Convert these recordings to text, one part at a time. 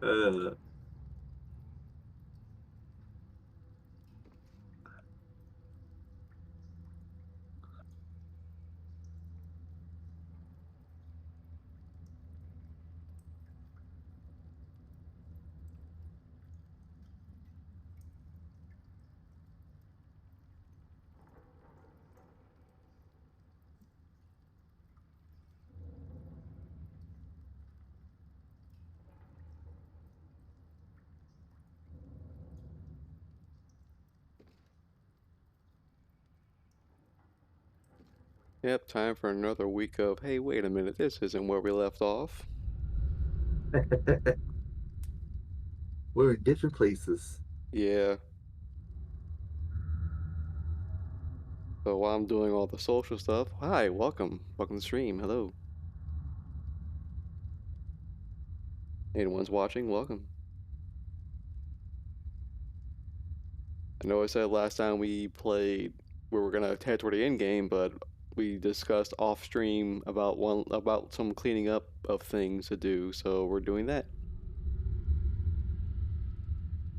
Uh, Yep, time for another week of, hey, wait a minute, this isn't where we left off. we're in different places. Yeah, so while I'm doing all the social stuff, hi, welcome. Welcome to the stream, hello. Anyone's watching, welcome. I know I said last time we played we were gonna head toward the end game, but we discussed off stream about some cleaning up of things to do, so we're doing that,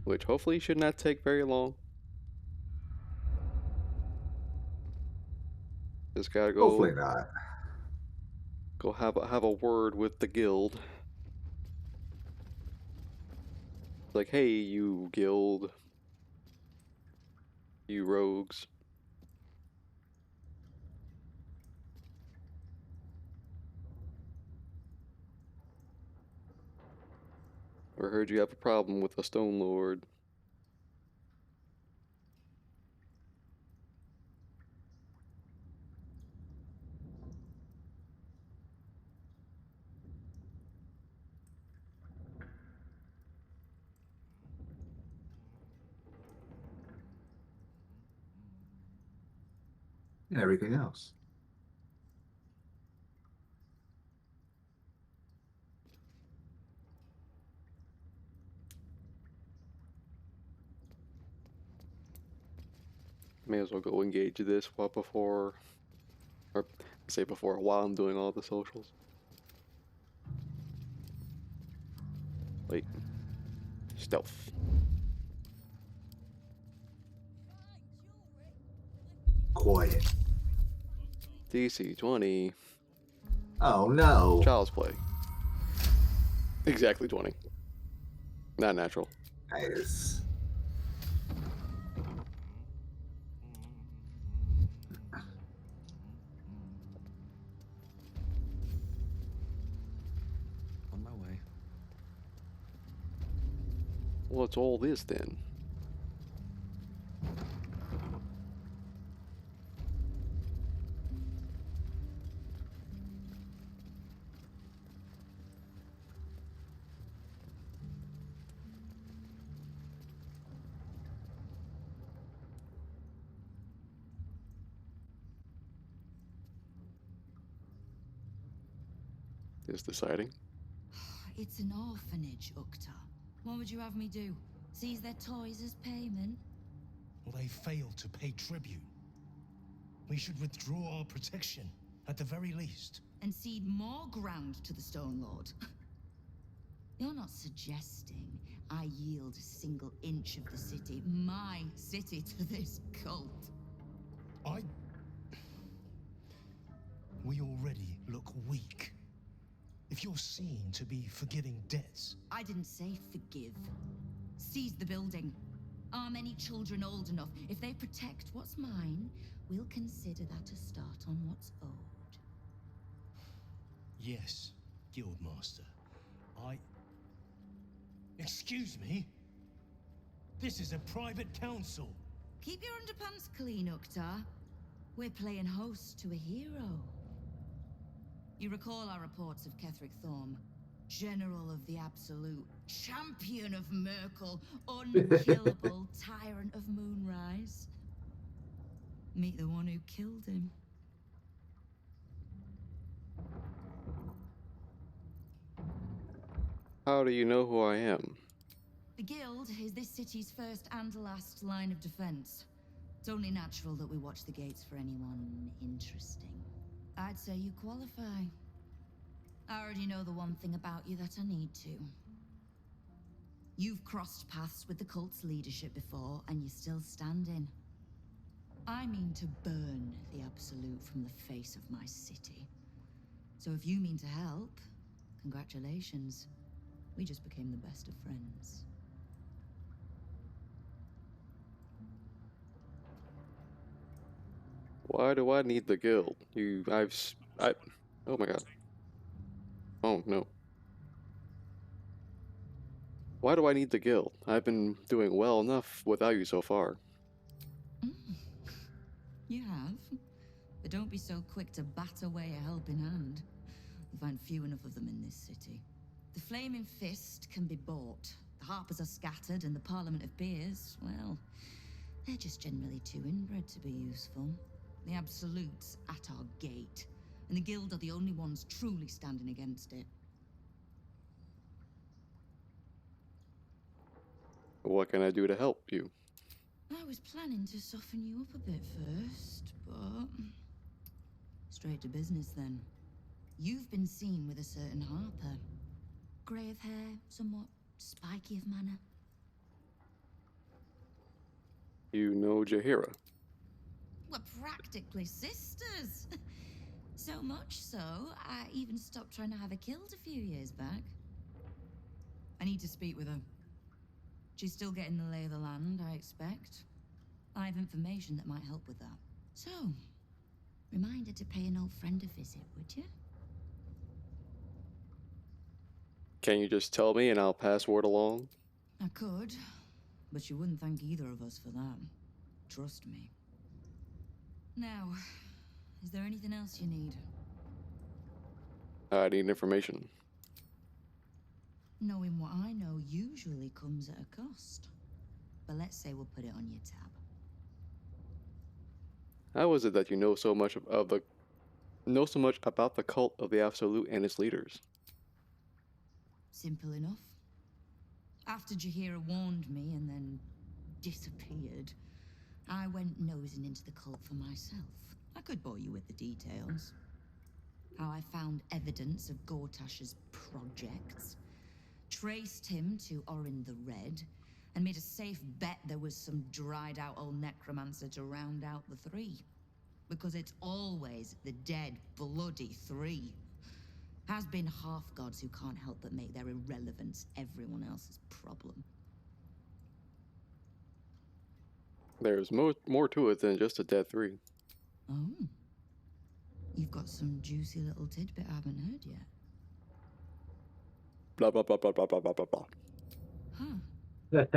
which hopefully should not take very long. Just gotta Hopefully go not. have a word with the guild. Like, hey, you guild, you rogues. I heard you have a problem with a Stone Lord. And everything else. May as well go engage this while before, or say before, while I'm doing all the socials. Wait, stealth. Quiet. DC 20. Oh no. Child's play. Exactly 20. Not natural. Nice. On my way. What's all this then? Is deciding. It's an orphanage, Ukta. What would you have me do? Seize their toys as payment? Well, they failed to pay tribute. We should withdraw our protection, at the very least. And cede more ground to the Stone Lord? You're not suggesting I yield a single inch of the city, my city, to this cult? I... We already look weak. If you're seen to be forgiving debts... I didn't say forgive. Seize the building. Arm any children old enough. If they protect what's mine, we'll consider that a start on what's owed. Yes, Guildmaster. Excuse me? This is a private council. Keep your underpants clean, Ukta. We're playing host to a hero. You recall our reports of Ketheric Thorm, General of the Absolute, Champion of Merkel, Unkillable Tyrant of Moonrise. Meet the one who killed him. How do you know who I am? The Guild is this city's first and last line of defense. It's only natural that we watch the gates for anyone interesting. I'd say you qualify. I already know the one thing about you that I need to. You've crossed paths with the cult's leadership before, and you're still standing. I mean to burn the Absolute from the face of my city. So if you mean to help, congratulations. We just became the best of friends. Why do I need the guild? Oh my god. Oh no. Why do I need the guild? I've been doing well enough without you so far. You have? But don't be so quick to bat away a helping hand. You'll find few enough of them in this city. The Flaming Fist can be bought. The Harpers are scattered, and the Parliament of Peers, well, they're just generally too inbred to be useful. The Absolute's at our gate, and the Guild are the only ones truly standing against it. What can I do to help you? I was planning to soften you up a bit first, but... straight to business then. You've been seen with a certain Harper. Grey of hair, somewhat spiky of manner. You know Jaheira. We're practically sisters. So much so, I even stopped trying to have her killed a few years back. I need to speak with her. She's still getting the lay of the land, I expect. I have information that might help with that. So, reminder to pay an old friend a visit, would you? Can you just tell me and I'll pass word along? I could, but you wouldn't thank either of us for that. Trust me. Now, is there anything else you need? I need information. Knowing what I know usually comes at a cost. But let's say we'll put it on your tab. How is it that you know so much about the cult of the Absolute and its leaders? Simple enough. After Jaheira warned me and then disappeared, I went nosing into the cult for myself. I could bore you with the details. How I found evidence of Gortash's projects, traced him to Orin the Red, and made a safe bet there was some dried out old necromancer to round out the three. Because it's always the dead, bloody three. Has been half-gods who can't help but make their irrelevance everyone else's problem. There's more to it than just a dead three. Oh. You've got some juicy little tidbit I haven't heard yet. Blah blah blah blah blah blah blah blah blah. Huh. It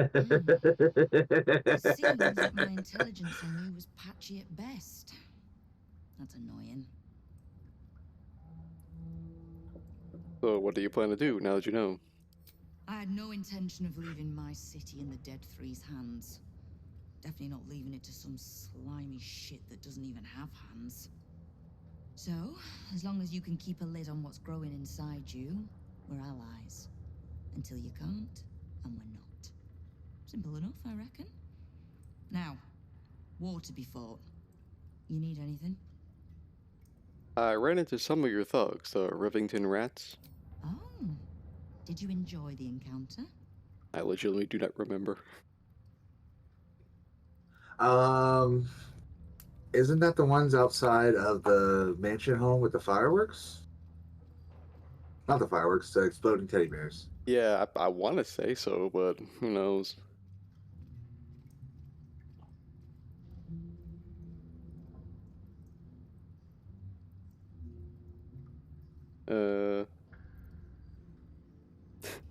seems that my intelligence on you was patchy at best. That's annoying. So what do you plan to do now that you know? I had no intention of leaving my city in the Dead Three's hands. Definitely not leaving it to some slimy shit that doesn't even have hands. So, as long as you can keep a lid on what's growing inside you, we're allies. Until you can't, and we're not. Simple enough, I reckon. Now, war to be fought. You need anything? I ran into some of your thugs, the Rivington Rats. Oh. Did you enjoy the encounter? I legitimately do not remember. Isn't that the ones outside of the mansion home with the fireworks? Not the fireworks, the exploding teddy bears. Yeah, I want to say so, but who knows?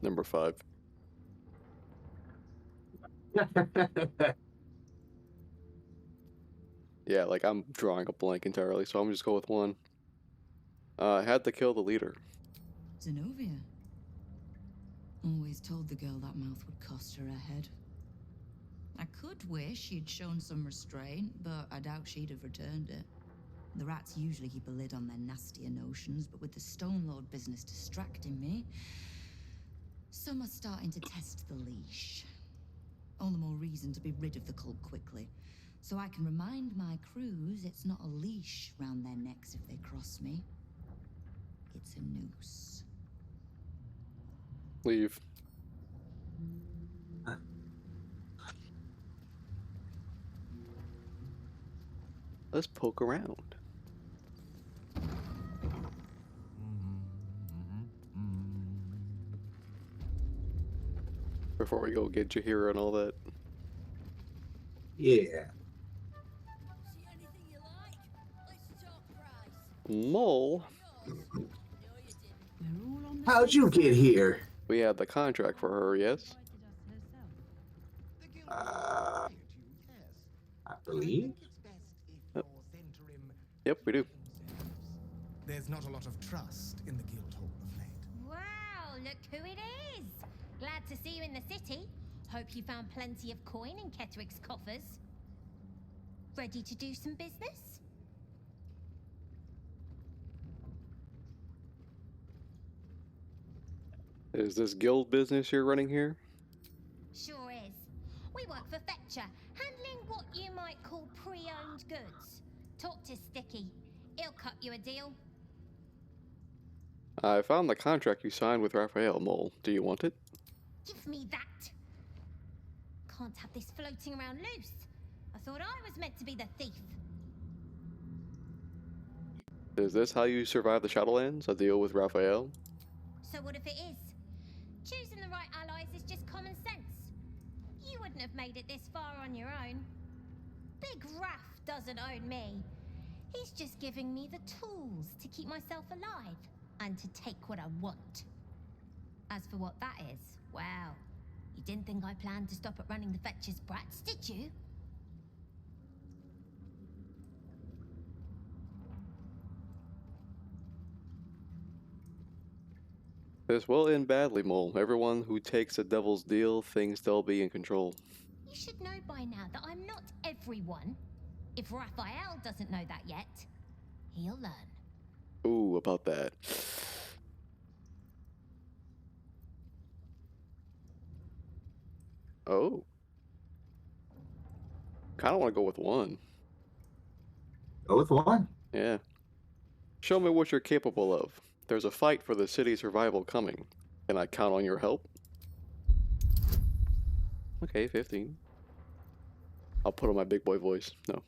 Number 5. Yeah, like I'm drawing a blank entirely, so I'm just go with 1. I had to kill the leader. Zenobia. Always told the girl that mouth would cost her her head. I could wish she'd shown some restraint, but I doubt she'd have returned it. The rats usually keep a lid on their nastier notions, but with the Stone Lord business distracting me, some are starting to test the leash. All the more reason to be rid of the cult quickly, so I can remind my crews it's not a leash round their necks if they cross me. It's a noose. Leave. Let's poke around. Before we go get Jahira and all that. Yeah. See anything you like? Let's talk price. Mole, Yours? No, you didn't. We're all on the How'd same you get side. here? we had the contract for her, yes? The guild Uh, hired you, yes. I I believe. think it's best if Yep. your Zentarim Yep, we do. themselves. There's not a lot of trust in the guild hall of late. Wow, look who it is! Glad to see you in the city. Hope you found plenty of coin in Kettrick's coffers. Ready to do some business? Is this guild business you're running here? Sure is. We work for Fetcher, handling what you might call pre-owned goods. Talk to Sticky. He'll cut you a deal. I found the contract you signed with Raphael, Mole. Do you want it? Give me that! Can't have this floating around loose. I thought I was meant to be the thief. Is this how you survive the Shadowlands? A deal with Raphael? So what if it is? Choosing the right allies is just common sense. You wouldn't have made it this far on your own. Big Raph doesn't own me. He's just giving me the tools to keep myself alive and to take what I want. As for what that is, well, you didn't think I planned to stop at running the Fetcher's brats, did you? This will end badly, Mole. Everyone who takes a devil's deal thinks they'll be in control. You should know by now that I'm not everyone. If Raphael doesn't know that yet, he'll learn. Ooh, about that. Oh. Kinda wanna go with one. Go with one. Yeah. Show me what you're capable of. There's a fight for the city's survival coming. Can I count on your help? Okay, 15. I'll put on my big boy voice. No.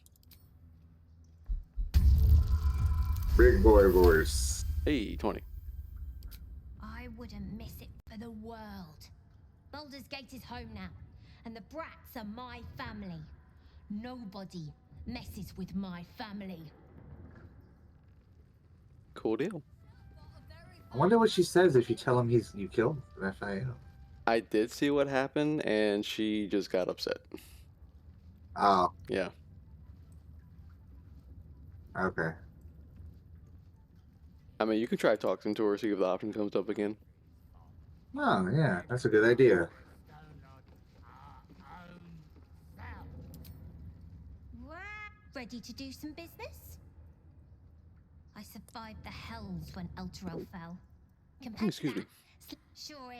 Big boy voice. Hey, 20. I wouldn't miss it for the world. Baldur's Gate is home now, and the brats are my family. Nobody messes with my family. Cool deal. I wonder what she says if you tell him you killed Raphael. I did see what happened, and she just got upset. Oh, Yeah. okay. I mean, you can try talking to her, see if the option comes up again. Oh, yeah, that's a good idea. What? Ready to do some business? I survived the hells when Elturel fell. Compared Excuse to me. that, sure is.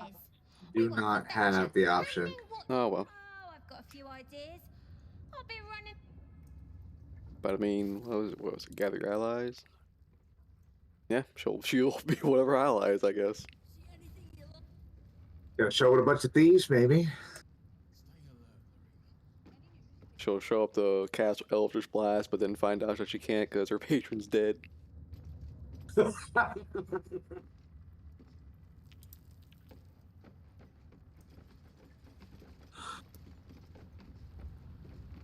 Do We work for not Fetcher, have the option. handling what- Oh, well. Oh, I've got a few ideas. I'll be running. But I mean, what was it? Gather your allies? Yeah, she'll be whatever allies, I guess. See anything you like? Gonna show with a bunch of thieves, maybe. She'll show up to cast Eldritch Blast, but then find out that she can't because her patron's dead.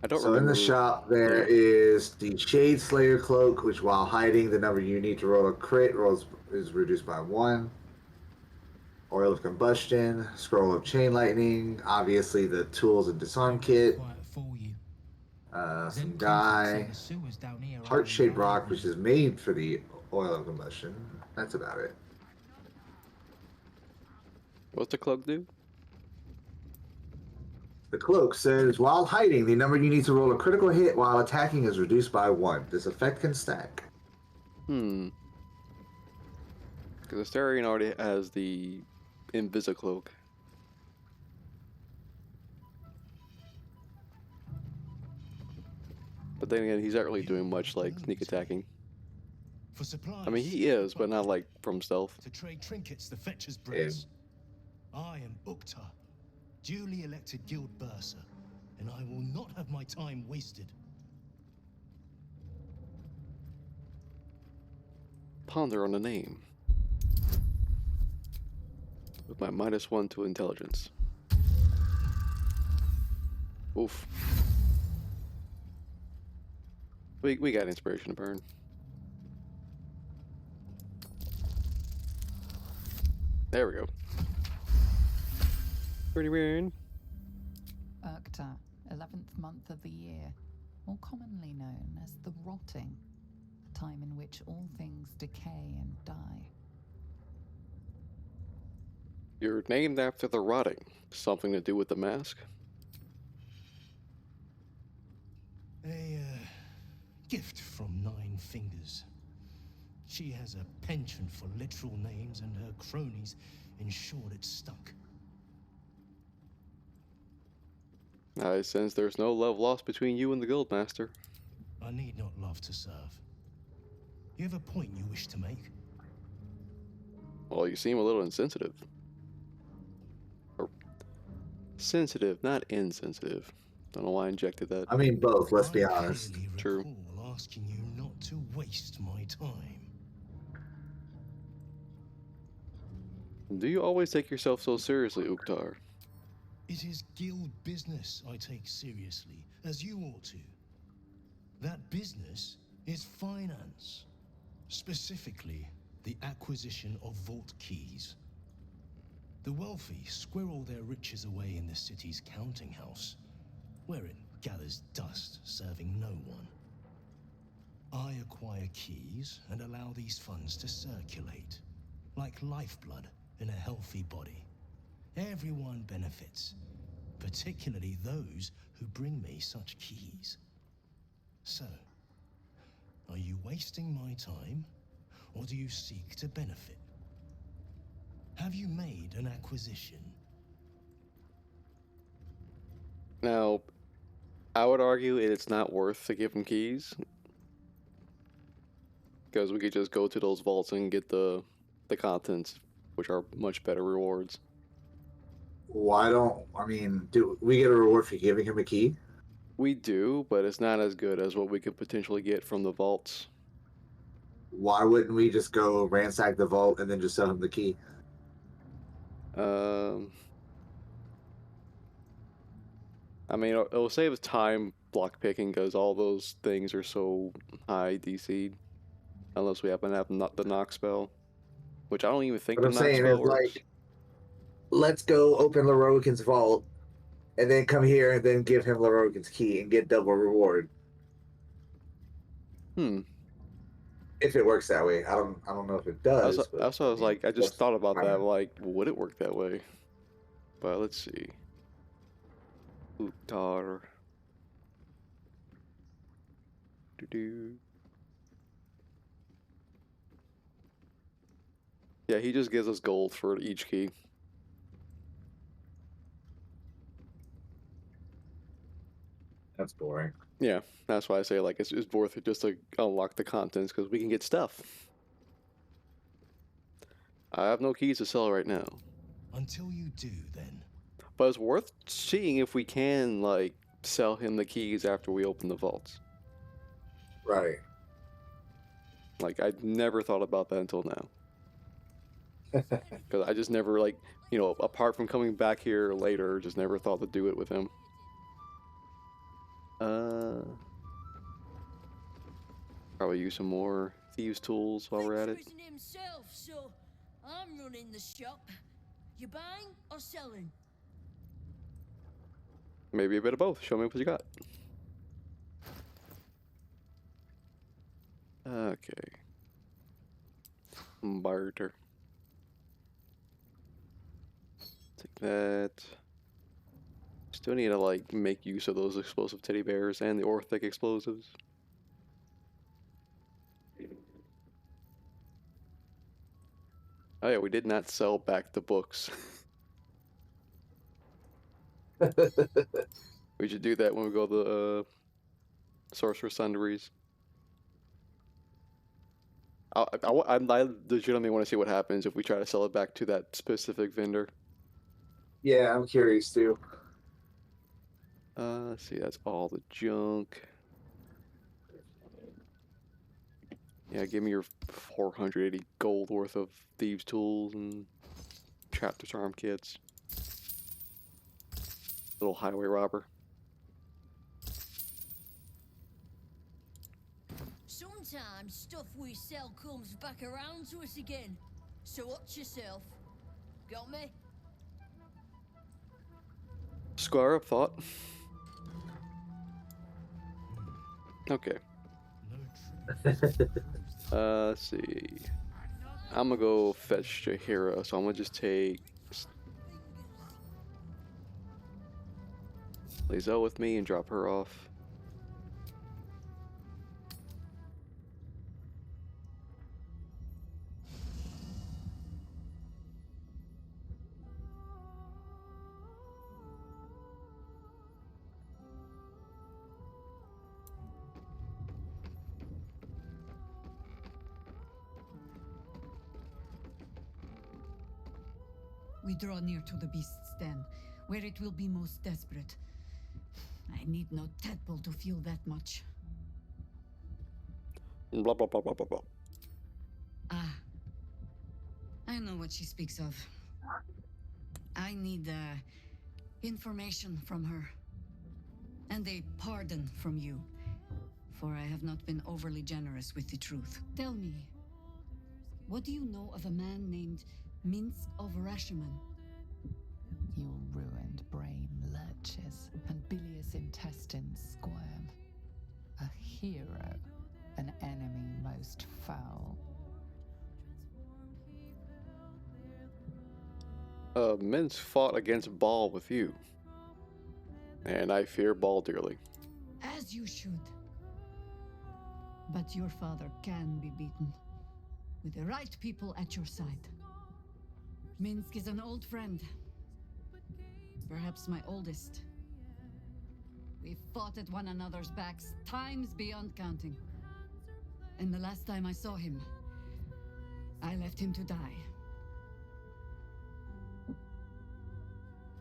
I don't So in remember. the shop there is the Shade Slayer cloak, which while hiding, the number you need to roll a crit is reduced by 1. Oil of Combustion, Scroll of Chain Lightning, obviously the tools and disarm kit, Quiet for you. some Them dye, conflicts in the sewers down here are Heart-shaped rock, unbelievable. which is made for the Oil of Combustion. That's about it. What's the cloak do? The cloak says, while hiding, the number you need to roll a critical hit while attacking is reduced by 1. This effect can stack. Because Astarion already has the Invisicloak. But then again, he's not really doing much like sneak attacking. For supplies. I mean, he is, but not like from stealth. To trade trinkets, the Fetcher's brats. I am Uktar, duly elected guild bursar, and I will not have my time wasted. ponder on the name. With my -1 to intelligence. Oof. We got inspiration to burn. There we go. Pretty burn. Urkta, 11th month of the year, more commonly known as the rotting, a time in which all things decay and die. You're named after the rotting. Something to do with the mask? A gift from Nine Fingers. She has a penchant for literal names, and her cronies ensured it stuck. I sense there's no love lost between you and the Guildmaster. I need not love to serve. You have a point you wish to make? Well, you seem a little insensitive. Or sensitive, not insensitive. Don't know why I injected that. I mean, both, let's be I honest. clearly True. recall asking you not to waste my time. Do you always take yourself so seriously, Uktar? It is guild business I take seriously, as you ought to. That business is finance. Specifically, the acquisition of vault keys. The wealthy squirrel their riches away in the city's counting house, where it gathers dust, serving no one. I acquire keys and allow these funds to circulate, like lifeblood in a healthy body. Everyone benefits, particularly those who bring me such keys. So, are you wasting my time, or do you seek to benefit? Have you made an acquisition? Now, I would argue it's not worth to give him keys. Because we could just go to those vaults and get the contents, which are much better rewards. Do we get a reward for giving him a key? We do, but it's not as good as what we could potentially get from the vaults. Why wouldn't we just go ransack the vault and then just sell him the key? I mean, it'll save us time block picking because all those things are so high DC'd. Unless we happen to have the knock spell. Which I don't even think What the I'm knock saying spell is, works. like, let's go open Lorokin's vault and then come here and then give him Lorokin's key and get double reward. If it works that way. I don't know if it does. That's what I was like, I just thought about that, fine. like, would it work that way? But let's see. Uktar. Doo-doo. Yeah, he just gives us gold for each key. That's boring. Yeah, that's why I say, like, it's worth it just to unlock the contents, because we can get stuff. I have no keys to sell right now. Until you do, then. But it's worth seeing if we can, like, sell him the keys after we open the vaults. Right. Like, I never thought about that until now. Because I just never, like, you know, apart from coming back here later, just never thought to do it with him. Probably use some more thieves' tools while we're at it. Isn't himself, so I'm running the shop. You buying or selling? Maybe a bit of both. Show me what you got. Okay. Barter. Take that. Still need to, like, make use of those explosive teddy bears and the orthic explosives. Oh yeah, we did not sell back the books. We should do that when we go to the Sorcerer Sundries. I legitimately want to see what happens if we try to sell it back to that specific vendor. Yeah, I'm curious too. Let's see, that's all the junk. Yeah, give me your 480 gold worth of thieves' tools and trap disarm kits. Little highway robber. Sometimes stuff we sell comes back around to us again. So watch yourself. Got me? Square up thought. Okay. Let's see. I'm gonna go fetch Jahira, so I'm gonna just take Lizelle with me and drop her off. We draw near to the beast's den, where it will be most desperate. I need no tadpole to feel that much. Blah blah blah blah blah blah. Ah. I know what she speaks of. I need, information from her. And a pardon from you. For I have not been overly generous with the truth. Tell me, what do you know of a man named Minsk of Rashomon? Your ruined brain lurches and bilious intestines squirm. A hero, an enemy most foul. Mince fought against Ball with you. And I fear Ball dearly. As you should. But your father can be beaten. With the right people at your side. Minsk is an old friend. Perhaps my oldest. We fought at one another's backs times beyond counting. And the last time I saw him, I left him to die.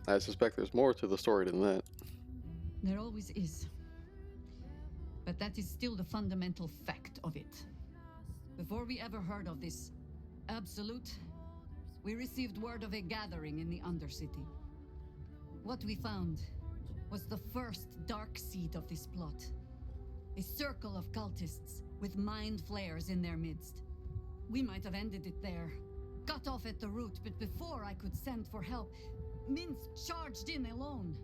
I suspect there's more to the story than that. There always is. But that is still the fundamental fact of it. Before we ever heard of this absolute, we received word of a gathering in the Undercity. What we found was the first dark seed of this plot. A circle of cultists with mind flayers in their midst. We might have ended it there, cut off at the root, but before I could send for help, Minsk charged in alone.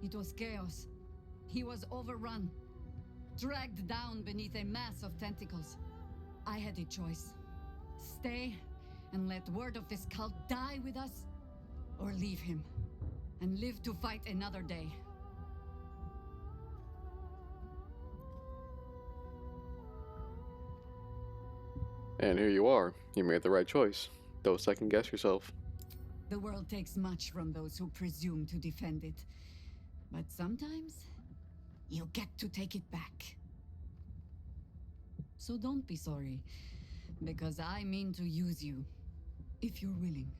It was chaos. He was overrun, dragged down beneath a mass of tentacles. I had a choice. Stay and let word of this cult die with us, or leave him and live to fight another day. And here you are. You made the right choice. Don't second guess yourself. The world takes much from those who presume to defend it. But sometimes, you get to take it back. So don't be sorry, because I mean to use you, if you're willing.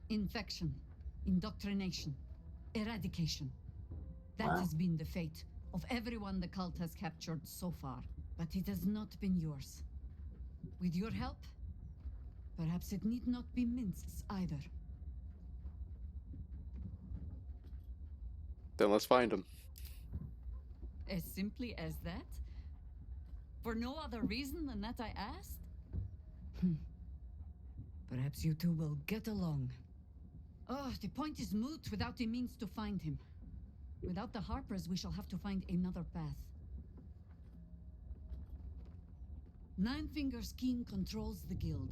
Infection, indoctrination, eradication. That has been the fate of everyone the cult has captured so far. But it has not been yours. With your help, perhaps it need not be Minsk's either. Then let's find him. As simply as that? For no other reason than that I asked? Perhaps you two will get along. Oh, the point is moot without the means to find him. Without the Harpers, we shall have to find another path. Nine Fingers King controls the guild,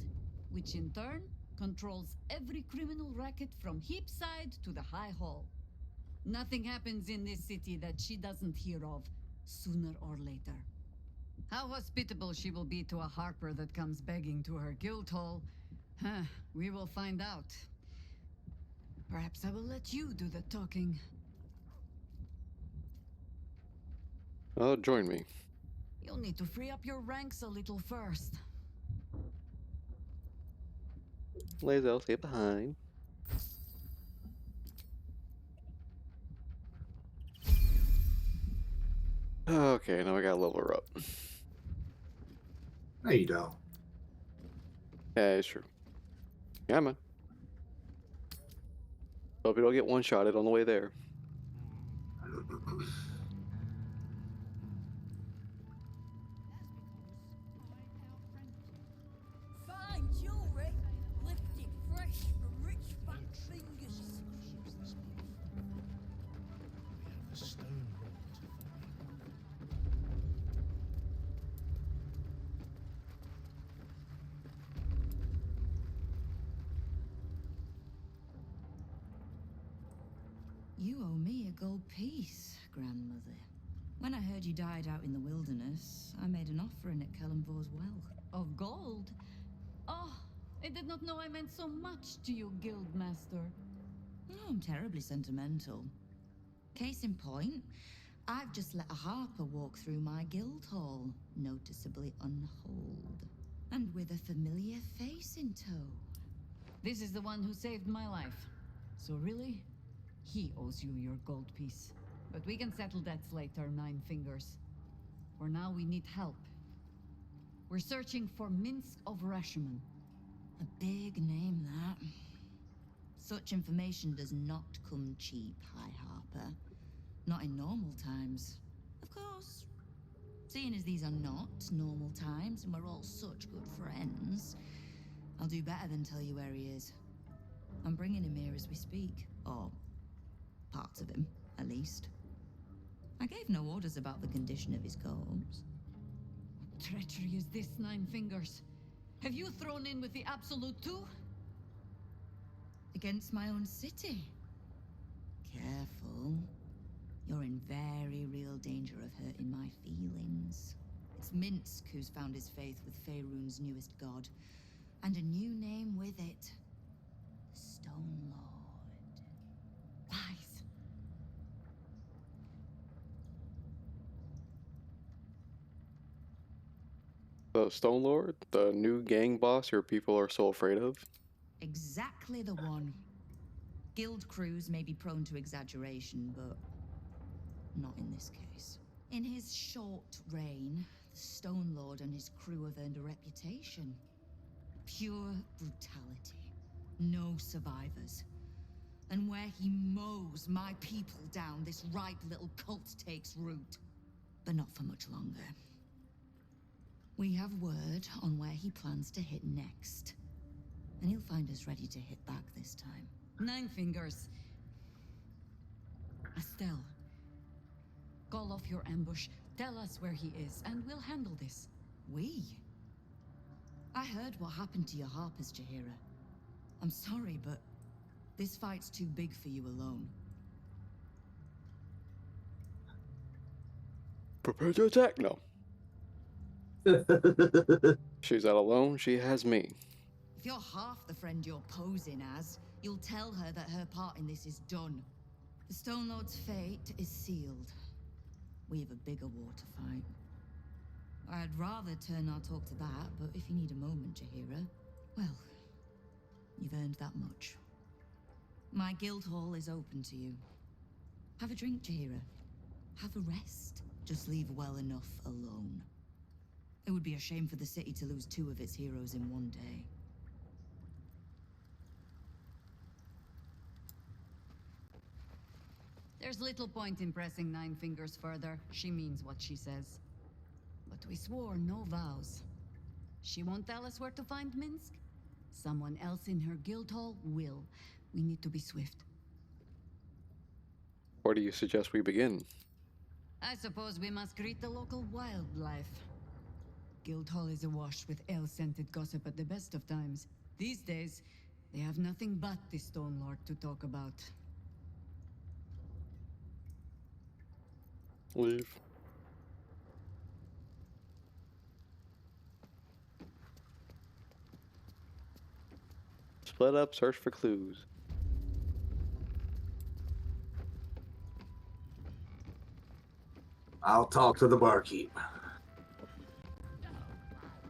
which in turn controls every criminal racket from Heapside to the High Hall. Nothing happens in this city that she doesn't hear of, sooner or later. How hospitable she will be to a Harper that comes begging to her guild hall, we will find out. Perhaps I will let you do the talking. Join me. You'll need to free up your ranks a little first. Lizelle, stay behind. Okay, now I gotta level her up. No, you don't. Yeah, it's true. Yeah, man. Hope you don't get one-shotted on the way there. Fine jewelry, lifted fresh from rich fat fingers. Use this money. We have the stone roll to find. You owe me a gold piece, grandmother. When I heard you died out in the wilderness, I made an offering at Kellenvor's well. Of gold? Oh, I did not know I meant so much to you, Guildmaster. Oh, I'm terribly sentimental. Case in point, I've just let a harper walk through my guild hall, noticeably unholed, and with a familiar face in tow. This is the one who saved my life. So really, he owes you your gold piece. But we can settle debts later, Nine Fingers. For now, we need help. We're searching for Minsk of Rashomon. A big name, that. Such information does not come cheap, High Harper. Not in normal times. Of course. Seeing as these are not normal times and we're all such good friends, I'll do better than tell you where he is. I'm bringing him here as we speak. Or parts of him, at least. I gave no orders about the condition of his corpse. What treachery is this, Nine Fingers? Have you thrown in with the Absolute too? Against my own city. Careful. You're in very real danger of hurting my feelings. It's Minsk who's found his faith with Faerun's newest god. And a new name with it. The Stone Lord. Lies. The Stone Lord, the new gang boss your people are so afraid of. Exactly the one. Guild crews may be prone to exaggeration, but not in this case. In his short reign, the Stone Lord and his crew have earned a reputation. Pure brutality. No survivors. And where he mows my people down, this ripe little cult takes root. But not for much longer. We have word on where he plans to hit next. And he'll find us ready to hit back this time. Nine Fingers. Estelle. Call off your ambush. Tell us where he is, and we'll handle this. We? I heard what happened to your harpers, Jaheira. I'm sorry, but this fight's too big for you alone. Prepare to attack? No. She's not alone, she has me. If you're half the friend you're posing as, you'll tell her that her part in this is done. The Stone Lord's fate is sealed. We have a bigger war to fight. I'd rather turn our talk to that, but if you need a moment, Jaheira, well, you've earned that much. My guild hall is open to you. Have a drink, Jaheira. Have a rest. Just leave well enough alone. It would be a shame for the city to lose 2 of its heroes in one day. There's little point in pressing Nine Fingers further. She means what she says. But we swore no vows. She won't tell us where to find Minsk? Someone else in her guild hall will. We need to be swift. Where do you suggest we begin? I suppose we must greet the local wildlife. Guildhall is awash with ale-scented gossip at the best of times. These days, they have nothing but the Stone Lord to talk about. Leave. Split up, search for clues. I'll talk to the barkeep.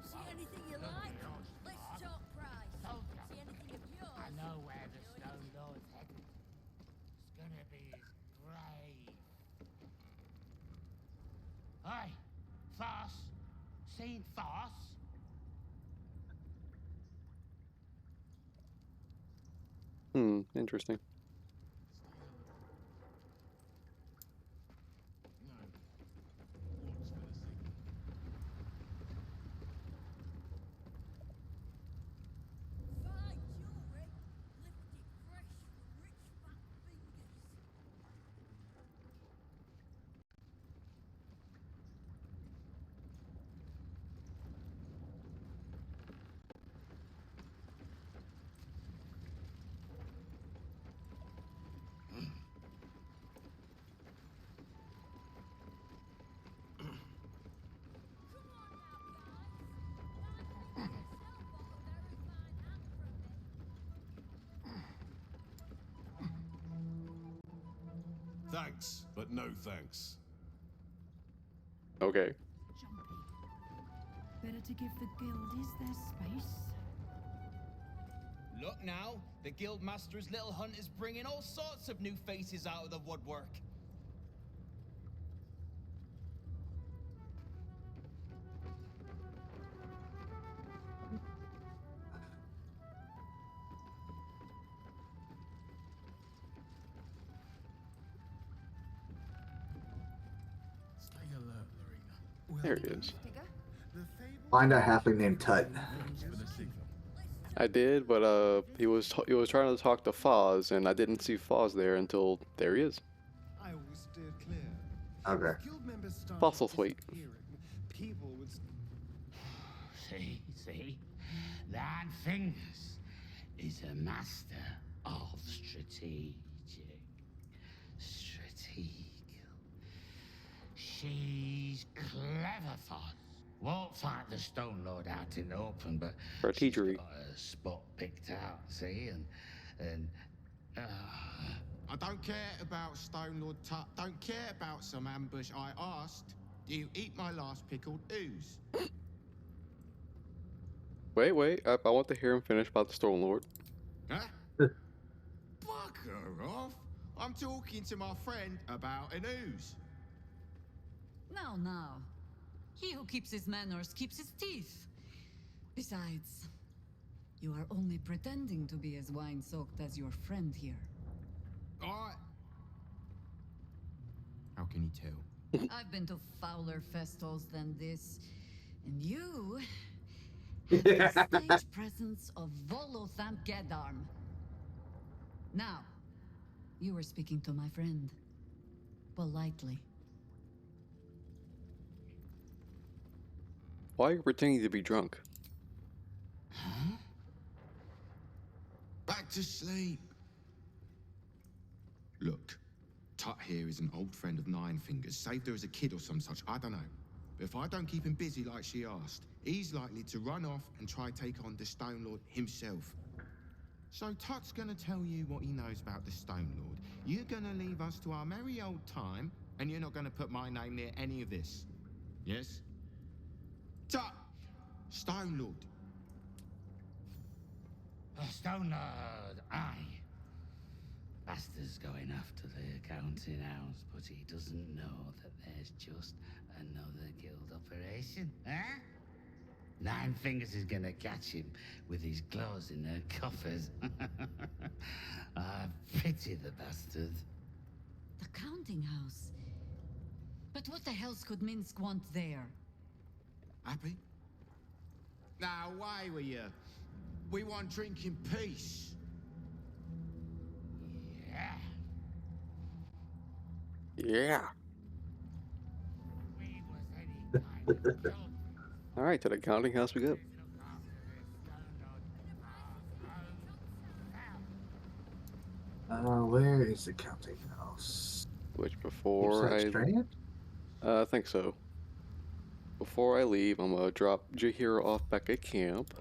See anything you like? Let's talk price. See anything of yours? I know where the Stone Lord's headed. It's gonna be his grave. Hey, Foss. Seen Foss? Interesting. Fine jewelry, lifted fresh from rich fat fingers. Come on now, guys. 9 fingers yourself bought a very fine hand from me. Thanks, but no thanks. Okay. Jumpy. Better to give the guildies their space. Look now, the Guildmaster's little hunt is bringing all sorts of new faces out of the woodwork. Stay alert, Lorena. There he is. The fable Find a halfling named Tut. for the signal. I did, but he was trying to talk to Foz, and I didn't see Foz there until there he is. I always steered clear. Okay. If guild members started Fossil sweet. disappearing, people would. See? 9 Fingers is a master of strategic. She's clever, Foz. Won't fight the Stone Lord out in the open, but Her she's teachery. got a spot picked out, see? And I don't care about Stone Lord Tut. Don't care about some ambush. I asked, do you eat my last pickled ooze? Wait. I want to hear him finish about the Stone Lord. Huh? Bugger off. I'm talking to my friend about an ooze. Now. He who keeps his manners keeps his teeth. Besides, you are only pretending to be as wine-soaked as your friend here. How can you tell? I've been to fouler festivals than this, and you have the stage presence of Volothamp Gedarm. Now, you were speaking to my friend. Politely. Why are you pretending to be drunk? Back to sleep. Look, Tut here is an old friend of 9 Fingers. Saved her as a kid or some such, I don't know. But if I don't keep him busy like she asked, he's likely to run off and try take on the Stone Lord himself. So Tut's gonna tell you what he knows about the Stone Lord. You're gonna leave us to our merry old time, and you're not gonna put my name near any of this. Yes? Tut! Stone Lord. Stone Lord, aye. Master's going after the counting house, but he doesn't know that there's just another guild operation, huh? 9 Fingers is gonna catch him with his claws in her coffers. I pity the bastard. The counting house. But what the hell could Minsk want there? Happy? Now, away with you. We want drink in peace. Yeah. Yeah. We was any kind of guild. All right, to the counting house we go. Where is the counting house? Which before I think so. Before I leave, I'm gonna drop Jahira off back at camp.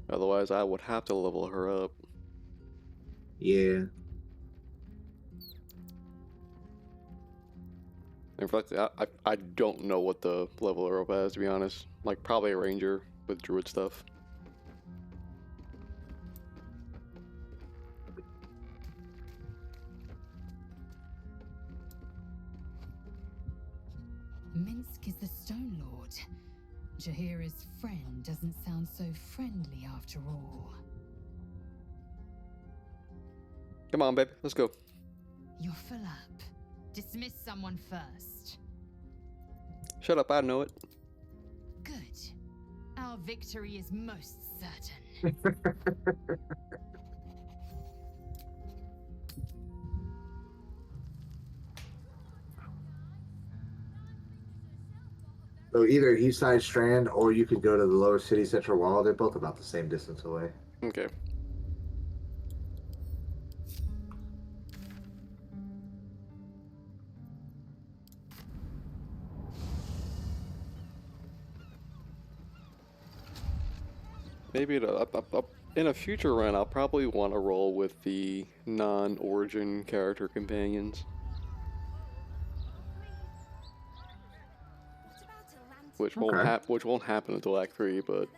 Otherwise, I would have to level her up. Yeah. In fact, I don't know what the level her up as, to be honest. Like, probably a ranger with druid stuff. Minsk is the Stone Lord. Jahira's friend doesn't sound so friendly after all. Come on, babe. Let's go. You're full up. Dismiss someone first. Shut up. I know it. Good. Our victory is most certain. So either East Side Strand or you could go to the Lower City Central Wall. They're both about the same distance away. Okay. Maybe in a future run, I'll probably want to roll with the non-origin character companions. Which won't which won't happen until Act 3, but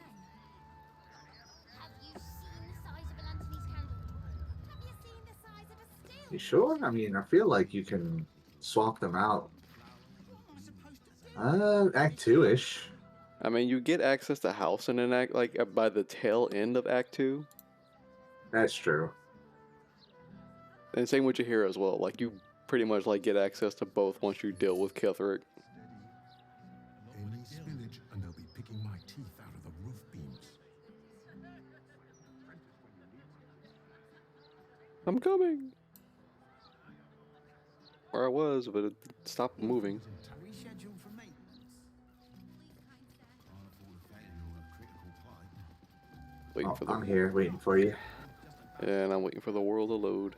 You sure? I mean, I feel like you can swap them out. Act 2-ish. I mean, you get access to house in an act by the tail end of Act 2. That's true. And same with your hero as well. Like you pretty much like get access to both once you deal with Kithric. Any spillage, and they'll be picking my teeth out of the roof beams. I'm coming. Where I was, but it stopped moving. Reschedule for maintenance. Waiting for the I'm here, waiting for you. And I'm waiting for the world to load.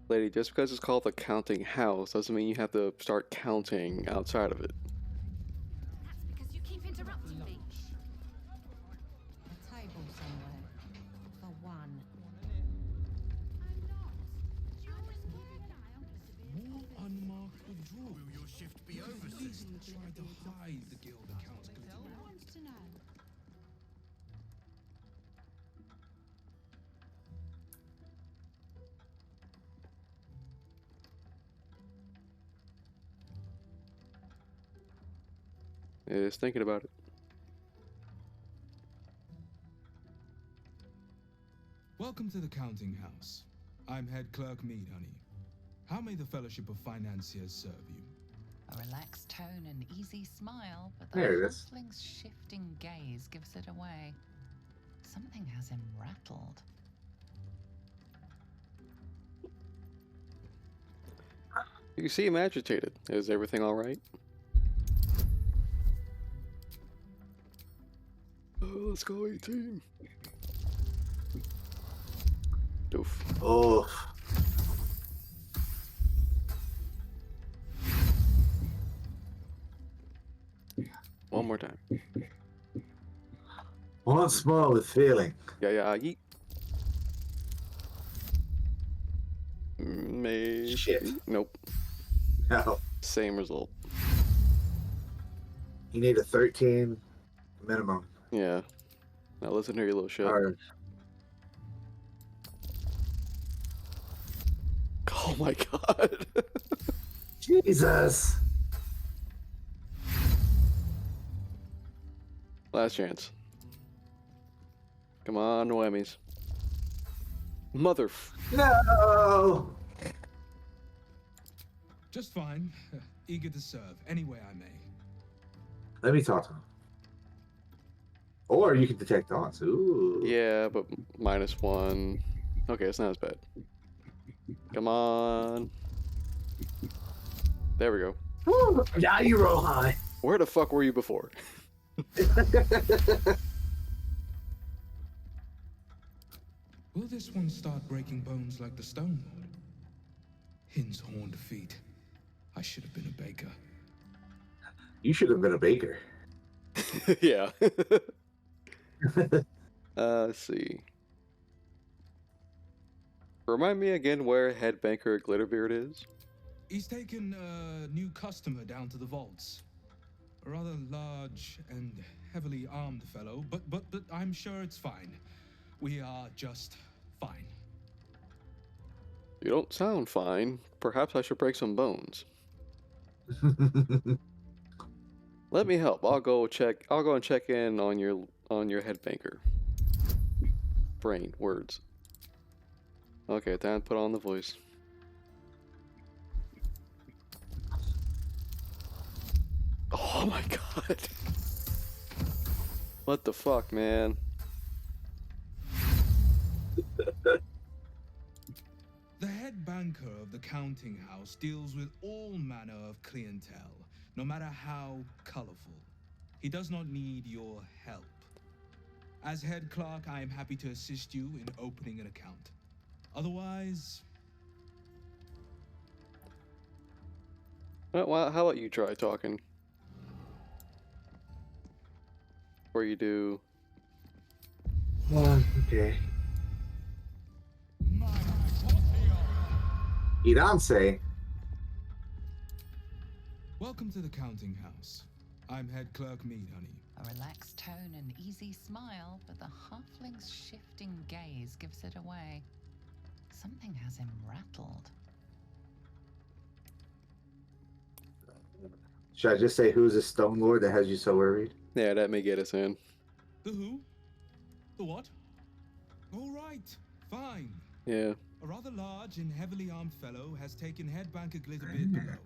Lady, just because it's called the counting house doesn't mean you have to start counting outside of it. That's because you keep interrupting me. A table somewhere. For one. More unmarked withdrawals. Will your shift be over, sister? Try to hide the guild accounts. Is thinking about it. Welcome to the counting house. I'm head clerk Mead, honey. How may the Fellowship of Financiers serve you? A relaxed tone and easy smile, but There it the is. halfling's shifting gaze gives it away. Something has him rattled. You see him agitated. Is everything alright? Oh, let's go 18. Doof. Oh. One more time. Once more with feeling. Yeah, yeet. Maybe. Shit. Nope. No. Same result. You need a 13 minimum. Yeah. Now listen to your little shit. Or, Oh my god. Jesus. Last chance. Come on, no Emmys. Mother. No. Just fine. Eager to serve any way I may. Let me talk to him. Or you can detect thoughts. Ooh. Yeah, but -1. Okay, it's not as bad. Come on. There we go. Woo, now you roll high. Where the fuck were you before? Will this one start breaking bones like the Stone Lord? Hin's horned feet. I should have been a baker. You should have been a baker. Yeah. Let's see. Remind me again where head banker Glitterbeard is? He's taken a new customer down to the vaults. A rather large and heavily armed fellow, but I'm sure it's fine. We are just fine. You don't sound fine. Perhaps I should break some bones. Let me help. I'll go and check in on your head banker. Brain words. Okay, time to put on the voice. Oh my god. What the fuck, man? The head banker of the counting house deals with all manner of clientele, no matter how colorful. He does not need your help. As head clerk, I am happy to assist you in opening an account. Otherwise... Well, how about you try talking? Or you do... Okay. Idanse. Welcome to the counting house. I'm head clerk Mead, honey. A relaxed tone and easy smile, but the halfling's shifting gaze gives it away. Something has him rattled. Should I just say who's the Stone Lord that has you so worried? Yeah, that may get us in. The who? The what? All right, fine. Yeah. A rather large and heavily armed fellow has taken head banker Glitterbeard below.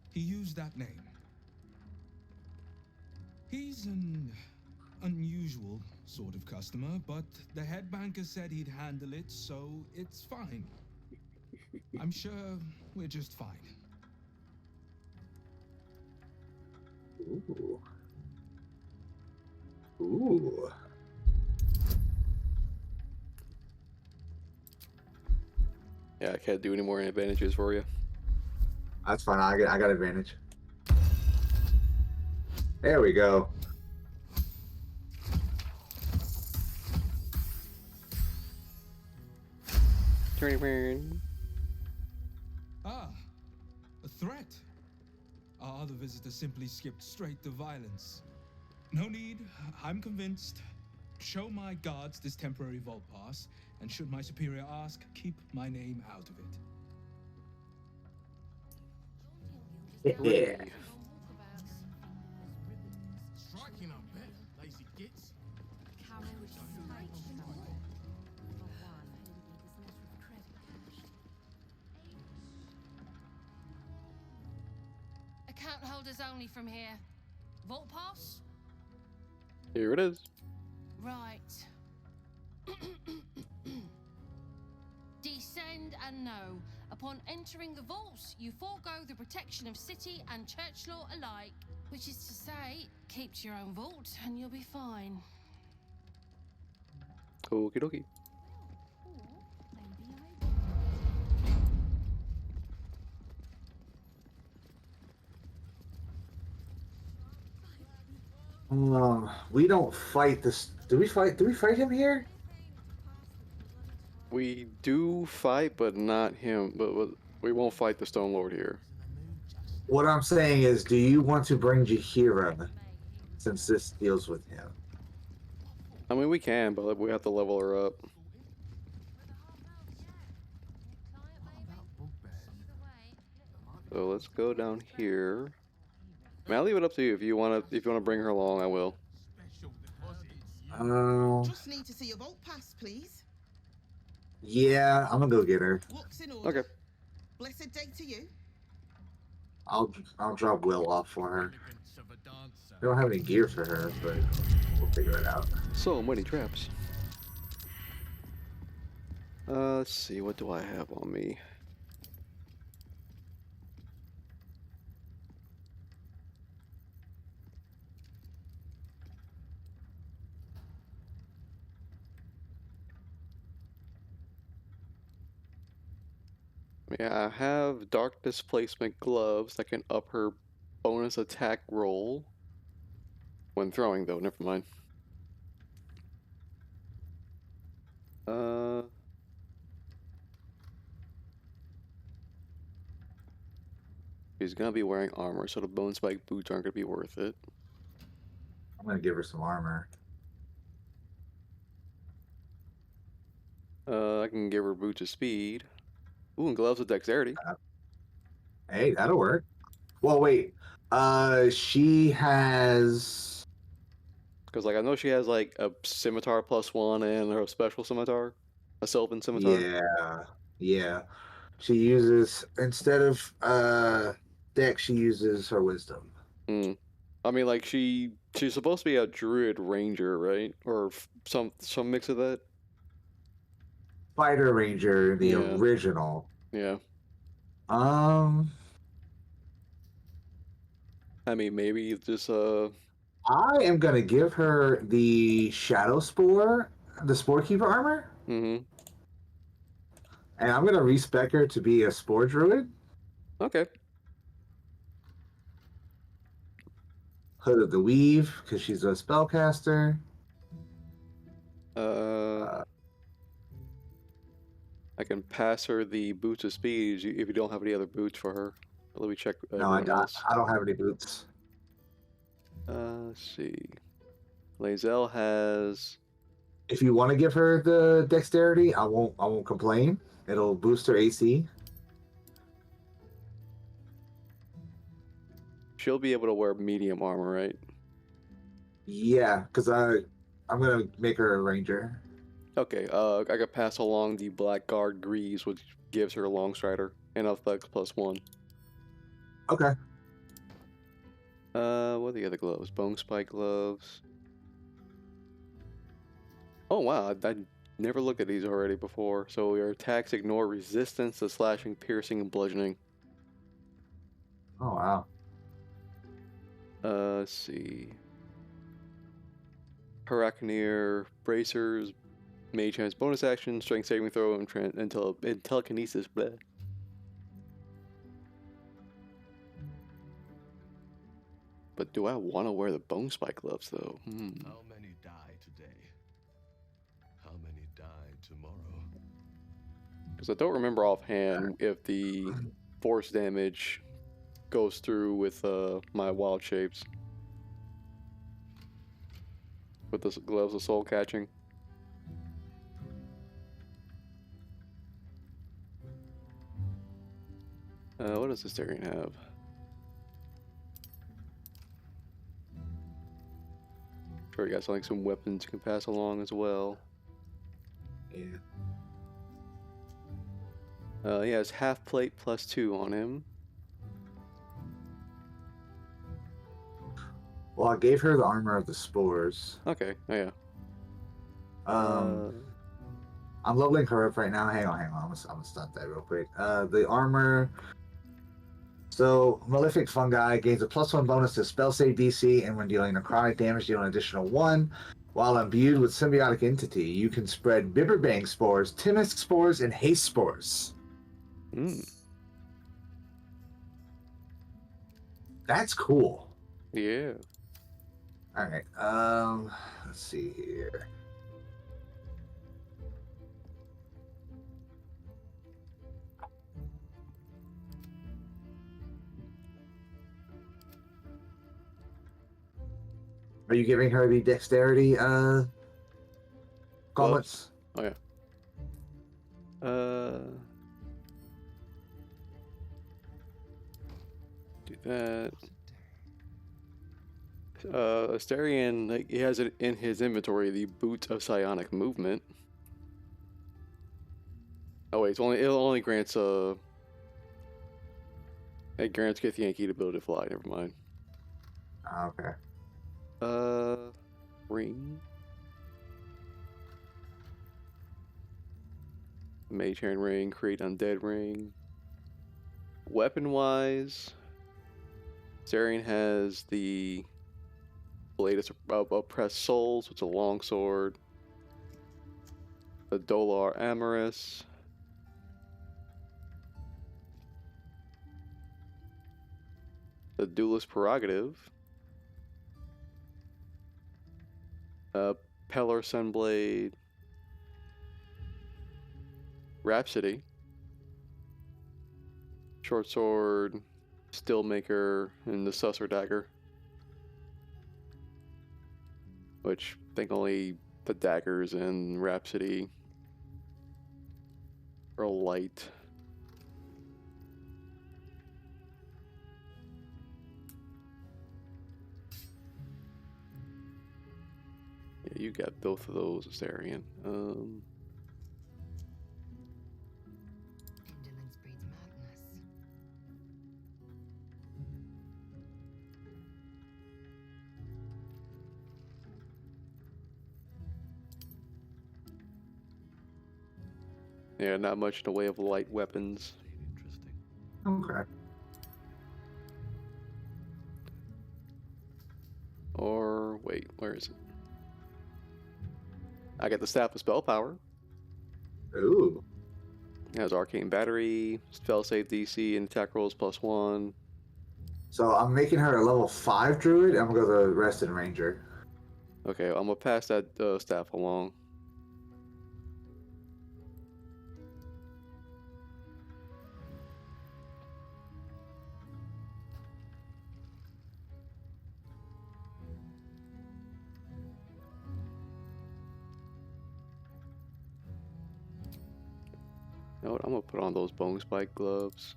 He used that name. He's an unusual sort of customer, but the head banker said he'd handle it, so it's fine. I'm sure we're just fine. Ooh. Ooh. Yeah, I can't do any more advantages for you. That's fine. I got advantage. There we go. Turn. Ah, a threat. Our other visitor simply skipped straight to violence. No need, I'm convinced. Show my guards this temporary vault pass, and should my superior ask, keep my name out of it. Yeah. Striking up there, lazy gits. Account holders only from here. Vault pass? Here it is. Right. Descend and know. Upon entering the vaults, you forego the protection of city and church law alike. Which is to say, keep to your own vault and you'll be fine. Okie dokie. We don't fight this. Do we fight him here? We do fight, but not him. But we won't fight the Stone Lord here. What I'm saying is, do you want to bring Jahira, since this deals with him? I mean, we can, but we have to level her up. So let's go down here. I mean, I'll leave it up to you. If you wanna bring her along, I will. Just need to see your vault pass, please. Yeah, I'm gonna go get her. Looks in order. Okay. Blessed day to you. I'll drop Will off for her. We don't have any gear for her, but we'll figure it out. So many traps. Let's see, what do I have on me? Yeah, I have dark displacement gloves that can up her bonus attack roll. When throwing, though, never mind. She's gonna be wearing armor, so the bone spike boots aren't gonna be worth it. I'm gonna give her some armor. I can give her boots of speed. Ooh, and gloves of dexterity. Hey, that'll work. Well, wait. She has. Because, like, I know she has, like, a scimitar +1 and her special scimitar. A Sylvan scimitar. Yeah, yeah. She uses instead of dex, she uses her wisdom. Hmm. I mean, like, she's supposed to be a druid ranger, right? Or some mix of that. Fighter Ranger, the Yeah. original. Yeah. Um, I mean, maybe just I am gonna give her the Shadow Spore, the Spore Keeper armor, Mm-hmm. and I'm gonna respec her to be a Spore Druid. Okay. Hood of the Weave, because she's a spellcaster. I can pass her the boots of speed if you don't have any other boots for her. Let me check No, everyone else. I don't have any boots. Let's see. Lae'zel has. If you want to give her the dexterity, I won't complain. It'll boost her AC. She'll be able to wear medium armor, right? Yeah, because I'm gonna make her a ranger. Okay. I could pass along the Blackguard Greaves, which gives her a long strider and athletics +1. Okay. What are the other gloves? Bone spike gloves. Oh wow, I never looked at these already before. So your attacks ignore resistance to slashing, piercing, and bludgeoning. Oh wow. Let's see. Arachneer, bracers, mage hand's bonus action, strength saving throw, and telekinesis. Bleh. But do I want to wear the bone spike gloves though? How many die today? How many die tomorrow? Because I don't remember offhand if the force damage goes through with my wild shapes. With the gloves of soul catching. What does Astarion have? Sure, you got some weapons you can pass along as well. Yeah. He has half plate +2 on him. Well, I gave her the armor of the spores. Okay. Oh yeah. I'm leveling her up right now. Hang on. I'm gonna stop that real quick. The armor. So, Malefic Fungi gains a +1 bonus to spell save DC, and when dealing necrotic damage, deal an additional 1. While imbued with symbiotic entity, you can spread Bibberbang spores, Timisk spores, and Haste spores. That's cool. Yeah. All right. Let's see here. Are you giving her the dexterity gauntlets? Oh yeah. Do that. Astarion, like, he has it in his inventory, the Boot of Psionic Movement. Oh wait, it only grants it grants Githyanki the ability to fly. Never mind. Okay. Ring. Mage Hand Ring, create Undead Ring. Weapon-wise, Zarian has the Blade of Oppressed Souls, which is a longsword. The Dolar Amorous. The Duelist Prerogative. Pellar Sunblade. Rhapsody. Short Sword. Steelmaker, and the Susser Dagger. Which I think only the daggers in Rhapsody are light. Yeah, you got both of those, Zarian. Indolence breeds madness. Yeah, not much in the way of light weapons. Okay. Or, wait, where is it? I got the Staff of Spell Power. Ooh. It has Arcane Battery, Spell Save DC, and attack rolls +1. So I'm making her a level 5 druid. I'm gonna go to Rested Ranger. Okay, I'm gonna pass that staff along. You know what? I'm gonna put on those bone spike gloves.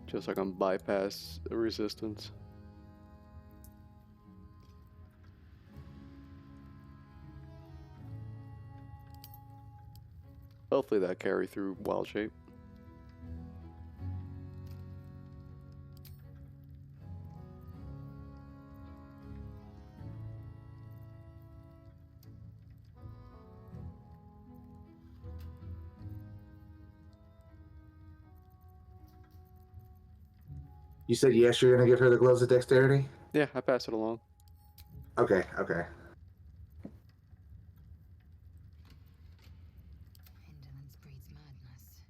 Just so I can bypass the resistance. Hopefully that carry through wild shape. You said yes, you're gonna give her the gloves of dexterity? Yeah, I pass it along. Okay, okay. Indolence breeds madness.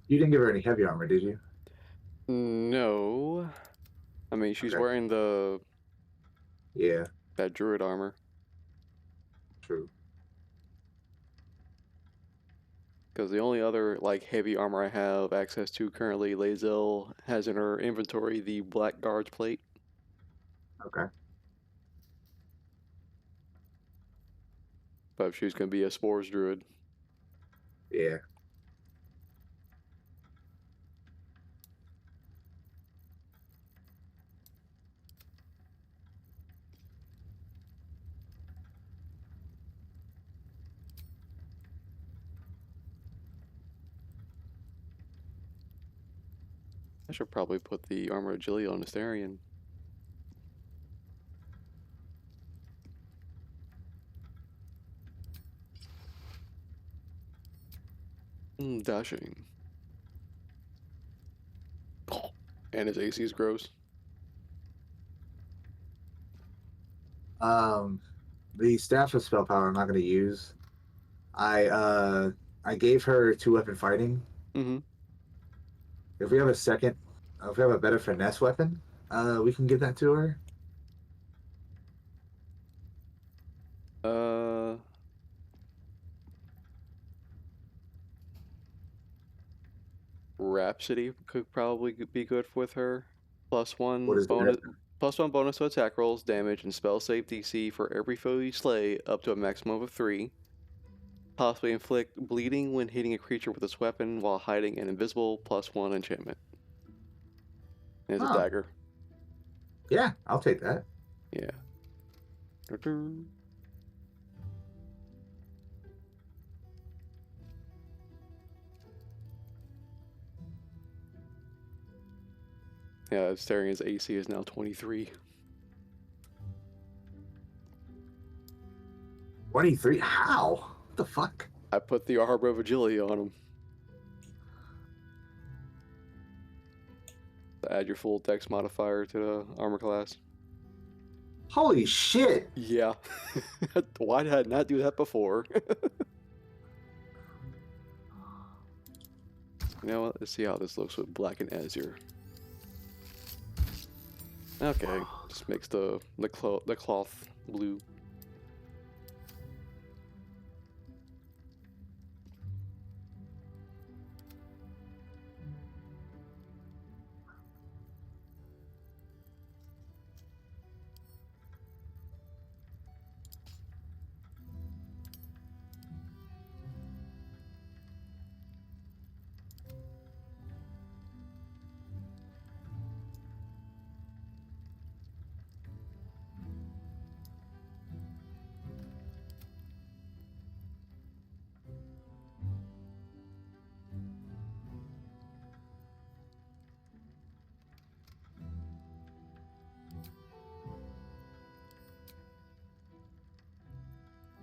You didn't give her any heavy armor, did you? No. I mean, she's Okay. wearing the... Yeah. that druid armor. True. Because the only other, like, heavy armor I have access to currently, Lae'zel has in her inventory the Black Guards plate. Okay. But if she's going to be a Spores druid. Yeah. I should probably put the armor agility on Astarion. Dashing. And his AC is gross. The staff of spell power I'm not gonna use. I gave her 2-weapon fighting. Mm-hmm. If we have a second, if we have a better finesse weapon, we can give that to her. Uh, Rhapsody could probably be good with her. What is Bonus, that? +1 bonus to attack rolls, damage, and spell save DC for every foe you slay, up to a maximum of 3. Possibly inflict bleeding when hitting a creature with this weapon while hiding an invisible +1 enchantment. And it's a Oh, dagger. yeah, I'll take that. Yeah. Yeah, staring his AC is now 23. 23? How? What the fuck? I put the Arbor of Agility on him. Add your full dex modifier to the armor class. Holy shit! Yeah. Why did I not do that before? You know what? Let's see how this looks with black and azure. Okay, just makes the cloth blue.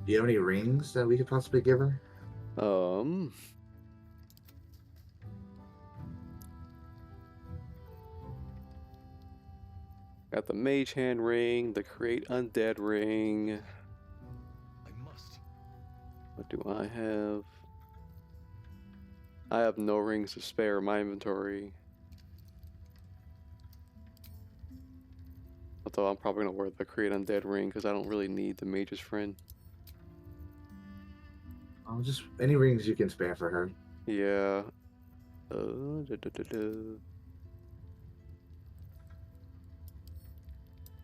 Do you have any rings that we could possibly give her? Got the Mage Hand ring, the Create Undead ring. What do I have? I have no rings to spare in my inventory. Although I'm probably gonna wear the Create Undead ring because I don't really need the Mage's Friend. Oh, just any rings you can spare for her. Yeah. I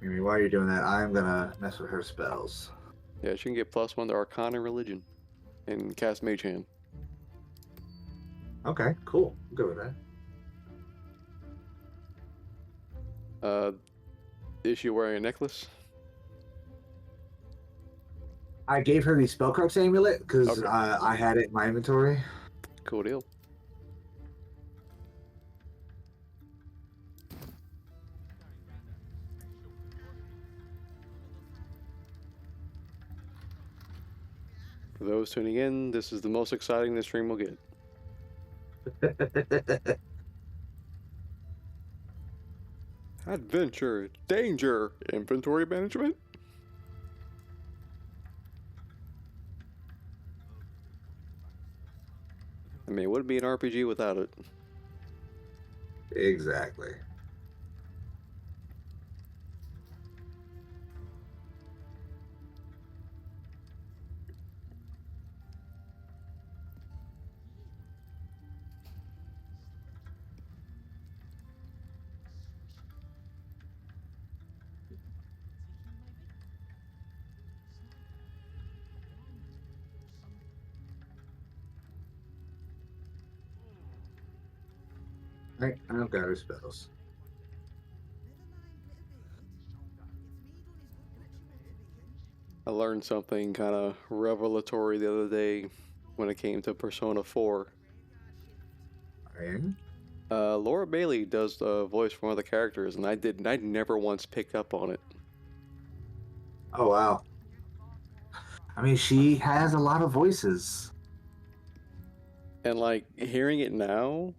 mean, while you're doing that, I'm gonna mess with her spells. Yeah, she can get +1 to Arcana and Religion, and cast Mage Hand. Okay, cool. I'm good with that. Is she wearing a necklace? I gave her the Spellcrux amulet because Okay. I had it in my inventory. Cool deal. For those tuning in, this is the most exciting this stream will get. Adventure, danger, inventory management. I mean, it wouldn't be an RPG without it. Exactly. Right, I've got her spells. I learned something kind of revelatory the other day when it came to Persona 4. And? Laura Bailey does the voice for one of the characters, and I never once picked up on it. Oh, wow. I mean, she has a lot of voices. And like hearing it now,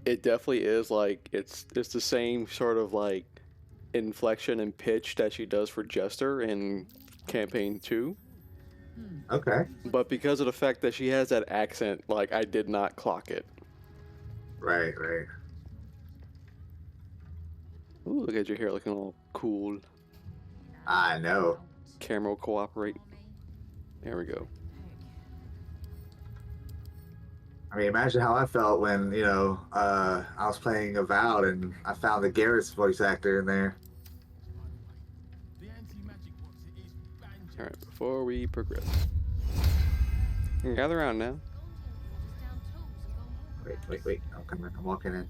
it definitely is like it's the same sort of like inflection and pitch that she does for Jester in campaign 2. Okay. But because of the fact that she has that accent, like I did not clock it. Right. Ooh, look at your hair looking all cool. I know. Camera will cooperate. There we go. I mean, imagine how I felt when, I was playing Avowed and I found the Garrett's voice actor in there. Alright, before we progress. Gather around now. Wait. I'm walking in.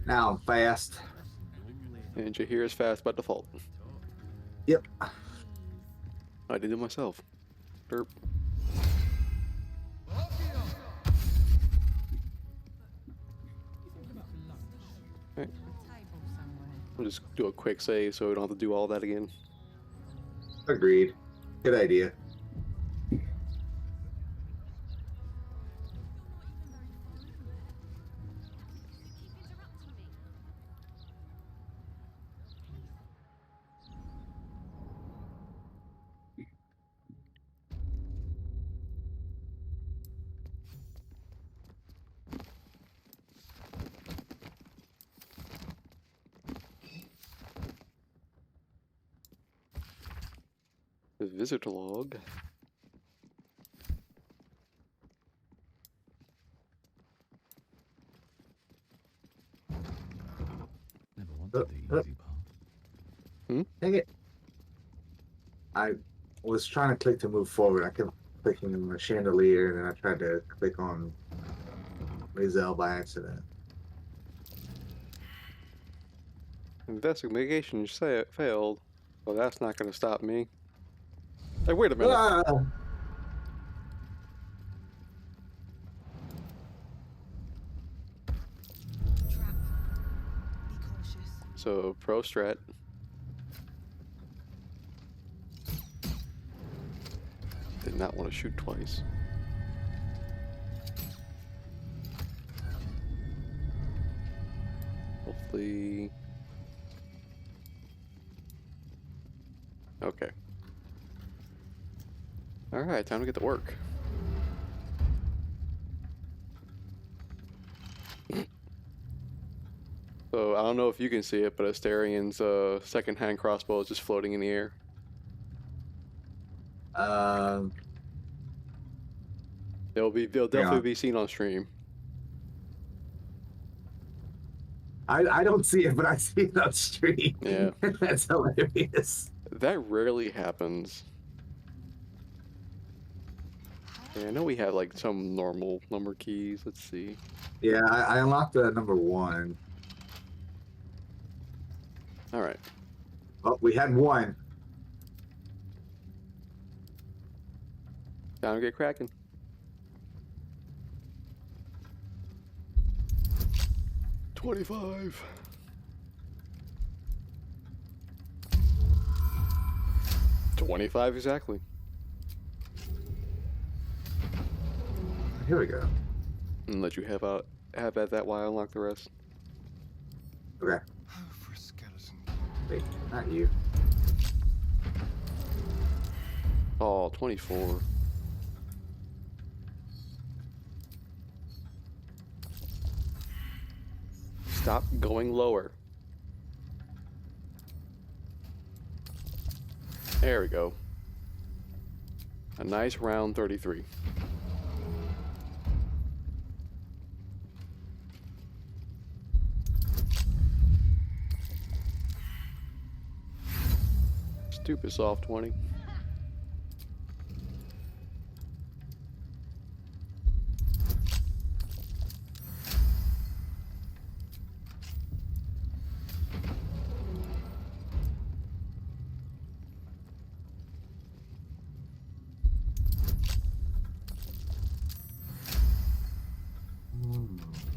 Now I'm fast. And Jahir is fast by default. Yep. I did it myself. Derp. Alright. We'll just do a quick save so we don't have to do all that again. Agreed. Good idea. The visitor log. Never wanted the easy part. Dang it. I was trying to click to move forward. I kept clicking on the chandelier and then I tried to click on Rizal by accident. Investigation failed. Well, that's not going to stop me. Hey, wait a minute. Ah! So, pro strat. Did not want to shoot twice. Hopefully. Okay. Alright, time to get to work. So, I don't know if you can see it, but Asterian's second-hand crossbow is just floating in the air. They'll definitely be seen on stream. I don't see it, but I see it on stream. Yeah. That's hilarious. That rarely happens. Yeah, I know we have like some normal number keys. Let's see. Yeah, I unlocked the number 1. All right. Oh, we had 1. Time to get cracking. $25. $25 exactly. Here we go. And let you have at that while I unlock the rest. Okay. Wait, not you. Oh, 24. Stop going lower. There we go. A nice round 33. Stupid soft 20.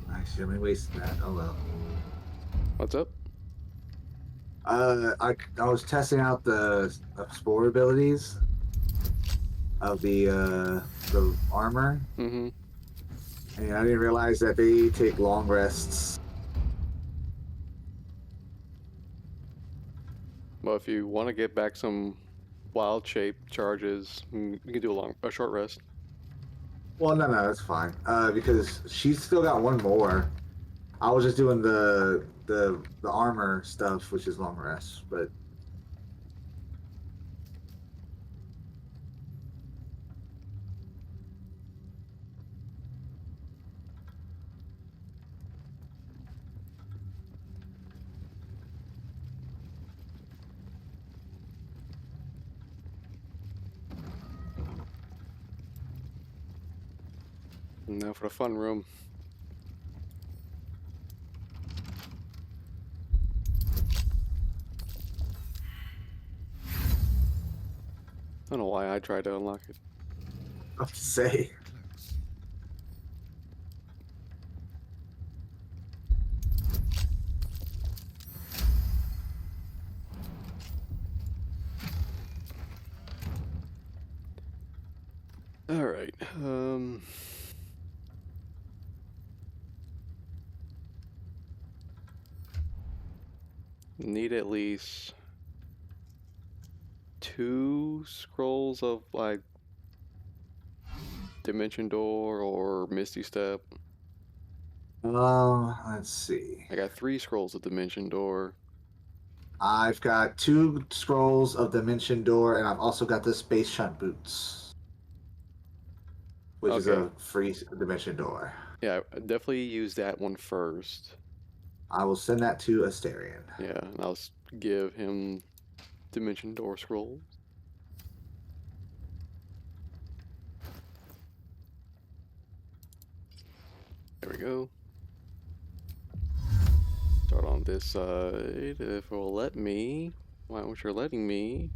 I should have wasted that. Oh well. What's up? I was testing out the spore abilities of the armor. Mm-hmm. And I didn't realize that they take long rests. Well, if you want to get back some wild shape charges, you can do a short rest. Well, no, that's fine. Because she's still got one more. I was just doing the armor stuff, which is long rest, but. Now for the fun room. I don't know why I tried to unlock it. I'll say. All right. Need at least 2 scrolls of like Dimension Door or Misty Step. Let's see. I got 3 scrolls of Dimension Door. I've got 2 scrolls of Dimension Door, and I've also got the Space Shunt Boots, which is a free Dimension Door. Yeah, definitely use that one first. I will send that to Asterion. Yeah, and I'll give him Dimension Door scrolls. There we go. Start on this side, if it will let me. Why won't you letting me?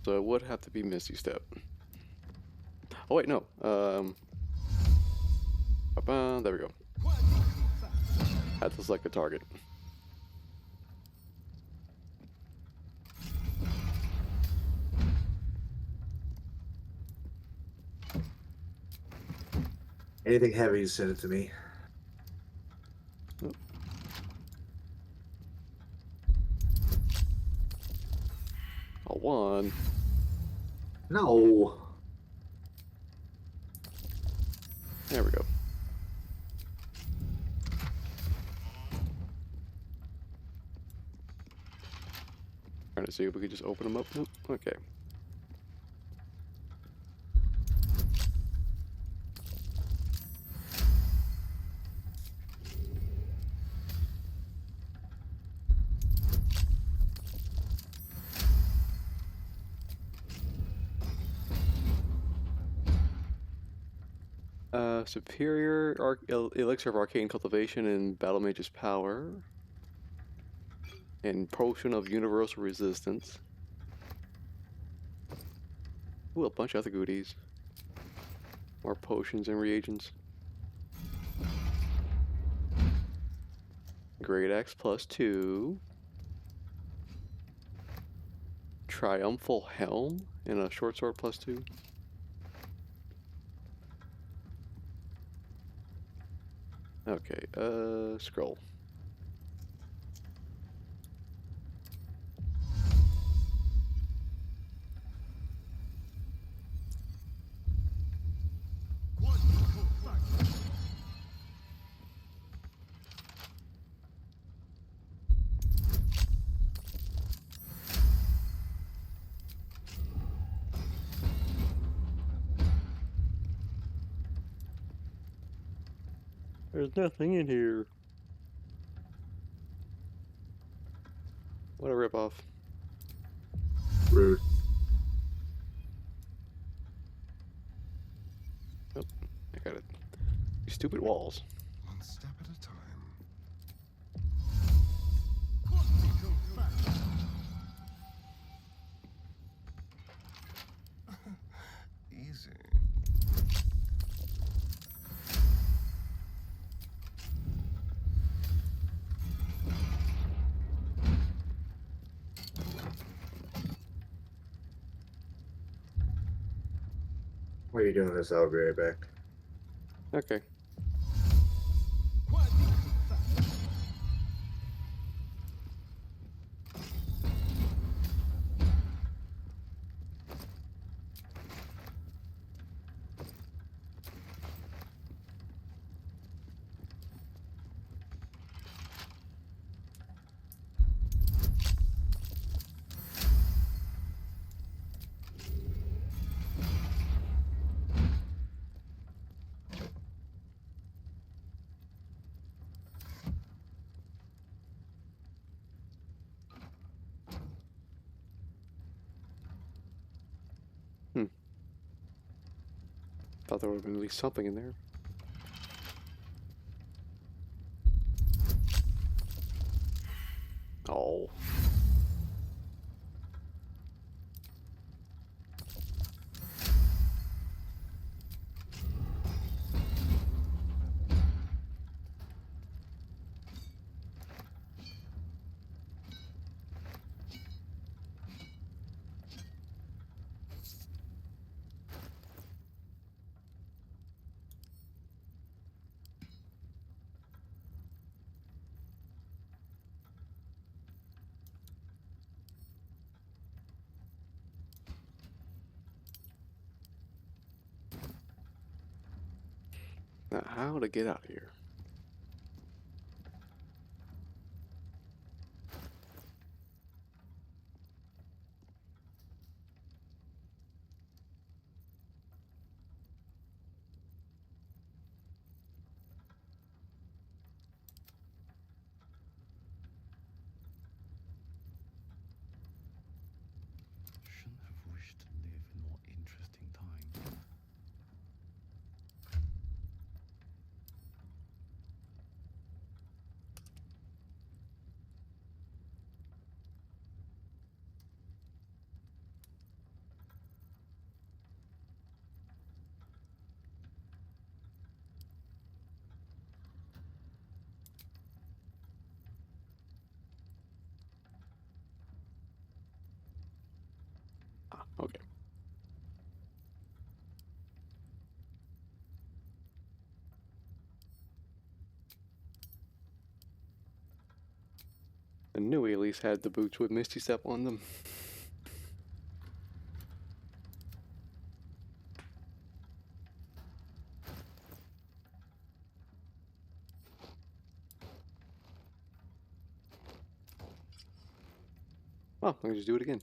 So it would have to be Misty Step. Oh wait, no. There we go. Had to select the target. Anything heavy, send it to me. A 1. No. There we go. Trying to see if we could just open them up. Nope. Okay. Superior Elixir of Arcane Cultivation and Battle Mage's Power. And Potion of Universal Resistance. Ooh, a bunch of other goodies. More potions and reagents. Great Axe +2. Triumphal Helm and a short sword +2. Okay, scroll. There's nothing in here. What a ripoff. Rude. Oh, I got it. These stupid walls. One step at a time. Easy. What are you doing this? I'll be right back. Okay. Thought there would have been at least something in there. Oh. Now, how to get out of here? Shouldn't have wished to live in more interesting times. Ah, okay. I knew he at least had the boots with Misty Step on them. Oh, I can just do it again.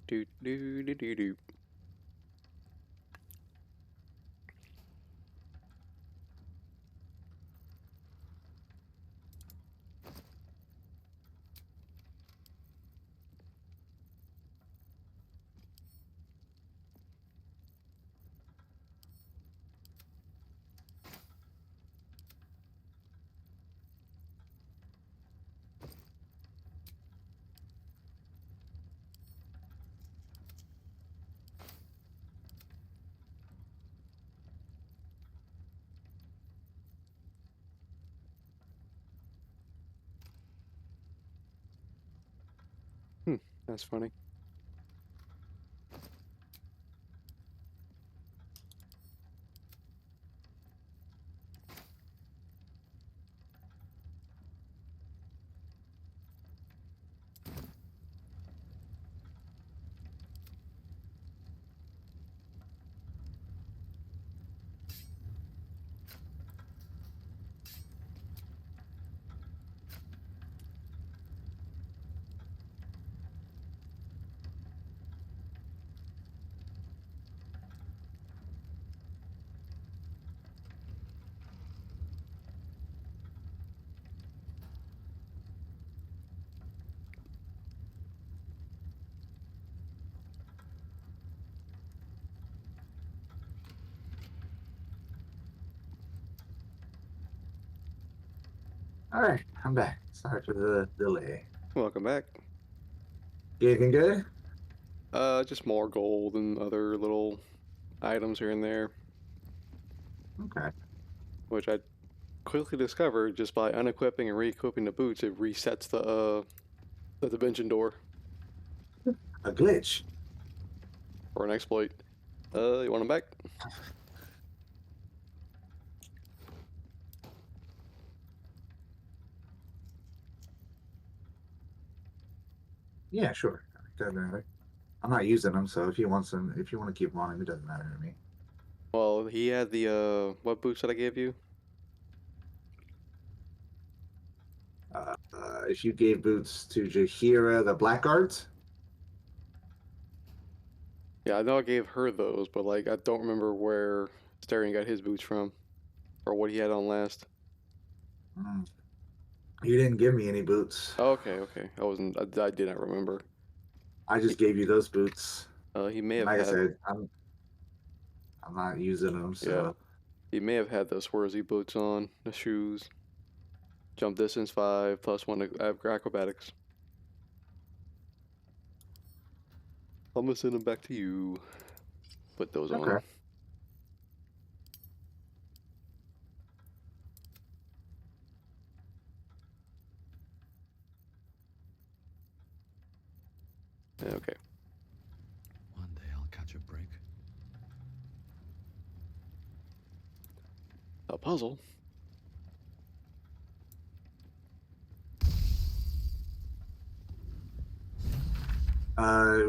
Do do do do do. That's funny. All right, I'm back. Sorry for the delay. Welcome back. You anything good? Just more gold and other little items here and there. Okay. Which I quickly discovered just by unequipping and re-equipping the boots, it resets the dimension door. A glitch. Or an exploit. You want them back? Yeah, sure. Doesn't matter. I'm not using them, so if you want to keep them on him, it doesn't matter to me. Well, he had the what boots that I gave you? If you gave boots to Jahira, the Blackguards. Yeah, I know I gave her those, but like I don't remember where Starion got his boots from, or what he had on last. You didn't give me any boots. Oh, okay. I did not remember. I just gave you those boots. He may have like had. I said, I'm not using them, so. Yeah, he may have had those Swarzy boots on, the shoes. Jump distance 5 +1 acrobatics. I'm gonna send them back to you. Put those on. Okay. One day I'll catch a break. A puzzle.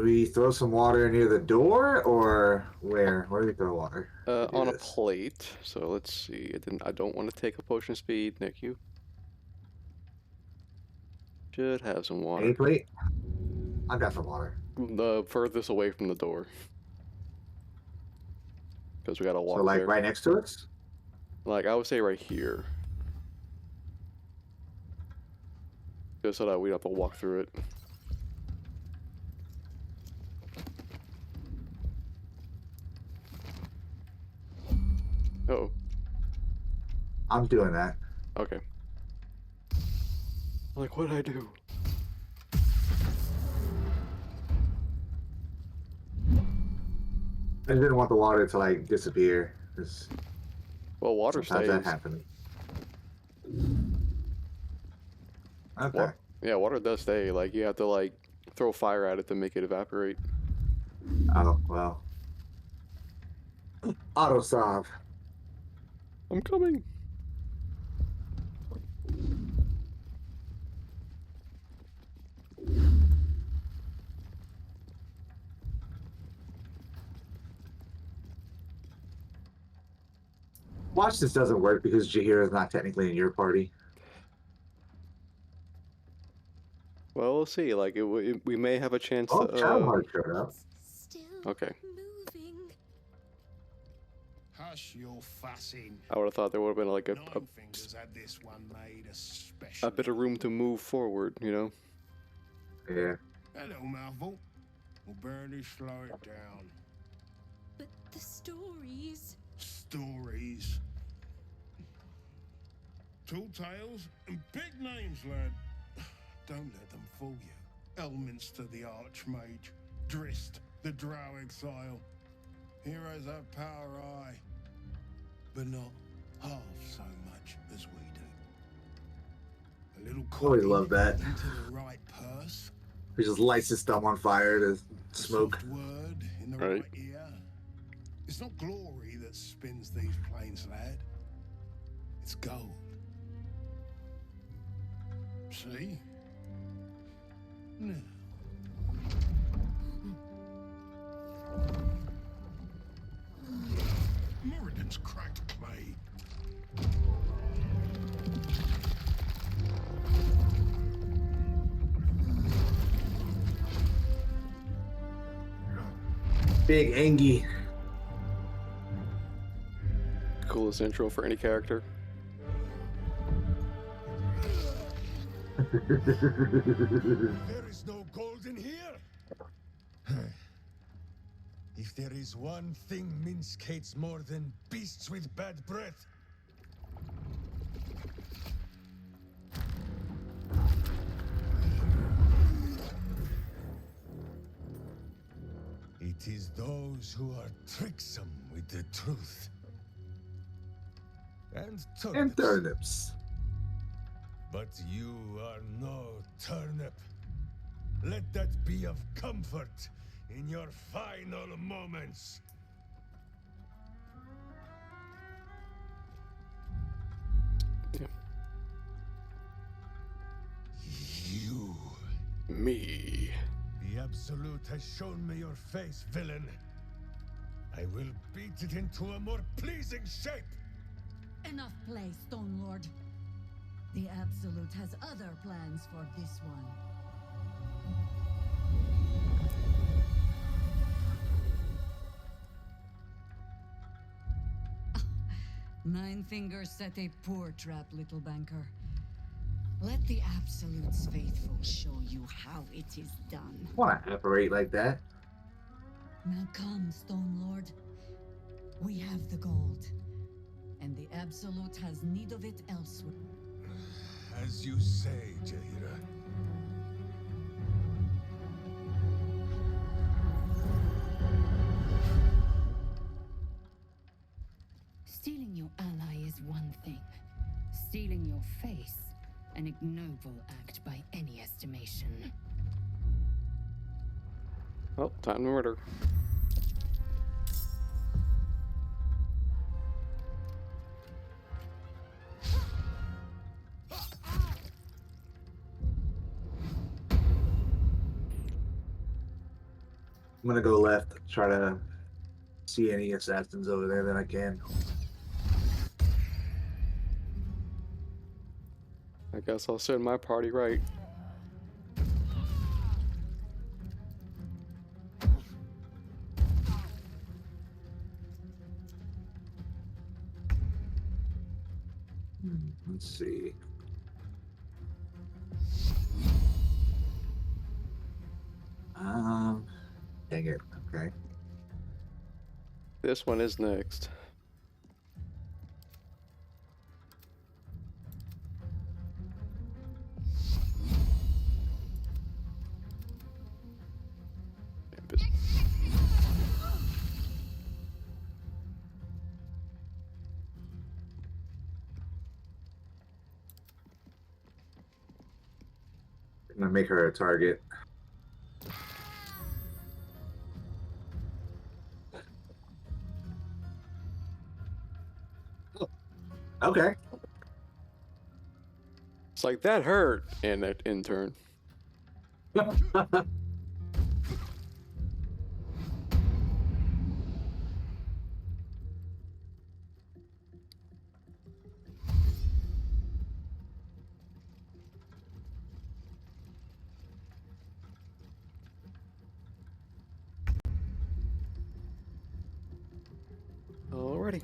We throw some water near the door, or where? Where do we throw water? On a plate. So let's see. I don't want to take a potion speed, Nick. You should have some water. Any plate? I got some water. The furthest away from the door. Because we gotta walk. So like there. right next to us? Like I would say right here. Just so that we don't have to walk through it. Oh. I'm doing that. Okay. Like, what did I do? I just didn't want the water to like disappear. Well, water sometimes stays. that happens. Okay. Yeah, water does stay. Like, you have to like throw fire at it to make it evaporate. Oh well. Auto solve. I'm coming. Watch this doesn't work because Jahira is not technically in your party. Well, we'll see. Like, we may have a chance Oh, to. Shadowheart showed up. Okay. Hush your fussing. I would have thought there would have been like Nine Fingers had this one made especially. a bit of room to move forward, you know? Yeah. Hello, mouthful. We'll barely slow it down. But the stories. Stories. Tall tales and big names, lad. Don't let them fool you. Elminster the Archmage, Drist the Drow Exile. Heroes have power, aye, but not half so much as we do. A little Always love that. into the right purse. He just lights his thumb on fire to smoke. Soft word in the right ear. It's not glory that spins these plains, lad. It's gold. See? Now. Moradin's cracked clay. Big Angie. Coolest intro for any character. There is no gold in here. If there is one thing Minsk hates more than beasts with bad breath, it is those who are tricksome with the truth. And turnips. But you are no turnip. Let that be of comfort in your final moments. You. Me. The Absolute has shown me your face, villain. I will beat it into a more pleasing shape. Enough play, Stone Lord. The Absolute has other plans for this one. Nine Fingers set a poor trap, little banker. Let the Absolute's faithful show you how it is done. Want to operate like that? Now come, Stone Lord. We have the gold, and the Absolute has need of it elsewhere. As you say, Jaira. Stealing your ally is one thing. Stealing your face, an ignoble act by any estimation. Oh, time to murder. I'm gonna go left, try to see any assassins over there that I can. I guess I'll send my party right. Let's see. Dang it. Okay. This one is next. I'm gonna make her a target. Okay. It's like, that hurt, and that intern. Alrighty.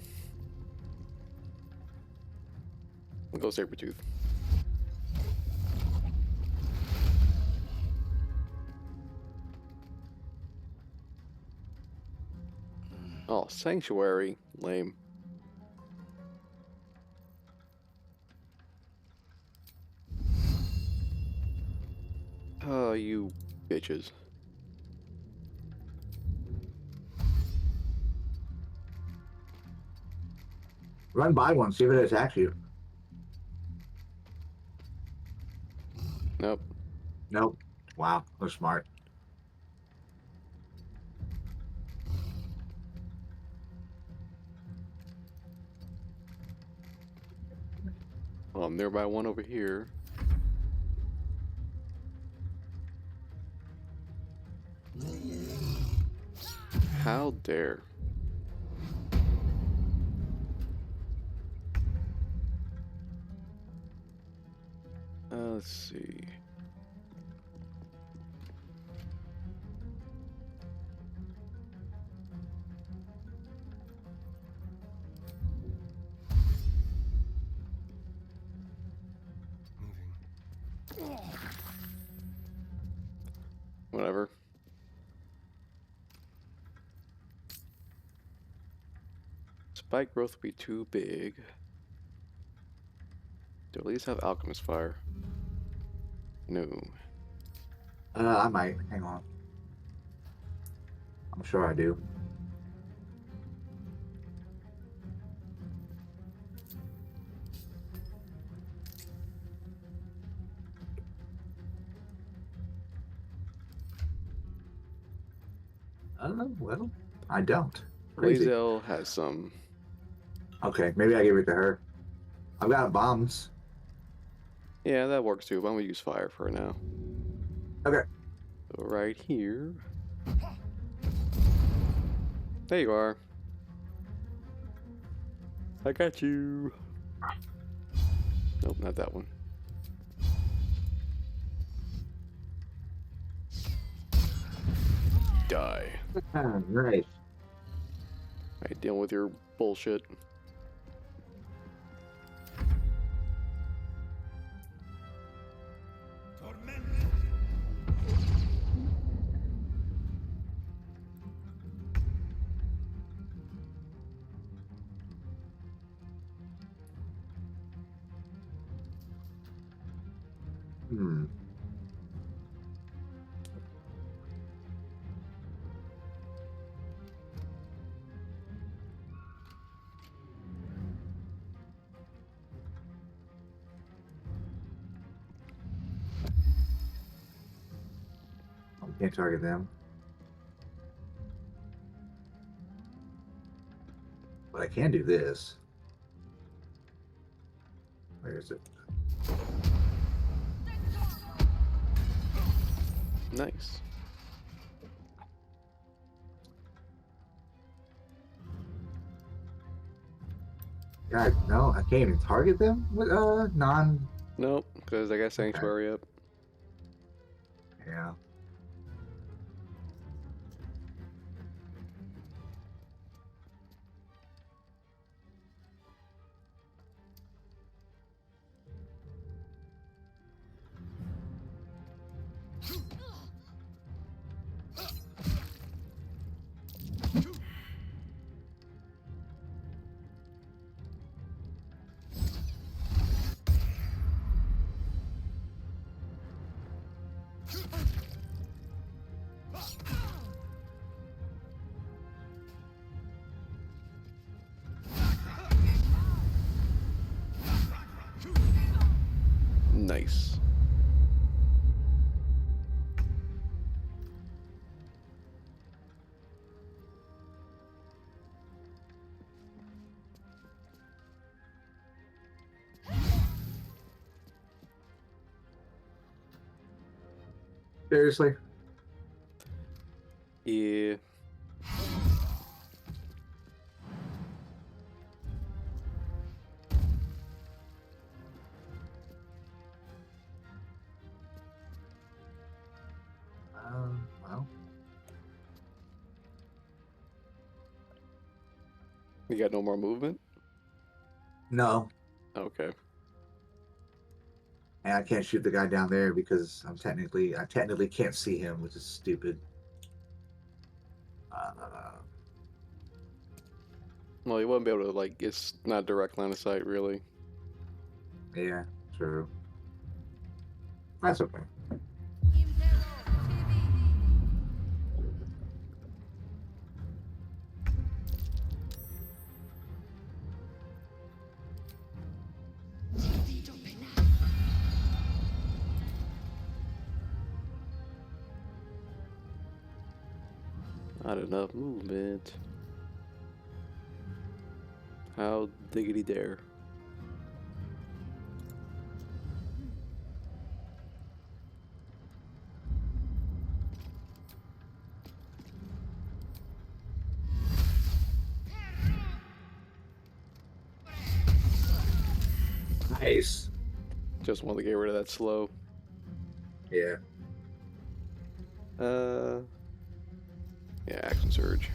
We'll go Sabretooth. Oh, Sanctuary. Lame. Oh, you bitches. Run by one, see if it attacks you. Nope. Nope. Wow, they're smart. Oh, I'm nearby one over here. How dare. Let's see. Whatever. Spike growth will be too big. Do at least have Alchemist Fire? No. I might. Hang on. I'm sure I do. Well, I don't. Crazy. Lazel has some. Okay, maybe I give it to her. I've got bombs. Yeah, that works too, but I'm gonna use fire for now. Okay. So right here. There you are. I got you. Nope, not that one. Die. Nice. I deal with your bullshit. Hmm. Can't target them. But I can do this. Where is it? Nice. God, no, I can't even target them with non. Nope, because I got Sanctuary up. Yeah. Nice. Seriously? Yeah. Well. You got no more movement? No. Okay. And I can't shoot the guy down there because I technically can't see him, which is stupid. Well, you wouldn't be able to, like, it's not direct line of sight, really. Yeah, true. That's okay. Not enough movement. How diggity dare. Nice. Just wanted to get rid of that slow. Yeah. Yeah, Action Surge.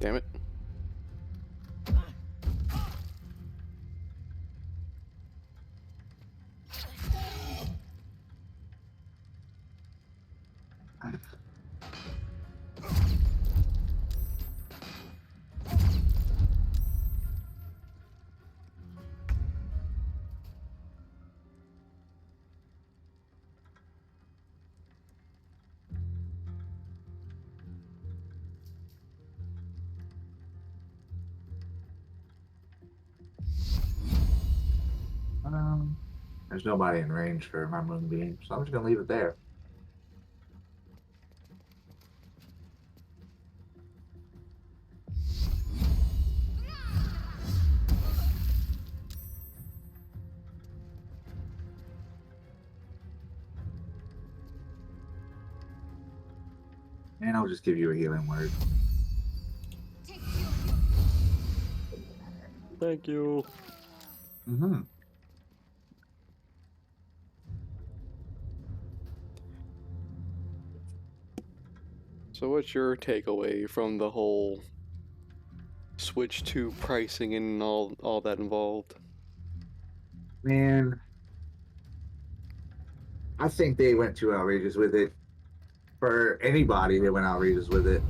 Damn it. There's nobody in range for my moonbeam, so I'm just gonna leave it there. And I'll just give you a healing word. Thank you. Mm-hmm. So what's your takeaway from the whole switch to pricing and all that involved? Man, I think they went too outrageous with it. For anybody, they went outrageous with it.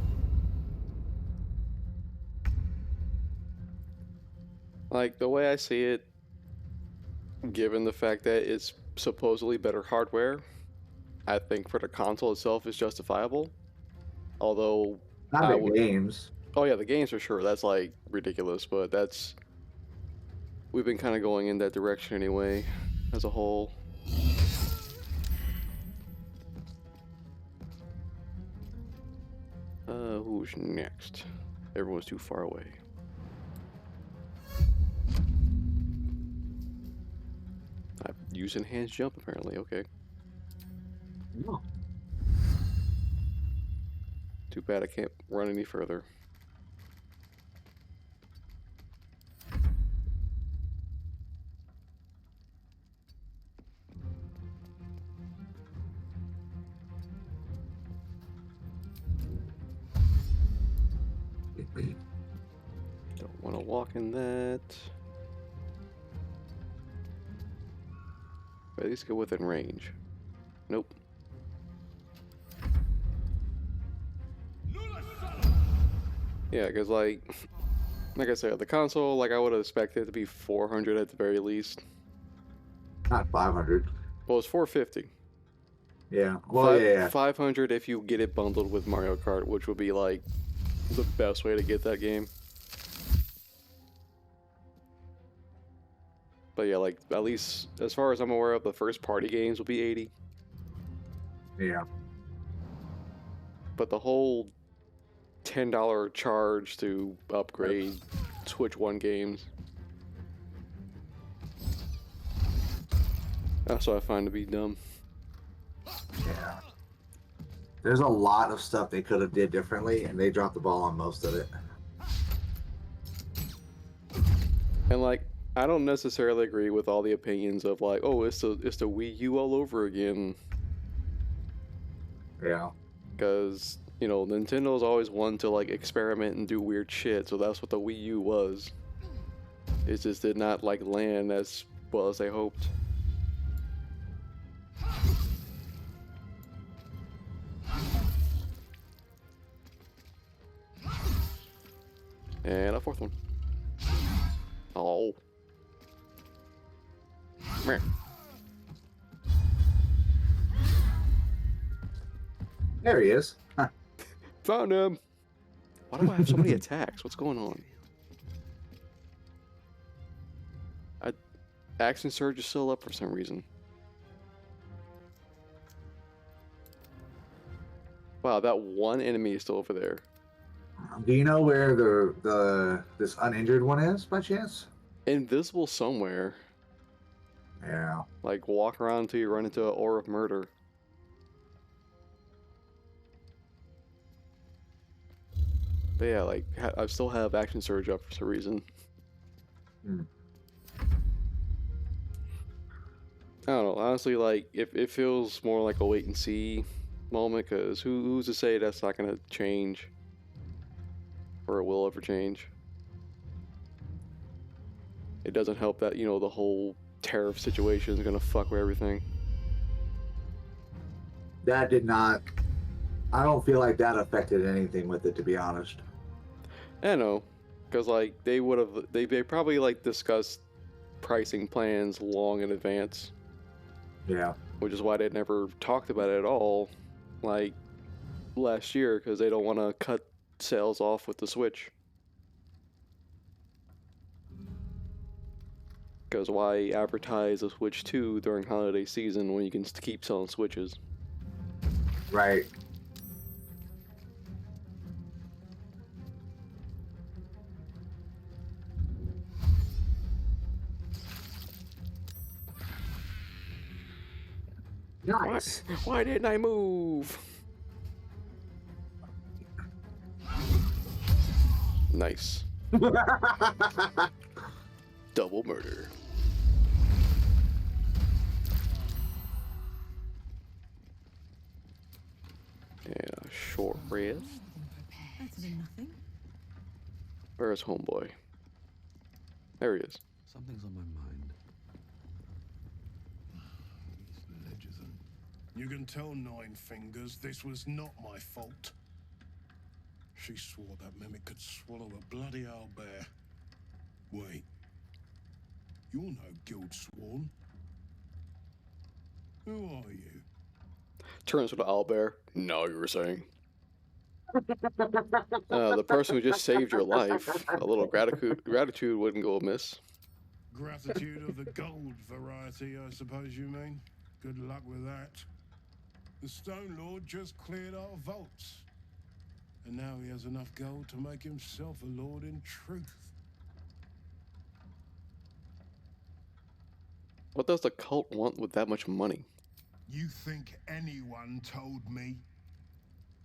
Like, the way I see it, given the fact that it's supposedly better hardware, I think for the console itself is justifiable. Although Not I the would. games. Oh yeah, the games for sure. That's like ridiculous, but we've been kind of going in that direction anyway, as a whole. Who's next? Everyone's too far away. I'm using hands jump apparently. Okay. No. Too bad I can't run any further. Don't want to walk in that. But at least go within range. Nope. Yeah, because like I said, the console, like I would have expected it to be 400 at the very least. Not 500. Well, it's 450. Yeah. Well, yeah. 500 if you get it bundled with Mario Kart, which would be like the best way to get that game. But yeah, like at least as far as I'm aware of, the first party games will be 80. Yeah. But the whole $10 charge to upgrade Switch 1 games, that's what I find to be dumb. Yeah. There's a lot of stuff they could have did differently, and they dropped the ball on most of it. And like, I don't necessarily agree with all the opinions of like, oh, it's the Wii U all over again. Yeah. Because, you know, Nintendo's always one to like experiment and do weird shit, so that's what the Wii U was. It just did not like land as well as they hoped. And a fourth one. Oh. Meh. There he is. Found him. Why do I have so many attacks? What's going on? Action Surge is still up for some reason. Wow, that one enemy is still over there. Do you know where this uninjured one is by chance? Invisible somewhere. Yeah. Like walk around until you run into an aura of murder. But yeah, like I still have Action Surge up for some reason. Hmm. I don't know. Honestly, like it feels more like a wait and see moment, because who's to say that's not gonna change, or it will ever change. It doesn't help that, you know, the whole tariff situation is gonna fuck with everything. That did not. I don't feel like that affected anything with it, to be honest. I know, because like they would have, they probably like discussed pricing plans long in advance. Yeah. Which is why they never talked about it at all, like last year, because they don't want to cut sales off with the Switch. Because why advertise a Switch 2 during holiday season when you can keep selling Switches? Right. Nice. Why didn't I move? Nice. Double murder. And a short rest. Better than nothing. Where's homeboy? There he is. Something's on my mind. These ledgers and... You can tell Nine Fingers this was not my fault. She swore that mimic could swallow a bloody owlbear. Wait. You're no guild sworn. Who are you? Turns to the owlbear. No, you were saying. The person who just saved your life. A little gratitude wouldn't go amiss. Gratitude of the gold variety, I suppose you mean. Good luck with that. The Stone Lord just cleared our vaults. And now he has enough gold to make himself a lord in truth. What does the cult want with that much money? You think anyone told me?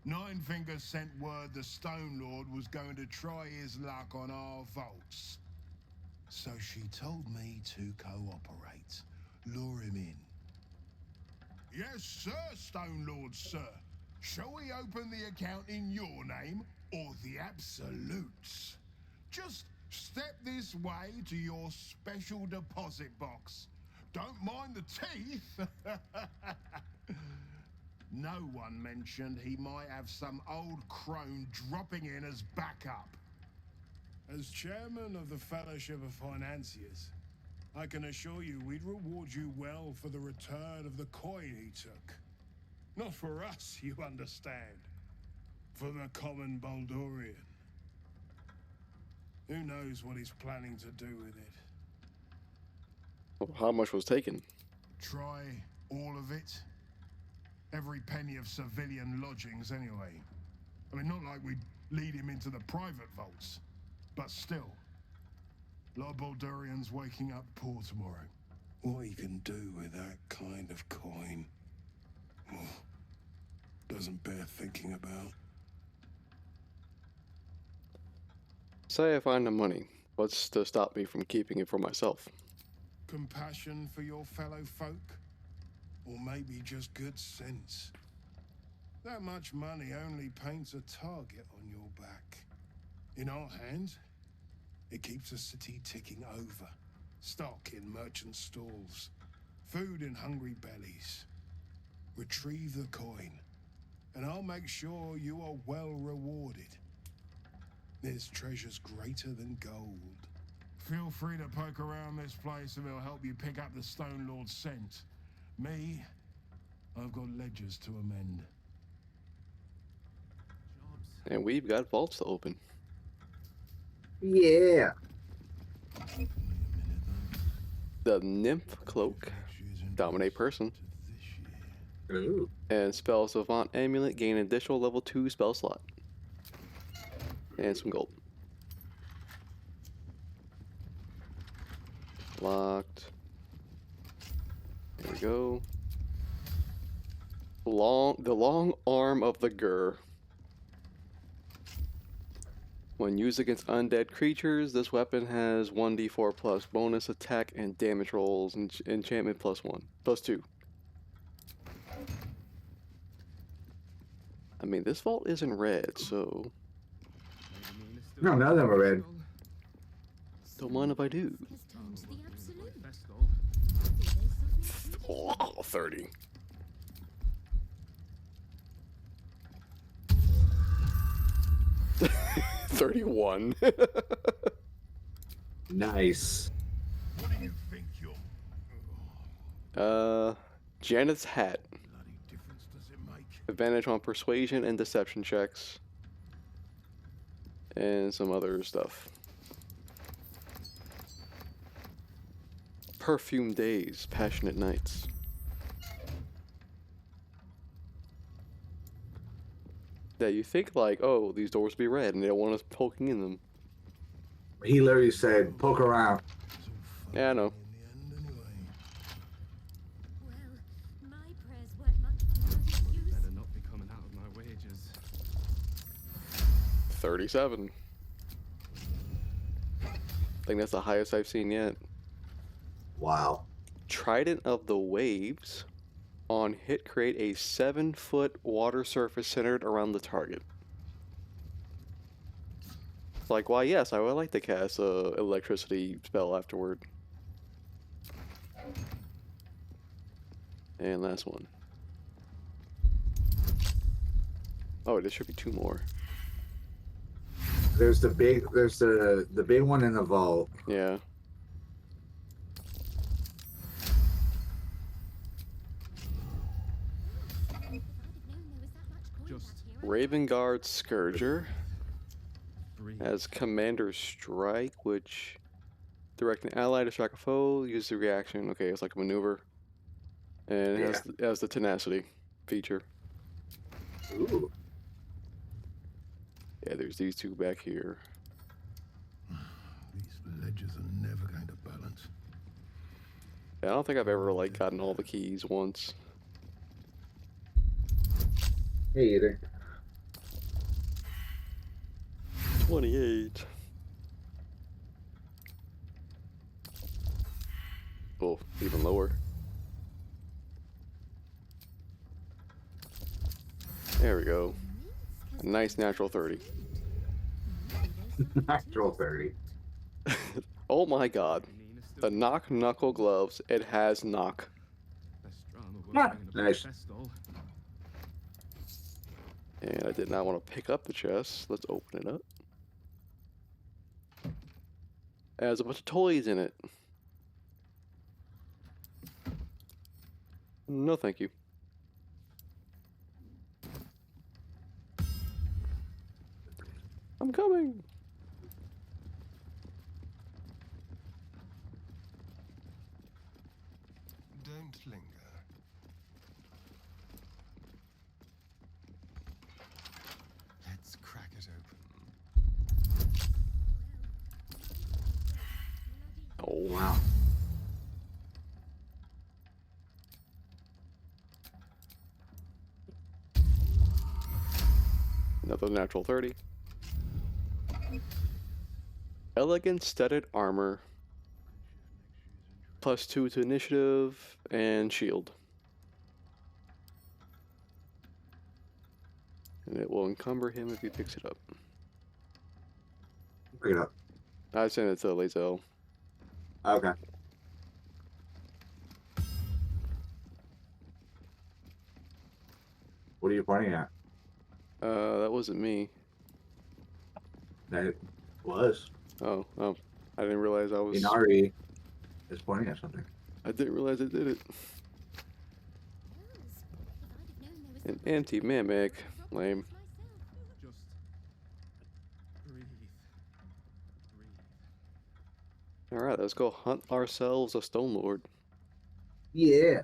Nine Fingers sent word the Stone Lord was going to try his luck on our vaults. So she told me to cooperate. Lure him in. Yes, sir, Stone Lord, sir. Shall we open the account in your name or the Absolute's? Just step this way to your special deposit box. Don't mind the teeth. No one mentioned he might have some old crone dropping in as backup. As chairman of the Fellowship of Financiers, I can assure you we'd reward you well for the return of the coin he took. Not for us, you understand. For the common Baldurian. Who knows what he's planning to do with it? Well, how much was taken? Try all of it. Every penny of civilian lodgings, anyway. I mean, not like we'd lead him into the private vaults. But still. A lot of Baldurians waking up poor tomorrow. What he can do with that kind of coin... oh, doesn't bear thinking about. Say I find the money. What's to stop me from keeping it for myself? Compassion for your fellow folk? Or maybe just good sense? That much money only paints a target on your back. In our hands, it keeps the city ticking over. Stock in merchant stalls. Food in hungry bellies. Retrieve the coin, and I'll make sure you are well rewarded. There's treasures greater than gold. Feel free to poke around this place and it'll help you pick up the Stone Lord's scent. Me, I've got ledgers to amend. And we've got vaults to open. Yeah. The Nymph Cloak. Dominate person. Ooh. And Spell Savant Amulet gain an additional level 2 spell slot. And some gold. Locked. There we go. The long arm of the Gur. When used against undead creatures, this weapon has 1d4 plus bonus attack and damage rolls, and enchantment +2. I mean, this vault isn't red, so... No, none of them are red. Don't mind if I do. Oh, 30. $31. Nice. What do you think you're... Janet's hat. bloody difference does it make? Advantage on persuasion and deception checks. And some other stuff. Perfumed days, passionate nights. Yeah, you think like, oh, these doors will be red, and they don't want us poking in them. He literally said, "Poke around." Yeah, I know. Better not be coming out of my wages. 37. I think that's the highest I've seen yet. Wow. Trident of the Waves. On hit, create a 7-foot water surface centered around the target. It's like, why, yes, I would like to cast a electricity spell afterward. And last one. Oh, there should be 2 more. There's the big one in the vault. Yeah. Raven Guard Scourger has Commander's Strike, which direct an ally to strike a foe, use the reaction. Okay, it's like a maneuver. And it has the tenacity feature. Ooh. Yeah, there's these 2 back here. These ledges are never going to balance. Yeah, I don't think I've ever like gotten all the keys once. Me either. 28. Oh, even lower. There we go. A nice natural 30. Natural 30. Oh my god. The knock knuckle gloves, it has knock. Nice. And I did not want to pick up the chest. Let's open it up. It has a bunch of toys in it. No, thank you. I'm coming. Don't linger. Let's crack it open. Oh, wow. Another natural 30. Elegant studded armor. +2 to initiative and shield. And it will encumber him if he picks it up. Pick it up. I sent it to Lazel. Okay. What are you pointing at? That wasn't me. That was. Oh, I didn't realize I was. Inari is pointing at something. I didn't realize I did it. An anti-mimic. Lame. Just breathe. Alright, let's go hunt ourselves a Stone Lord. Yeah.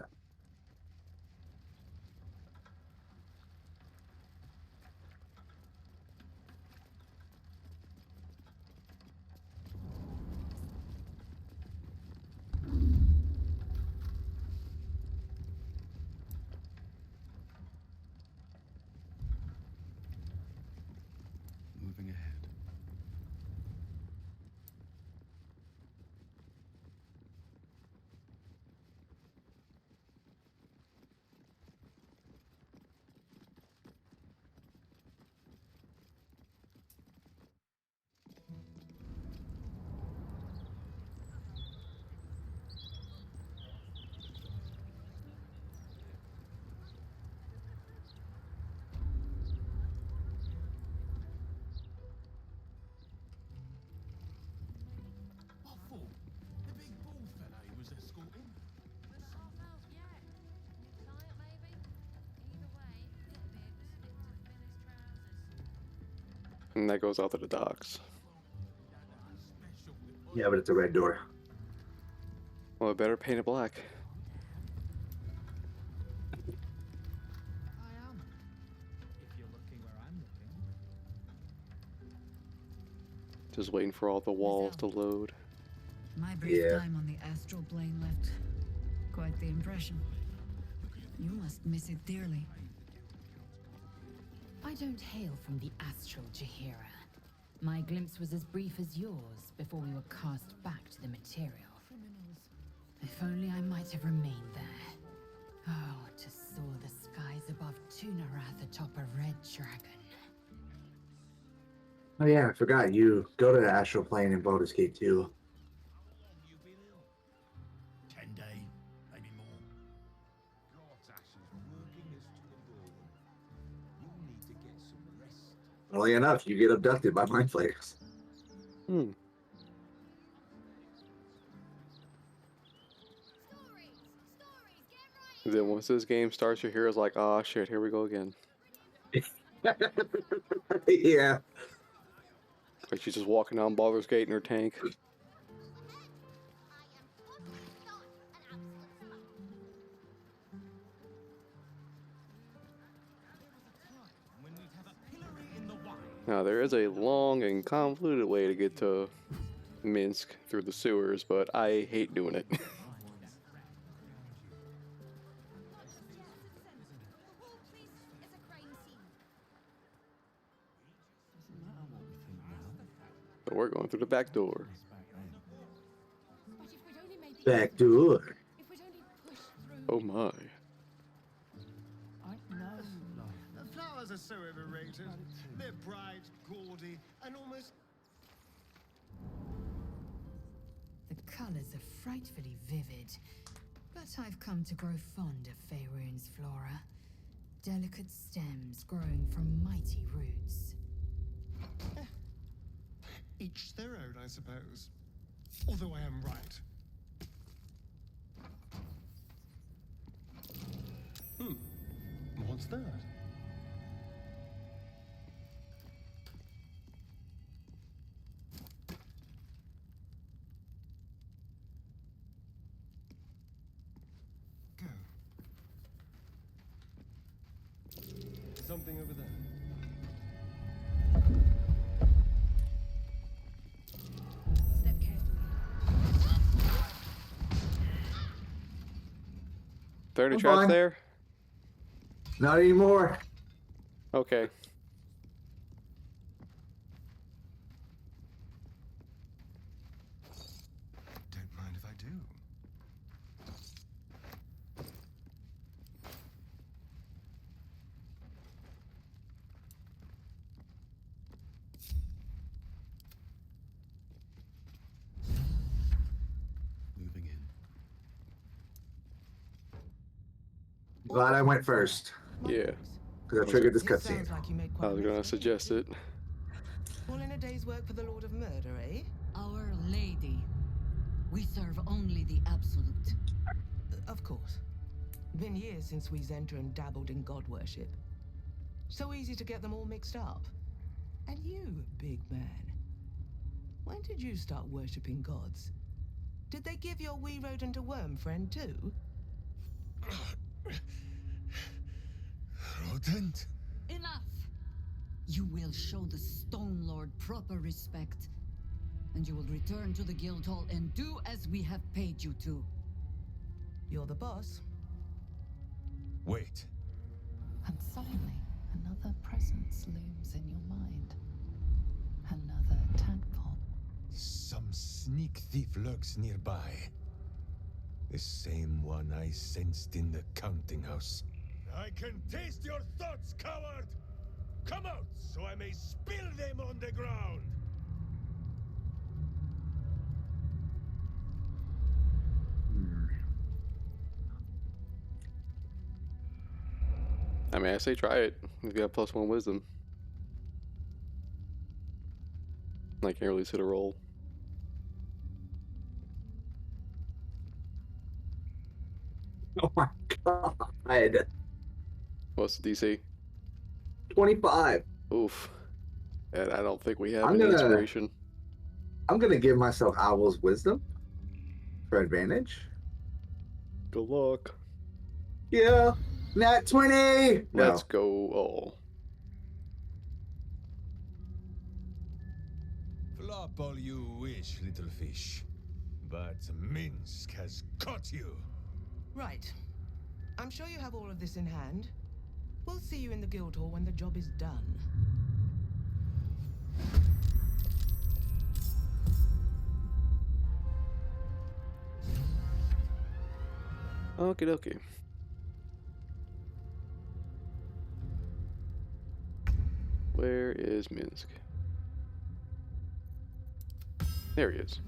Moving ahead. The big bald fella he was escorting. Was it half elf yet? New client, maybe? Either way, Thickbeard was fit to fill his trousers. And that goes out to the docks. Yeah, but it's a red door. Well, I better paint it black. I am. If you're looking where I'm looking. Just waiting for all the walls to load. My brief time on the astral plane left quite the impression. You must miss it dearly. I don't hail from the astral Jahira. My glimpse was as brief as yours before we were cast back to the material. If only I might have remained there. Oh, to soar the skies above Tunarath atop a red dragon. Oh yeah, I forgot. You go to the astral plane in Baldur's Gate 2. 10 days, maybe more. Only enough, you get abducted by mind flayers. Hmm. Then once this game starts, your hero's like, "Ah, shit, here we go again." Yeah. Like she's just walking down Baldur's Gate in her tank. Now, there is a long and convoluted way to get to Minsk through the sewers, but I hate doing it. So we're going through the back door. Back door. Oh my. The flowers are so overrated. They're bright, gaudy, and almost... The colours are frightfully vivid, but I've come to grow fond of Faerun's flora. Delicate stems growing from mighty roots. Each their own, I suppose. Although I am right. What's that? Go. Something over there. Step carefully. 30 I'm traps fine. there? Not anymore. Okay. Don't mind if I do. Moving in. Glad I went first. Yeah. Because I triggered this It sounds cutscene. like you made I quite was a gonna mess. suggest it. All in a day's work for the Lord of Murder, eh? Our Lady. We serve only the absolute. Of course. Been years since we Zenta and dabbled in god worship. So easy to get them all mixed up. And you, big man. When did you start worshipping gods? Did they give your wee rodent a worm friend too? Rodent? Enough! You will show the Stone Lord proper respect. And you will return to the Guildhall and do as we have paid you to. You're the boss. Wait. And suddenly, another presence looms in your mind. Another tadpole. Some sneak thief lurks nearby. The same one I sensed in the counting house. I can taste your thoughts, coward! Come out, so I may spill them on the ground! I mean, I say try it. If you have +1 wisdom. I can't really sit a roll. Oh my god. What's the DC? 25. Oof. And I don't think we have I'm any gonna- inspiration. I'm going to give myself Owl's Wisdom for advantage. Good luck. Yeah. Nat 20! Let's No. go all. Flop all you wish, little fish. But Minsk has caught you. Right. I'm sure you have all of this in hand. We'll see you in the guild hall when the job is done. Okie dokie. Where is Minsk? There he is.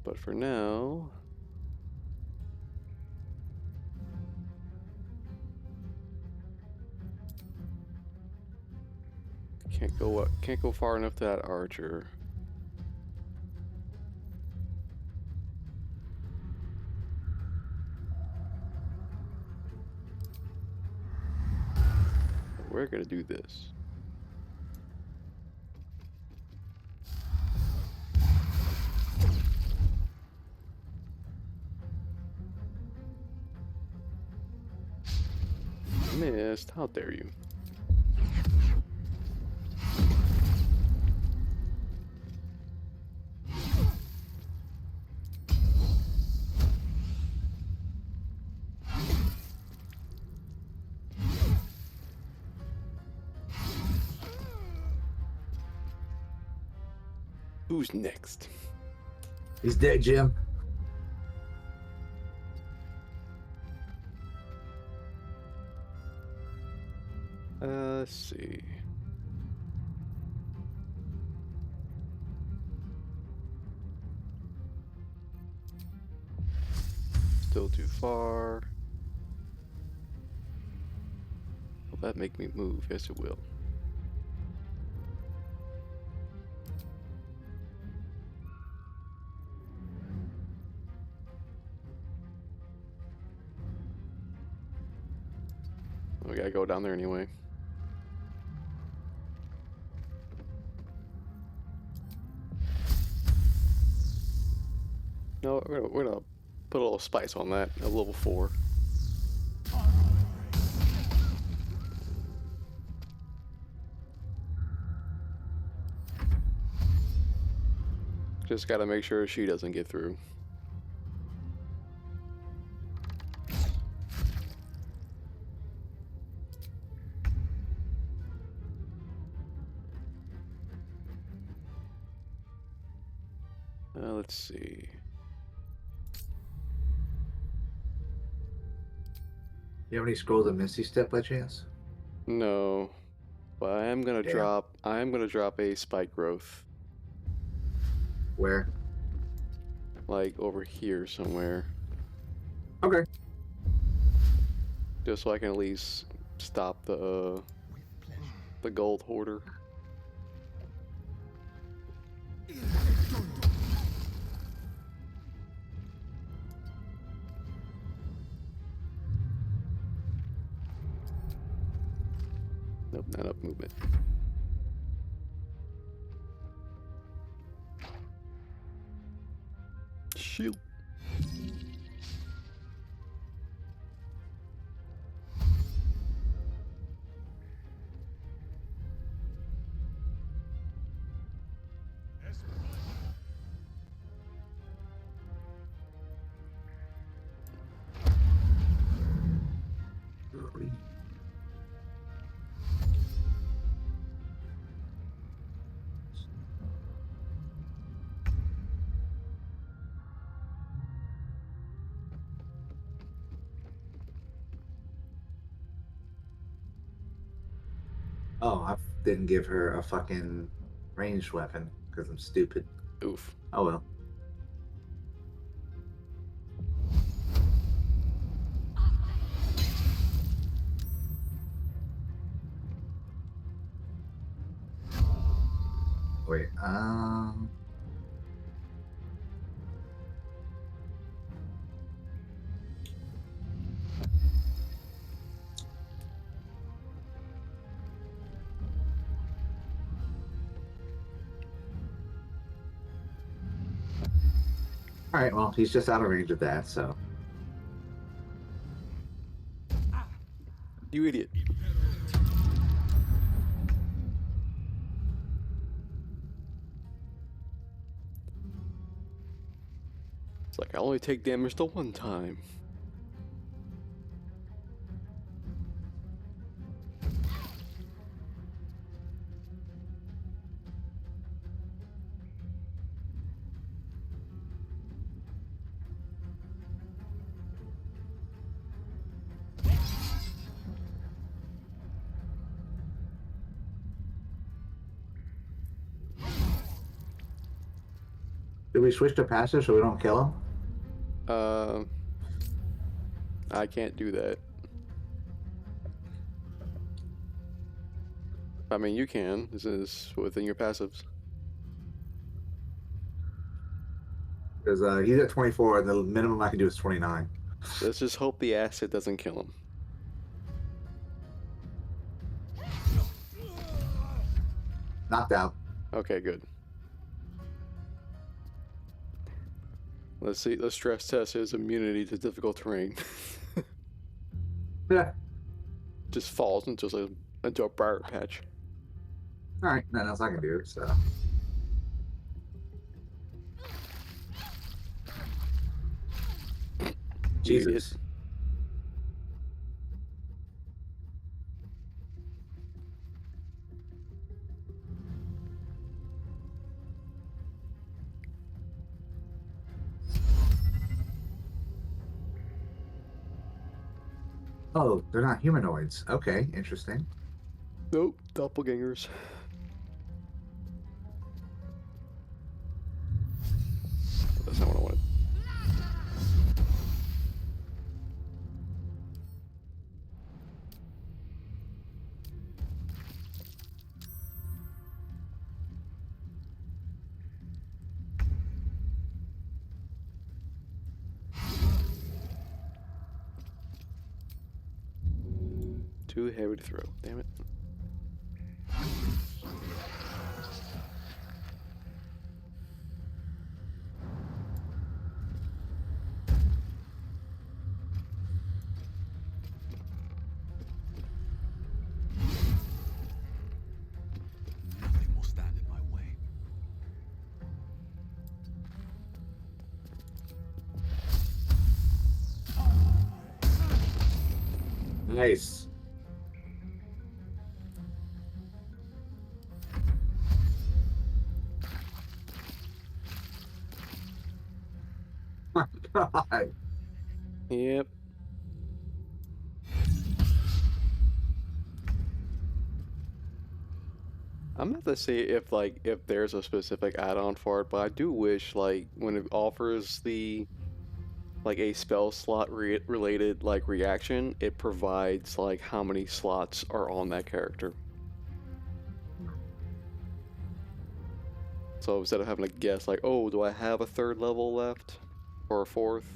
But for now, can't go far enough to that archer. We're gonna do this. Missed. How dare you? Who's next? He's dead, Jim. Let's see. Still too far. Will that make me move? Yes, it will. We gotta go down there anyway. No, we're gonna put a little spice on that at level 4. Just gotta make sure she doesn't get through. Let's see. You have any scrolls of Misty Step by chance? No, but I am gonna Damn. drop a spike growth. Where? Like over here somewhere. Okay. Just so I can at least stop the gold hoarder. Nope, not up movement. Shield. Oh, I didn't give her a fucking ranged weapon because I'm stupid. Oof. Oh well. Wait, Alright, well, he's just out of range of that, so. You idiot. It's like I only take damage the one time. Did we switch to passive so we don't kill him? I can't do that. I mean, you can. This is within your passives. Because he's at 24, and the minimum I can do is 29. Let's just hope the acid doesn't kill him. Knocked out. Okay, good. Let's see. Let's stress test his immunity to difficult terrain. Yeah. Just falls into a briar patch. Alright, nothing else I can do, so. Jesus. Oh, they're not humanoids. Okay, interesting. Nope, doppelgangers. That's not what I wanted. Too heavy to throw. Damn it. Nothing will stand in my way. Nice. My God. Yep. I'm not to say if there's a specific add-on for it, but I do wish when it offers the a spell slot related reaction, it provides how many slots are on that character. So instead of having to guess oh, do I have a third level left or a fourth?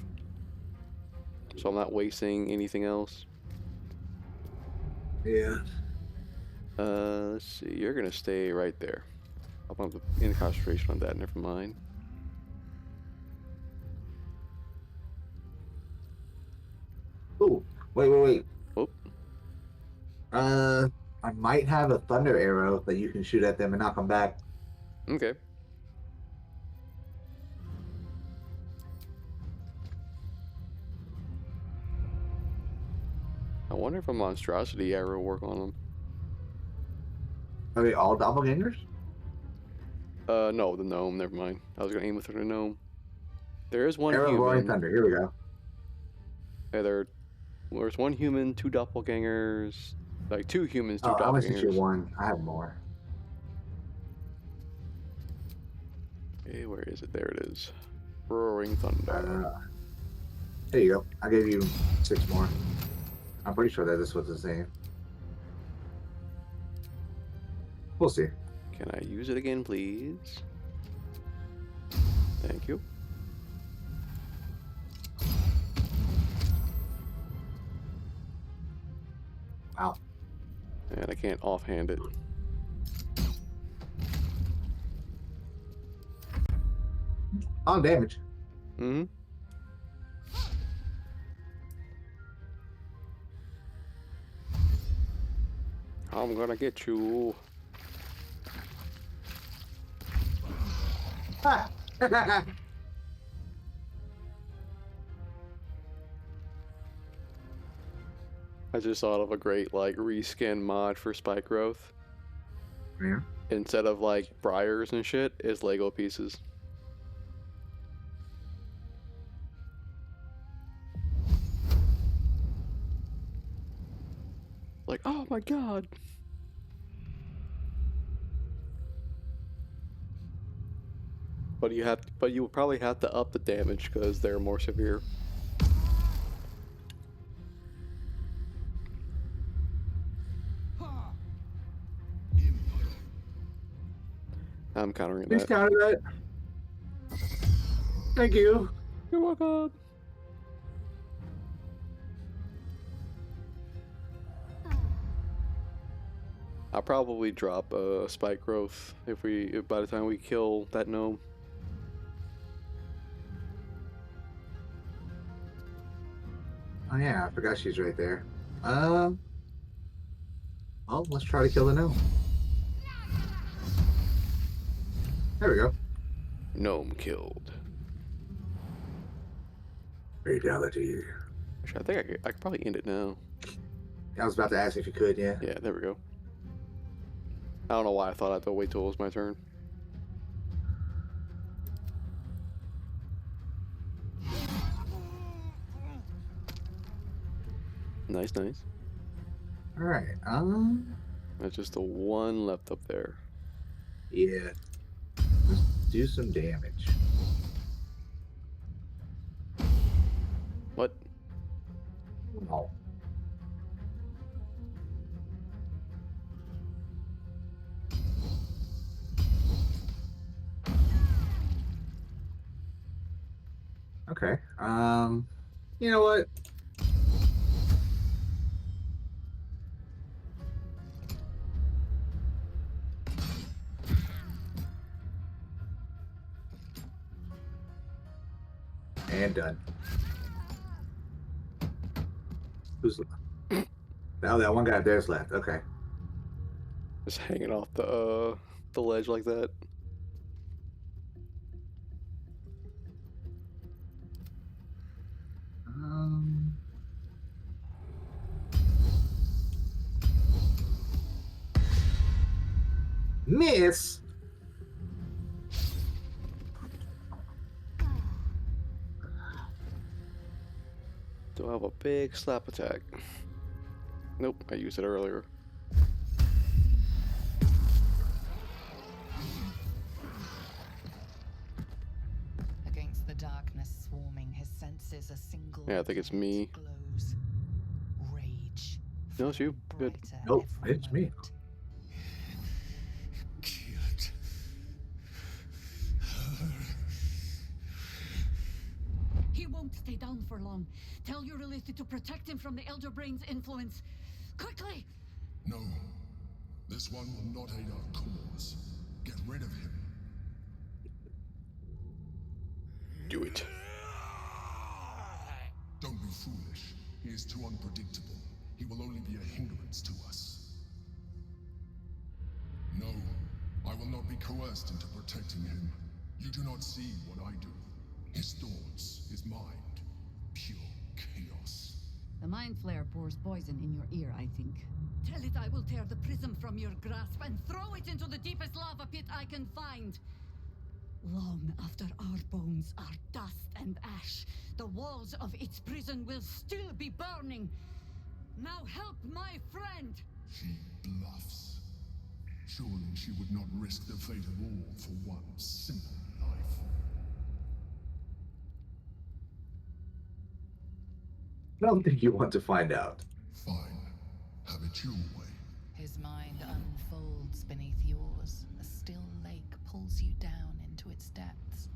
So I'm not wasting anything else. Yeah. Let's see. You're gonna stay right there. I'll put in concentration on that. Never mind. Oh, wait. Oh. I might have a thunder arrow that you can shoot at them and knock them back. Okay. I wonder if a monstrosity arrow will work on them. Are they all doppelgangers? No, the gnome. Never mind. I was gonna aim with the gnome. There is one Arrow human. roaring thunder. Here we go. Yeah, there's one human, two doppelgangers. Two humans, two doppelgangers. I'm gonna shoot one. I have more. Okay, where is it? There it is. Roaring thunder. There you go. I gave you 6 more. I'm pretty sure that this was the same. We'll see. Can I use it again, please? Thank you. Wow. And I can't offhand it. On damage. Mm-hmm. I'm gonna get you. I just thought of a great like reskin mod for spike growth. Yeah. Instead of like briars and shit, it's Lego pieces. Like, oh my god. But you would probably have to up the damage because they're more severe. I'm countering Please that. counter that. Thank you. You're welcome. I'll probably drop spike growth if by the time we kill that gnome. Oh yeah, I forgot she's right there. Well, let's try to kill the gnome. There we go. Gnome killed. Fatality. Actually, I think I could probably end it now. I was about to ask if you could, yeah. Yeah, there we go. I don't know why I thought I had to wait till it was my turn. Nice, nice. All right. That's just the one left up there. Yeah. Let's do some damage. What? Oh. Okay. You know what? And done. Who's oh, that one guy there's left. Okay. Just hanging off the ledge like that. Miss. Do I have a big slap attack? Nope, I used it earlier. Against the darkness swarming, his senses a single Yeah, I think it's me. glows. Rage. No, it's you. Good. Nope, it's me. He won't stay down for long. Tell your related to protect him from the Elder Brain's influence. Quickly! No. This one will not aid our cause. Get rid of him. Do it. Don't be foolish. He is too unpredictable. He will only be a hindrance to us. No, I will not be coerced into protecting him. You do not see what I do. His thoughts, his mind, pure chaos. The Mind Flare pours poison in your ear, I think. Tell it I will tear the prism from your grasp and throw it into the deepest lava pit I can find. Long after our bones are dust and ash, the walls of its prison will still be burning. Now help my friend! She bluffs. Surely she would not risk the fate of all for one simple life. I don't think you want to find out. Fine. Have it your way. His mind unfolds beneath yours. A still lake pulls you down into its depths.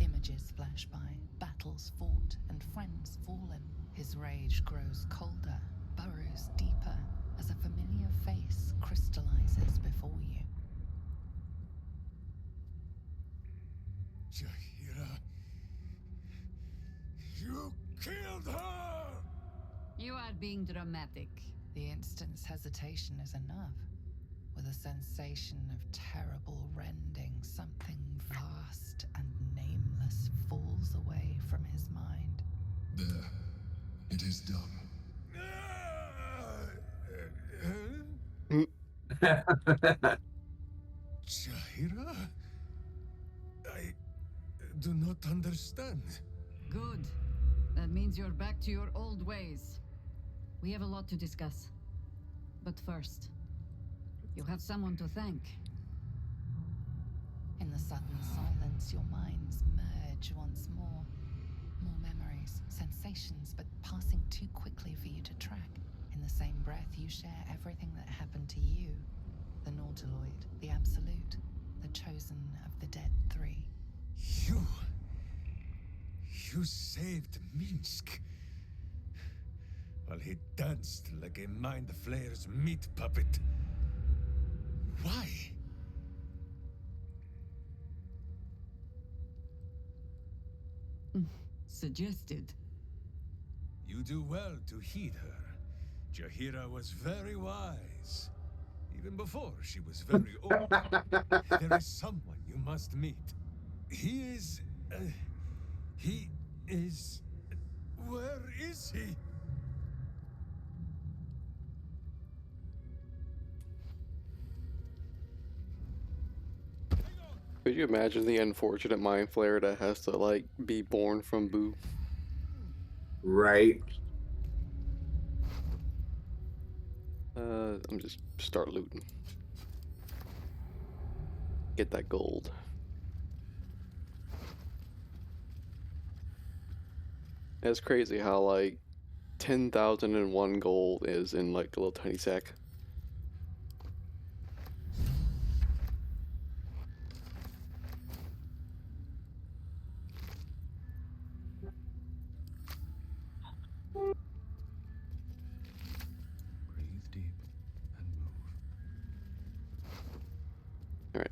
Images flash by, battles fought, and friends fallen. His rage grows colder, burrows deeper, as a familiar face crystallizes before you. Jaheira. being dramatic. The instant's hesitation is enough. With a sensation of terrible rending, something vast and nameless falls away from his mind. There. It is done. Jahira? I do not understand. Good. That means you're back to your old ways. We have a lot to discuss. But first, you have someone to thank. In the sudden silence, your minds merge once more. More memories, sensations, but passing too quickly for you to track. In the same breath, you share everything that happened to you. The Nautiloid, the Absolute, the chosen of the Dead Three. You saved Minsk. While he danced like a mind flayer's meat puppet. Why? Suggested. You do well to heed her. Jahira was very wise. Even before she was very old. There is someone you must meet. He is... Where is he? Could you imagine the unfortunate mind flayer that has to like be born from Boo? Right. I'm just start looting. Get that gold. It's crazy how like 10,001 gold is in like a little tiny sack. Breathe deep and move. All right.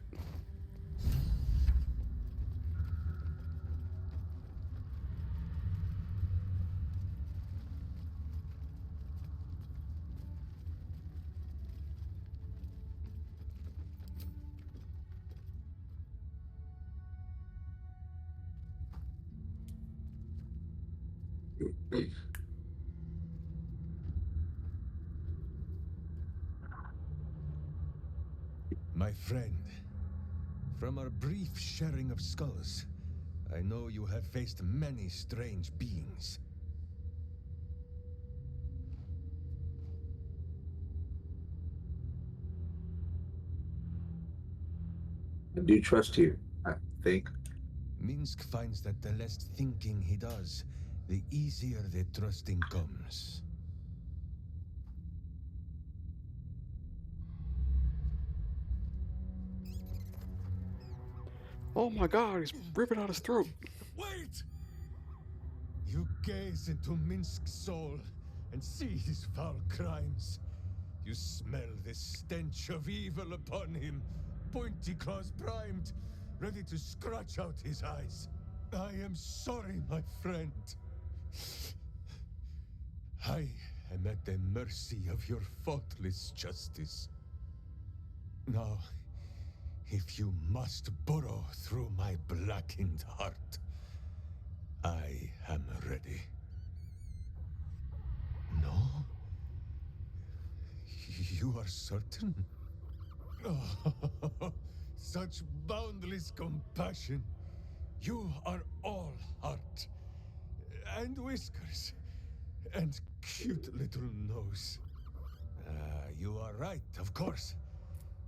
My friend, from our brief sharing of skulls, I know you have faced many strange beings. I do trust you, I think. Minsk finds that the less thinking he does, the easier the trusting comes. Oh my god, he's ripping out his throat. Wait! You gaze into Minsk's soul and see his foul crimes. You smell the stench of evil upon him, pointy claws primed, ready to scratch out his eyes. I am sorry, my friend. I am at the mercy of your faultless justice. Now, if you must burrow through my blackened heart, I am ready. No? You are certain? Oh, such boundless compassion. You are all heart. And whiskers. And cute little nose. You are right, of course.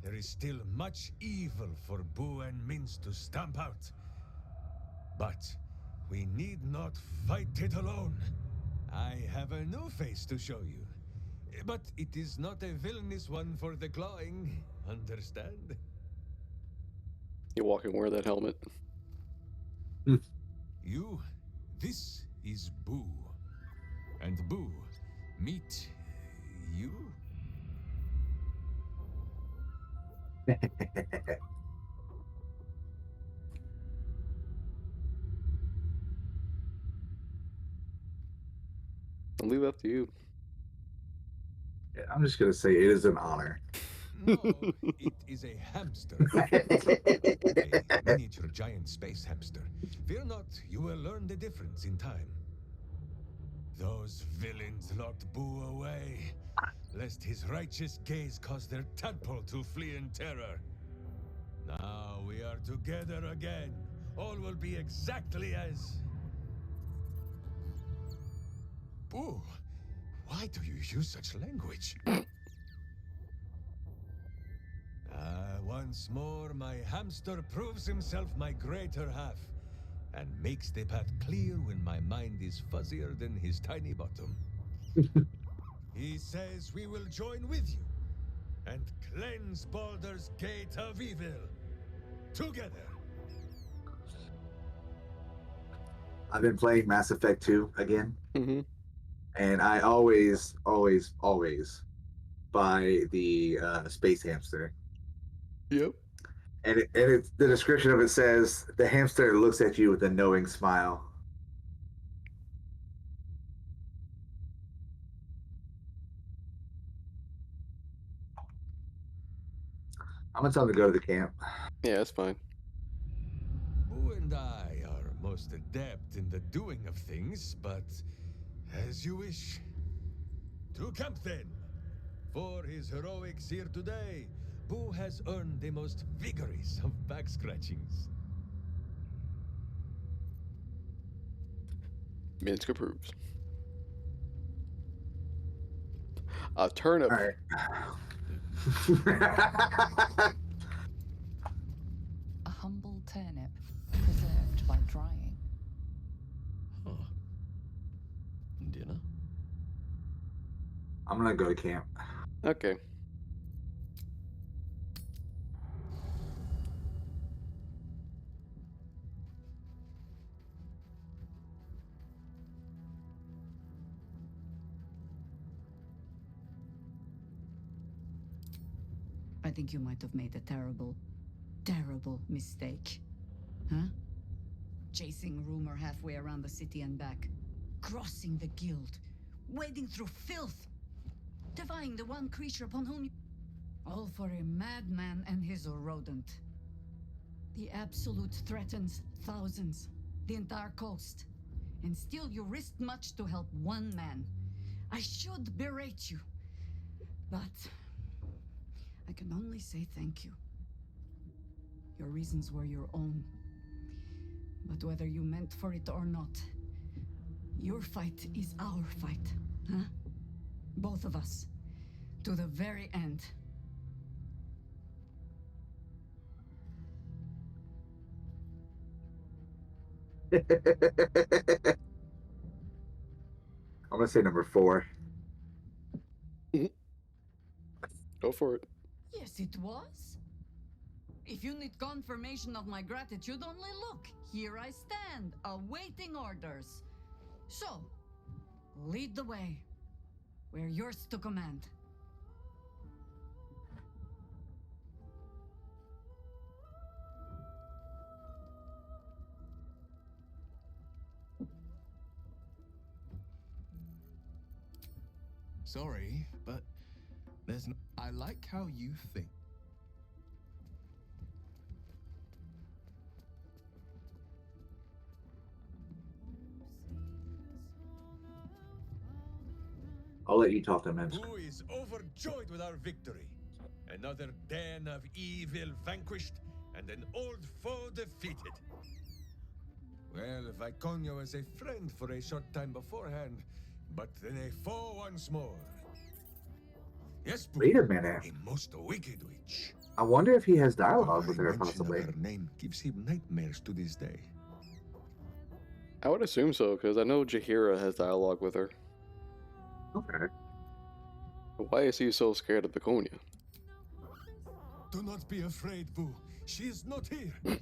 There is still much evil for Boo and Mince to stamp out. But we need not fight it alone. I have a new face to show you. But it is not a villainous one for the clawing. Understand? You walking wear that helmet. You, this is Boo. And Boo, meet you? I'll leave it up to you. I'm just gonna say it is an honor. No, it is a hamster. A miniature giant space hamster. Fear not, you will learn the difference in time. Those villains locked Boo away, lest his righteous gaze cause their tadpole to flee in terror. Now we are together again. All will be exactly as... Boo, why do you use such language? Once more, my hamster proves himself my greater half, and makes the path clear when my mind is fuzzier than his tiny bottom. He says we will join with you, and cleanse Baldur's gate of evil. Together. I've been playing Mass Effect 2 again, Mm-hmm. and I always buy the space hamster. Yep. And it's the description of it says the hamster looks at you with a knowing smile. I'm gonna tell him to go to the camp. Yeah, that's fine. Boo and I are most adept in the doing of things, but as you wish. To camp then. For his heroics here today, Boo has earned the most vigorous of back scratchings. Minsk approves. A turnip. All right. A humble turnip, preserved by drying. Huh. Dinner? I'm gonna go to camp. Okay. I think you might have made a terrible, terrible mistake. Huh? Chasing rumor halfway around the city and back. Crossing the guild. Wading through filth. Defying the one creature upon whom you... All for a madman and his rodent. The Absolute threatens thousands. The entire coast. And still you risked much to help one man. I should berate you. But... I can only say thank you. Your reasons were your own. But whether you meant for it or not, your fight is our fight, huh? Both of us. To the very end. I'm gonna say number 4. Go for it. Yes, it was. If you need confirmation of my gratitude, only look. Here I stand, awaiting orders. So, lead the way. We're yours to command. Sorry, but there's no... I like how you think. I'll let you talk to him. Boo is overjoyed with our victory. Another den of evil vanquished, and an old foe defeated. Well, Viconia was a friend for a short time beforehand, but then a foe once more. Yes, Boo. Wait a minute. A most wicked witch. I wonder if he has dialogue with her, Mention of possibly. her name gives him nightmares to this day. I would assume so, because I know Jahira has dialogue with her. Okay. But why is he so scared of Viconia? Do not be afraid, Boo. She is not here. And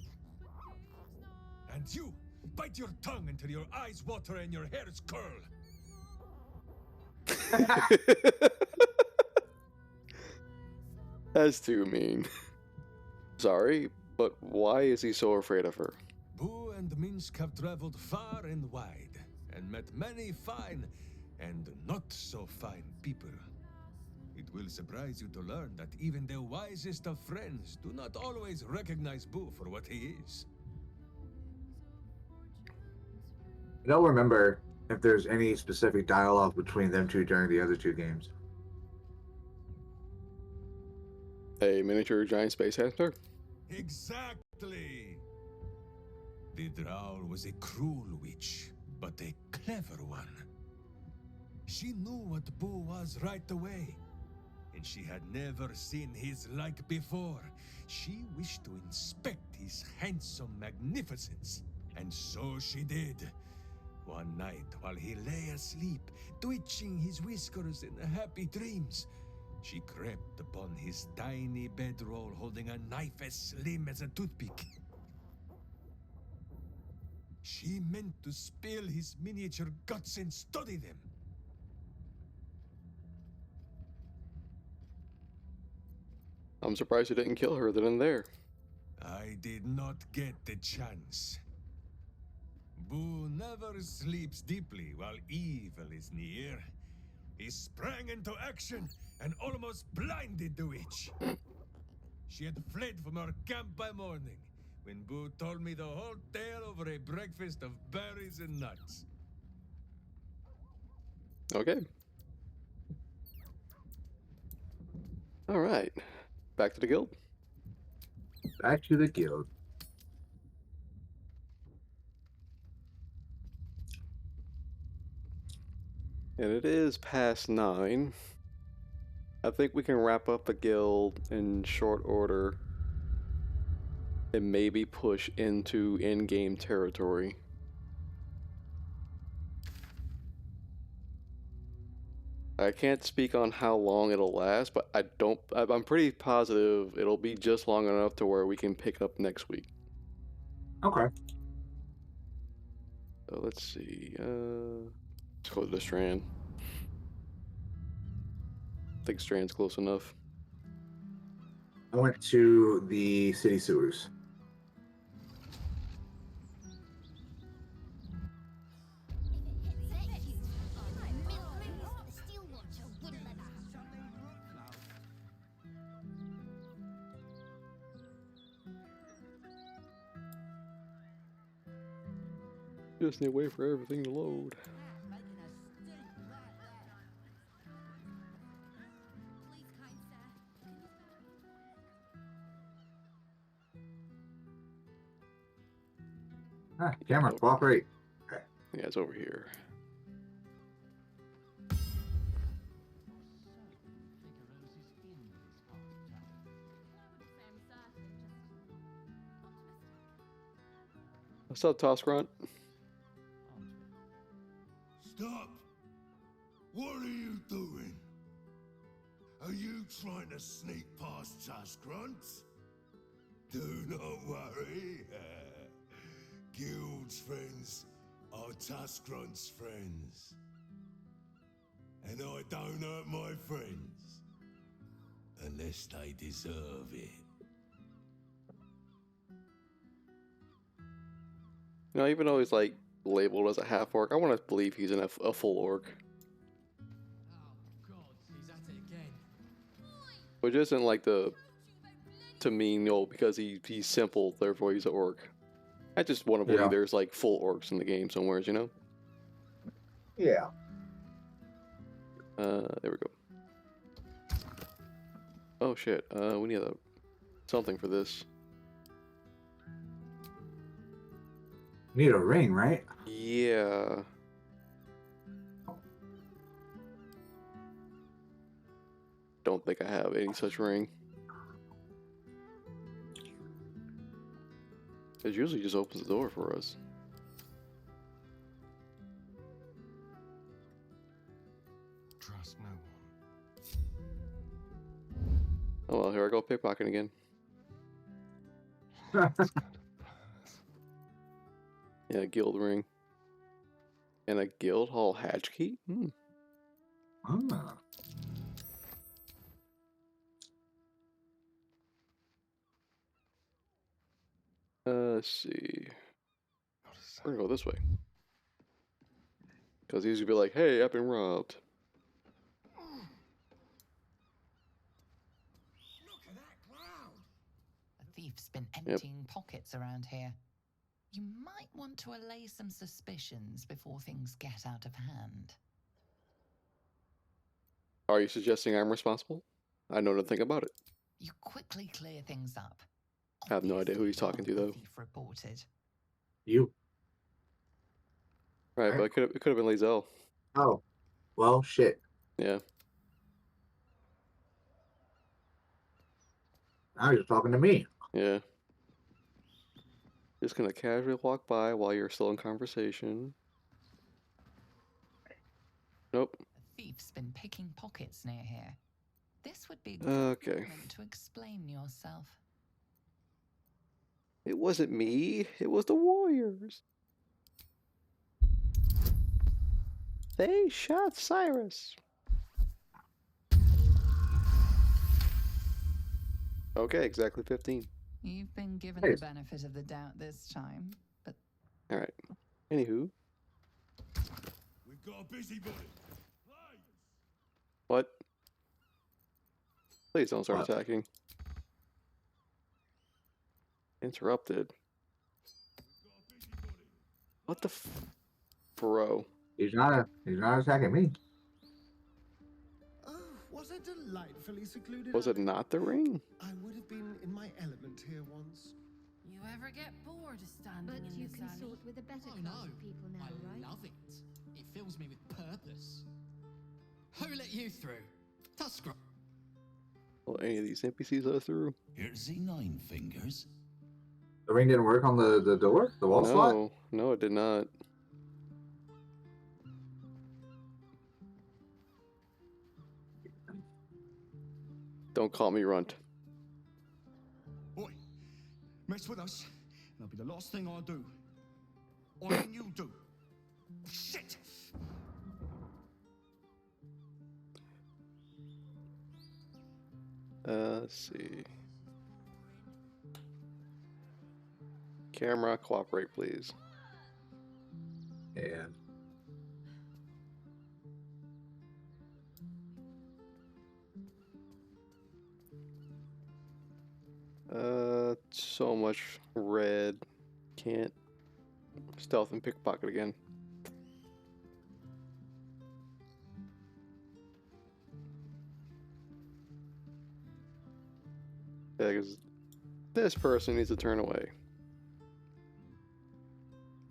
you, bite your tongue until your eyes water and your hairs curl. That's too mean. Sorry, but why is he so afraid of her? Boo and Minsk have traveled far and wide, and met many fine and not so fine people. It will surprise you to learn that even the wisest of friends do not always recognize Boo for what he is. I don't remember if there's any specific dialogue between them two during the other two games. A miniature giant space hamster? Exactly! The Drow was a cruel witch, but a clever one. She knew what Boo was right away, and she had never seen his like before. She wished to inspect his handsome magnificence, and so she did. One night, while he lay asleep, twitching his whiskers in happy dreams, she crept upon his tiny bedroll holding a knife as slim as a toothpick. She meant to spill his miniature guts and study them. I'm surprised you didn't kill her then and there. I did not get the chance. Boo never sleeps deeply while evil is near. He sprang into action and almost blinded the witch. She had fled from our camp by morning when Boo told me the whole tale over a breakfast of berries and nuts. Okay. All right. Back to the guild. Back to the guild. And it is past 9. I think we can wrap up the guild in short order and maybe push into in-game territory. I can't speak on how long it'll last, but I'm pretty positive it'll be just long enough to where we can pick up next week. Okay. So let's see. Let's go to the Strand. I think Strand's close enough. I went to the city sewers. Just need to wait for everything to load. Camera, cooperate. Okay. Yeah, it's over here. What's up, Toss Grunt? Stop! What are you doing? Are you trying to sneak past Tusk Grunts? Do not worry. Guild's friends are Tusk Grunt's friends. And I don't hurt my friends. Unless they deserve it. You know, even though he's like labeled as a half orc, I want to believe he's a full orc. Which isn't like to mean, you know, because he's simple, therefore he's an orc. I just want to believe there's like full orcs in the game somewhere, you know? Yeah. There we go. Oh shit, we need something for this. Need a ring, right? Yeah. Don't think I have any such ring. It usually just opens the door for us. Trust no one. Oh well, here I go pickpocketing again. Yeah, guild ring. And a guild hall hatch key? Ah. Let's see. We're gonna go this way. Because he's gonna be like, hey, I've been robbed. thief's been emptying pockets around here. You might want to allay some suspicions before things get out of hand. Are you suggesting I'm responsible? I know nothing about it. You quickly clear things up. I have no idea who he's talking to, though. Thief reported. You. Right, but it could have been Lizelle. Oh, well, shit. Yeah. Now you're talking to me. Yeah. Just gonna casually walk by while you're still in conversation. Nope. A thief's been picking pockets near here. This would be a good moment to explain yourself. It wasn't me. It was the warriors. They shot Cyrus. Okay, exactly 15. You've been given the benefit of the doubt this time, but... Alright. Anywho. We've got a busybody. What? Please don't start attacking. Interrupted. What the bro? He's not attacking me. Oh, what a delightfully secluded. Was it not the ring? I would have been in my element here once. You ever get bored of standing But in you this can alley? sort with a better class of people now, right? I love it. It fills me with purpose. Who let you through? Tuskra. Well, any of these NPCs let us through? Here's the 9 fingers. The ring didn't work on the door? The wall slot? No, it did not. Don't call me runt. Oi, mess with us, and it'll be the last thing I do. I mean you do. Shit! Let's see. Camera, cooperate, please. Yeah. So much red. Can't stealth and pickpocket again. Yeah, because this person needs to turn away.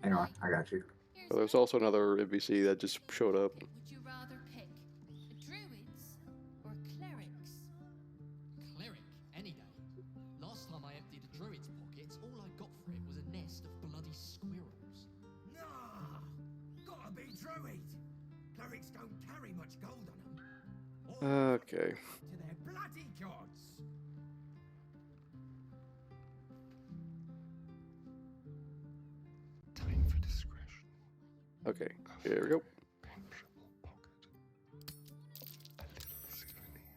Hang on, I got you. So there's also another NPC that just showed up. Would you rather pick druids or clerics? Cleric, any day. Last time I emptied a druid's pockets, all I got for it was a nest of bloody squirrels. Nah, gotta be druid. Clerics don't carry much gold on them. Okay. To their bloody gods. Time for discretion. Okay, here we go. Penetrable pocket. A little souvenir.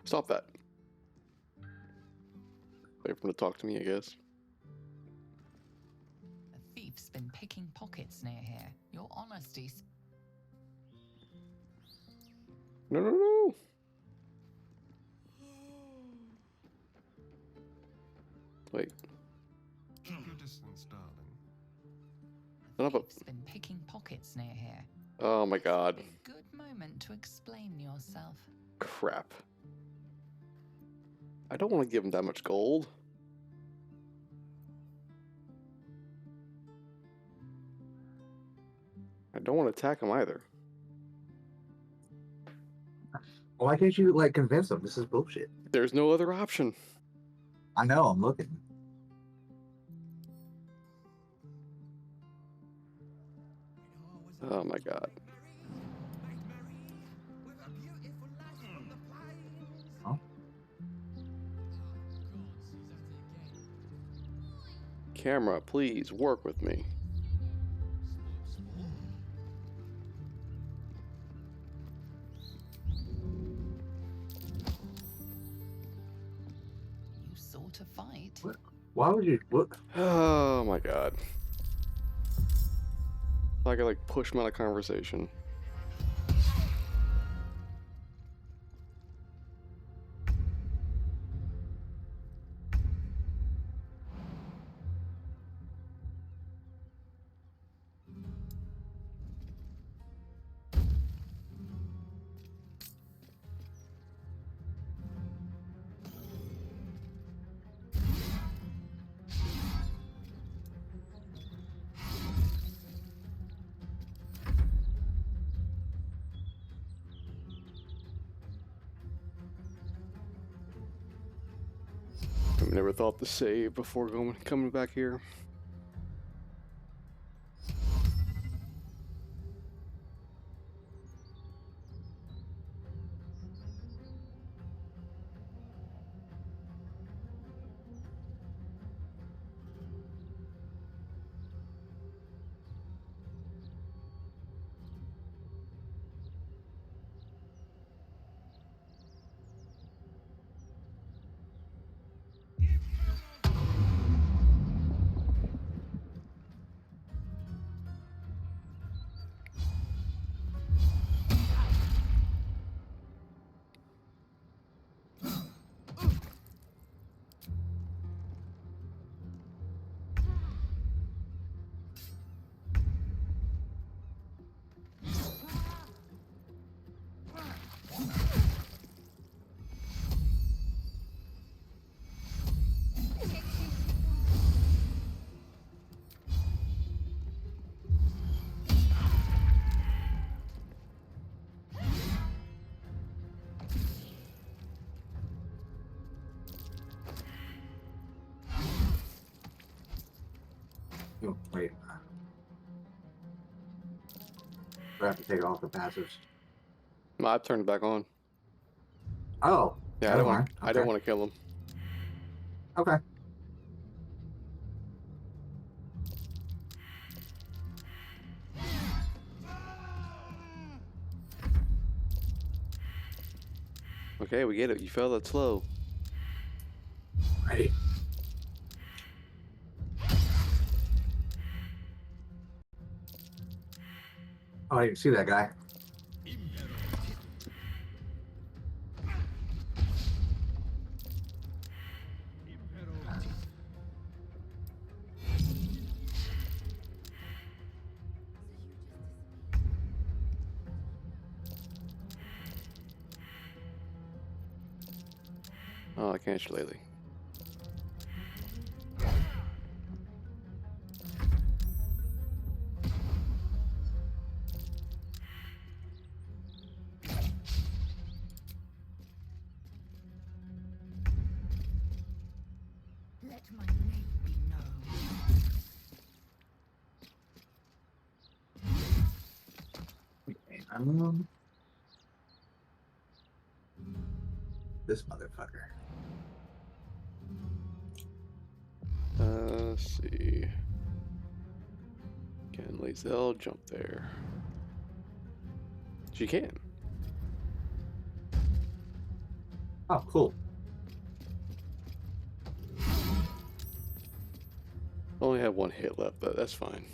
Stop that. Wait for him to talk to me, I guess. A thief's been picking pockets near here. Your honesty's... No, no, no. Wait. Keep your distance, darling. Son of a... Thief's been picking pockets near here. Oh my god. Good moment to explain yourself. Crap. I don't want to give him that much gold. I don't want to attack him either. Why can't you, like, convince him? This is bullshit. There's no other option. I know, I'm looking. Oh my god. Huh? Camera, please work with me. You sought a fight. What? Why would you... What? Oh my god. I could like push him out of conversation. never thought to save before coming back here. Oh, wait. I have to take off the passives. No, I turned it back on. Oh. Yeah, I don't want. I don't want to kill him. Okay. Okay, we get it. You fell that slow. Ready. Oh, I didn't see that guy. Oh, I can't lately. Let my name be known. This motherfucker. Let's see. Can Lazelle jump there? She can. Oh, cool. Only have one hit left, but that's fine.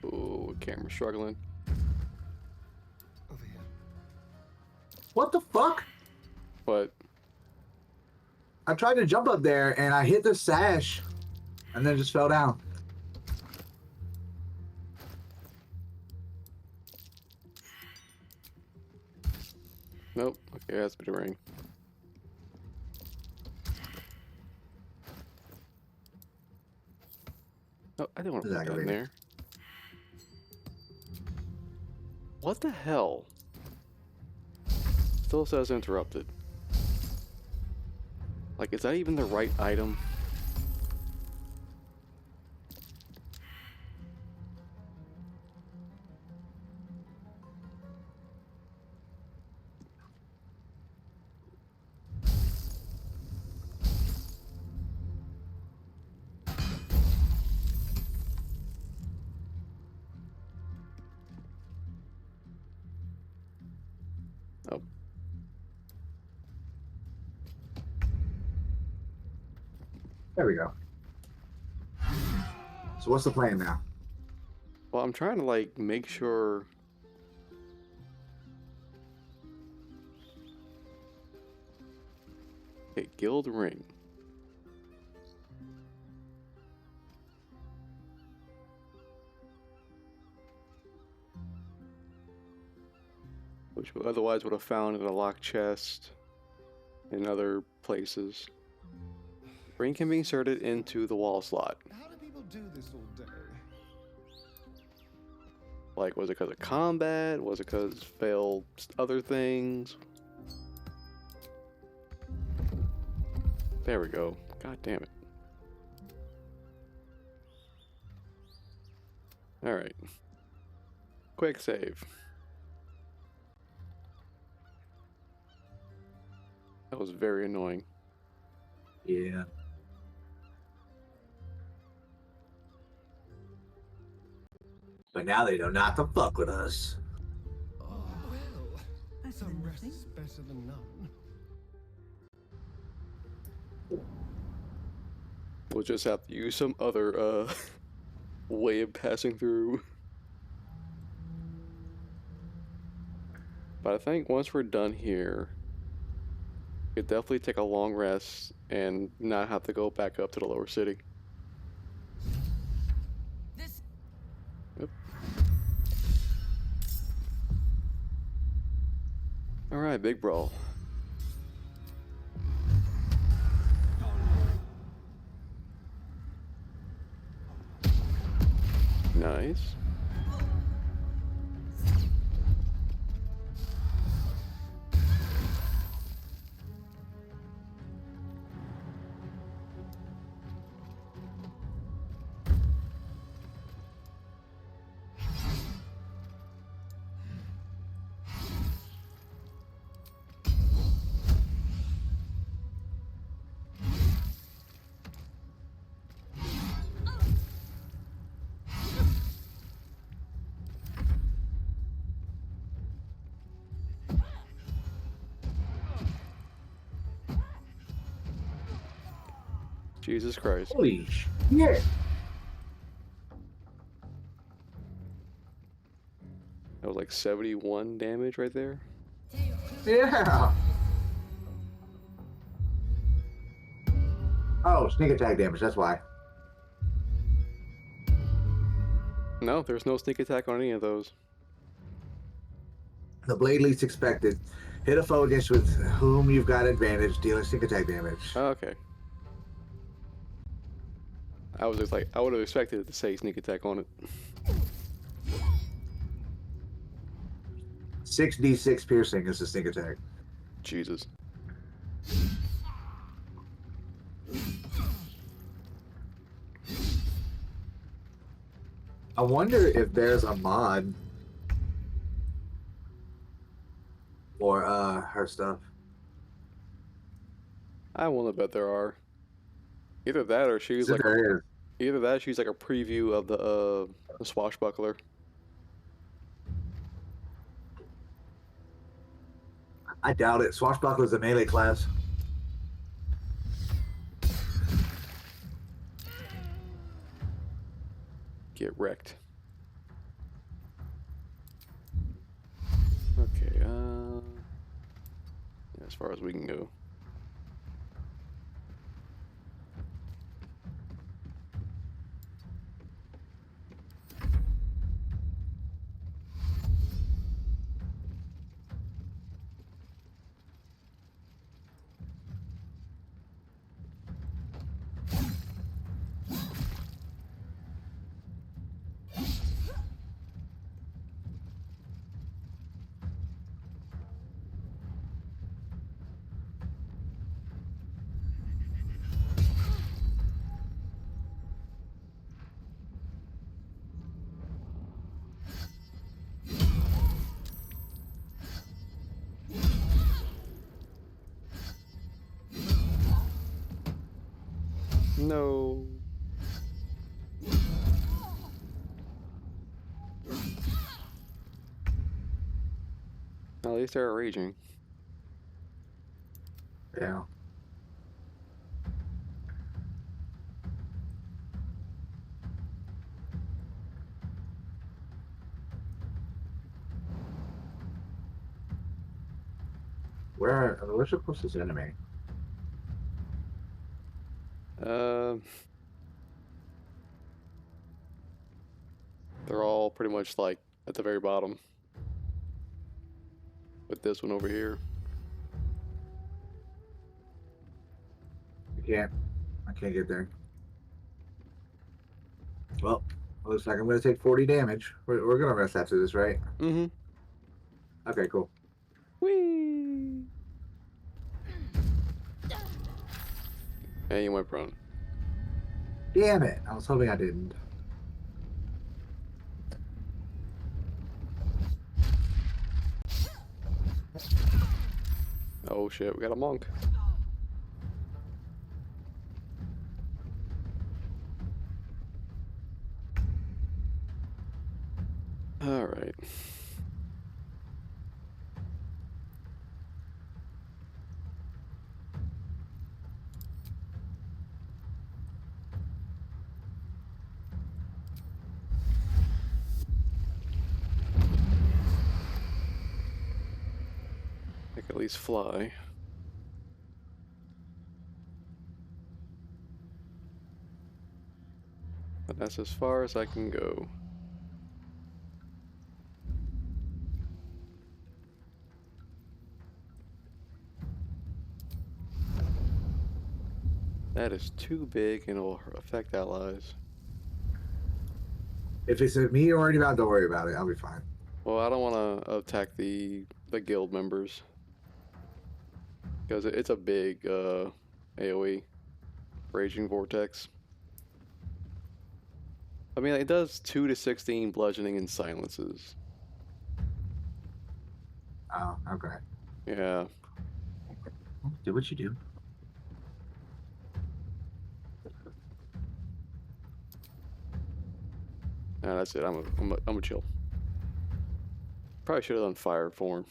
Ooh, camera struggling. Over here. What the fuck? What? I tried to jump up there and I hit the sash and then just fell down. Nope. Okay, that's a bit of rain. Oh, I didn't want to put that in there. What the hell? Still says interrupted. Like, is that even the right item? Oh. There we go. So what's the plan now? Well, I'm trying to, like, make sure... Okay, Guild Ring. Which we otherwise would have found in a locked chest in other places. Ring can be inserted into the wall slot. How do people do this all day? Like, was it because of combat? Was it because failed other things? There we go. God damn it. Alright. Quick save. That was very annoying. Yeah. But now they know not to fuck with us. Oh, well, some rest is better than none. We'll just have to use some other way of passing through. But I think once we're done here, we could definitely take a long rest and not have to go back up to the lower city. Yep. Alright, big brawl. Nice. Jesus Christ. Holy shit. That was like 71 damage right there. Yeah. Oh, sneak attack damage, that's why. No, there's no sneak attack on any of those. The blade least expected. Hit a foe against with whom you've got advantage, dealing sneak attack damage. Oh, okay. I was just like, I would have expected it to say sneak attack on it. 6d6 piercing is the sneak attack. Jesus. I wonder if there's a mod for her stuff. I want to bet there are. Either that or she's like either that or she's like a preview of the swashbuckler. I doubt it. Swashbuckler is a melee class. Get wrecked. Okay, as far as we can go. No. At least they're raging. Yeah. Where's the closest enemy? They're all pretty much like at the very bottom. With this one over here. I can't get there. Well, looks like I'm going to take 40 damage. We're going to rest after this, right? Mm-hmm. Okay, cool. Whee! And you went prone. Damn it. I was hoping I didn't. Oh shit, we got a monk. Alright. I can at least fly. But that's as far as I can go. That is too big and it will affect allies. If it's a meteor already about, don't worry about it. I'll be fine. Well, I don't want to attack the guild members. Because it's a big AoE. Raging Vortex. I mean, it does 2 to 16 bludgeoning and silences. Oh, okay. Yeah. Do what you do. Nah, that's it. I'm a chill. Probably should have done fire form.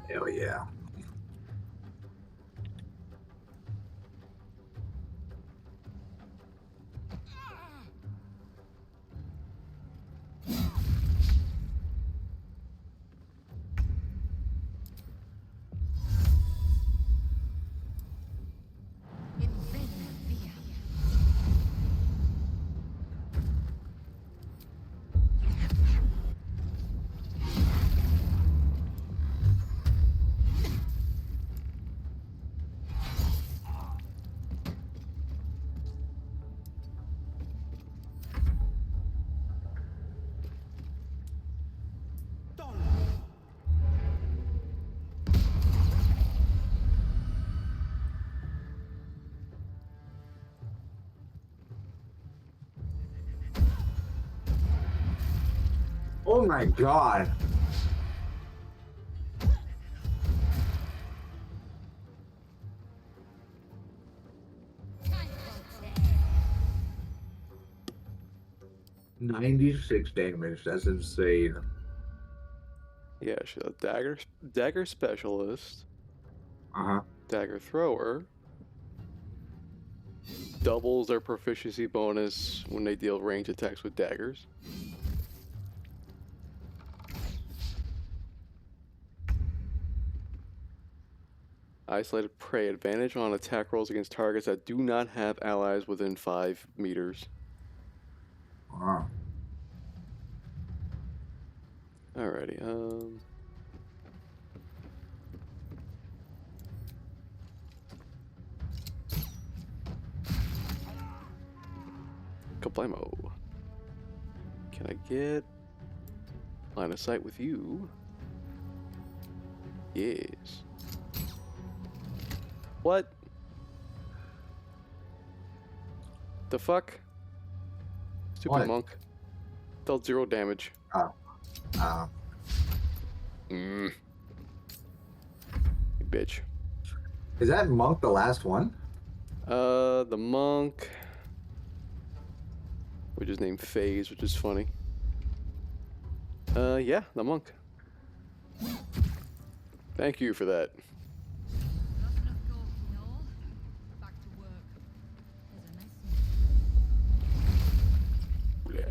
Hell yeah. Oh my god. $96 damage. That's insane. Yeah, she's a dagger specialist. Uh-huh. Dagger thrower. Doubles their proficiency bonus when they deal ranged attacks with daggers. Isolated prey. Advantage on attack rolls against targets that do not have allies within 5 meters. Wow. Alrighty, Kablamo. Can I get line of sight with you? Yes. What? The fuck? Stupid What? monk. Dealt 0 damage. Oh. Oh. You bitch. Is that monk the last one? The monk, which is named Phase, which is funny. Yeah, the monk. Thank you for that. Yeah.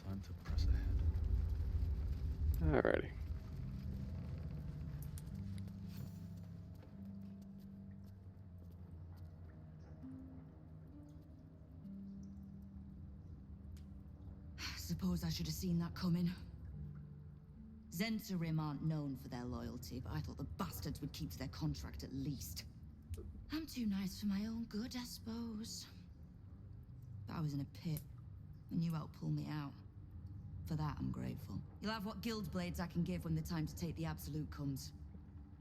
Time to press ahead. Alrighty. Suppose I should have seen that coming. Zentarim aren't known for their loyalty, but I thought the bastards would keep to their contract at least. I'm too nice for my own good, I suppose. But I was in a pit, and you helped pull me out. For that, I'm grateful. You'll have what guild blades I can give when the time to take the Absolute comes.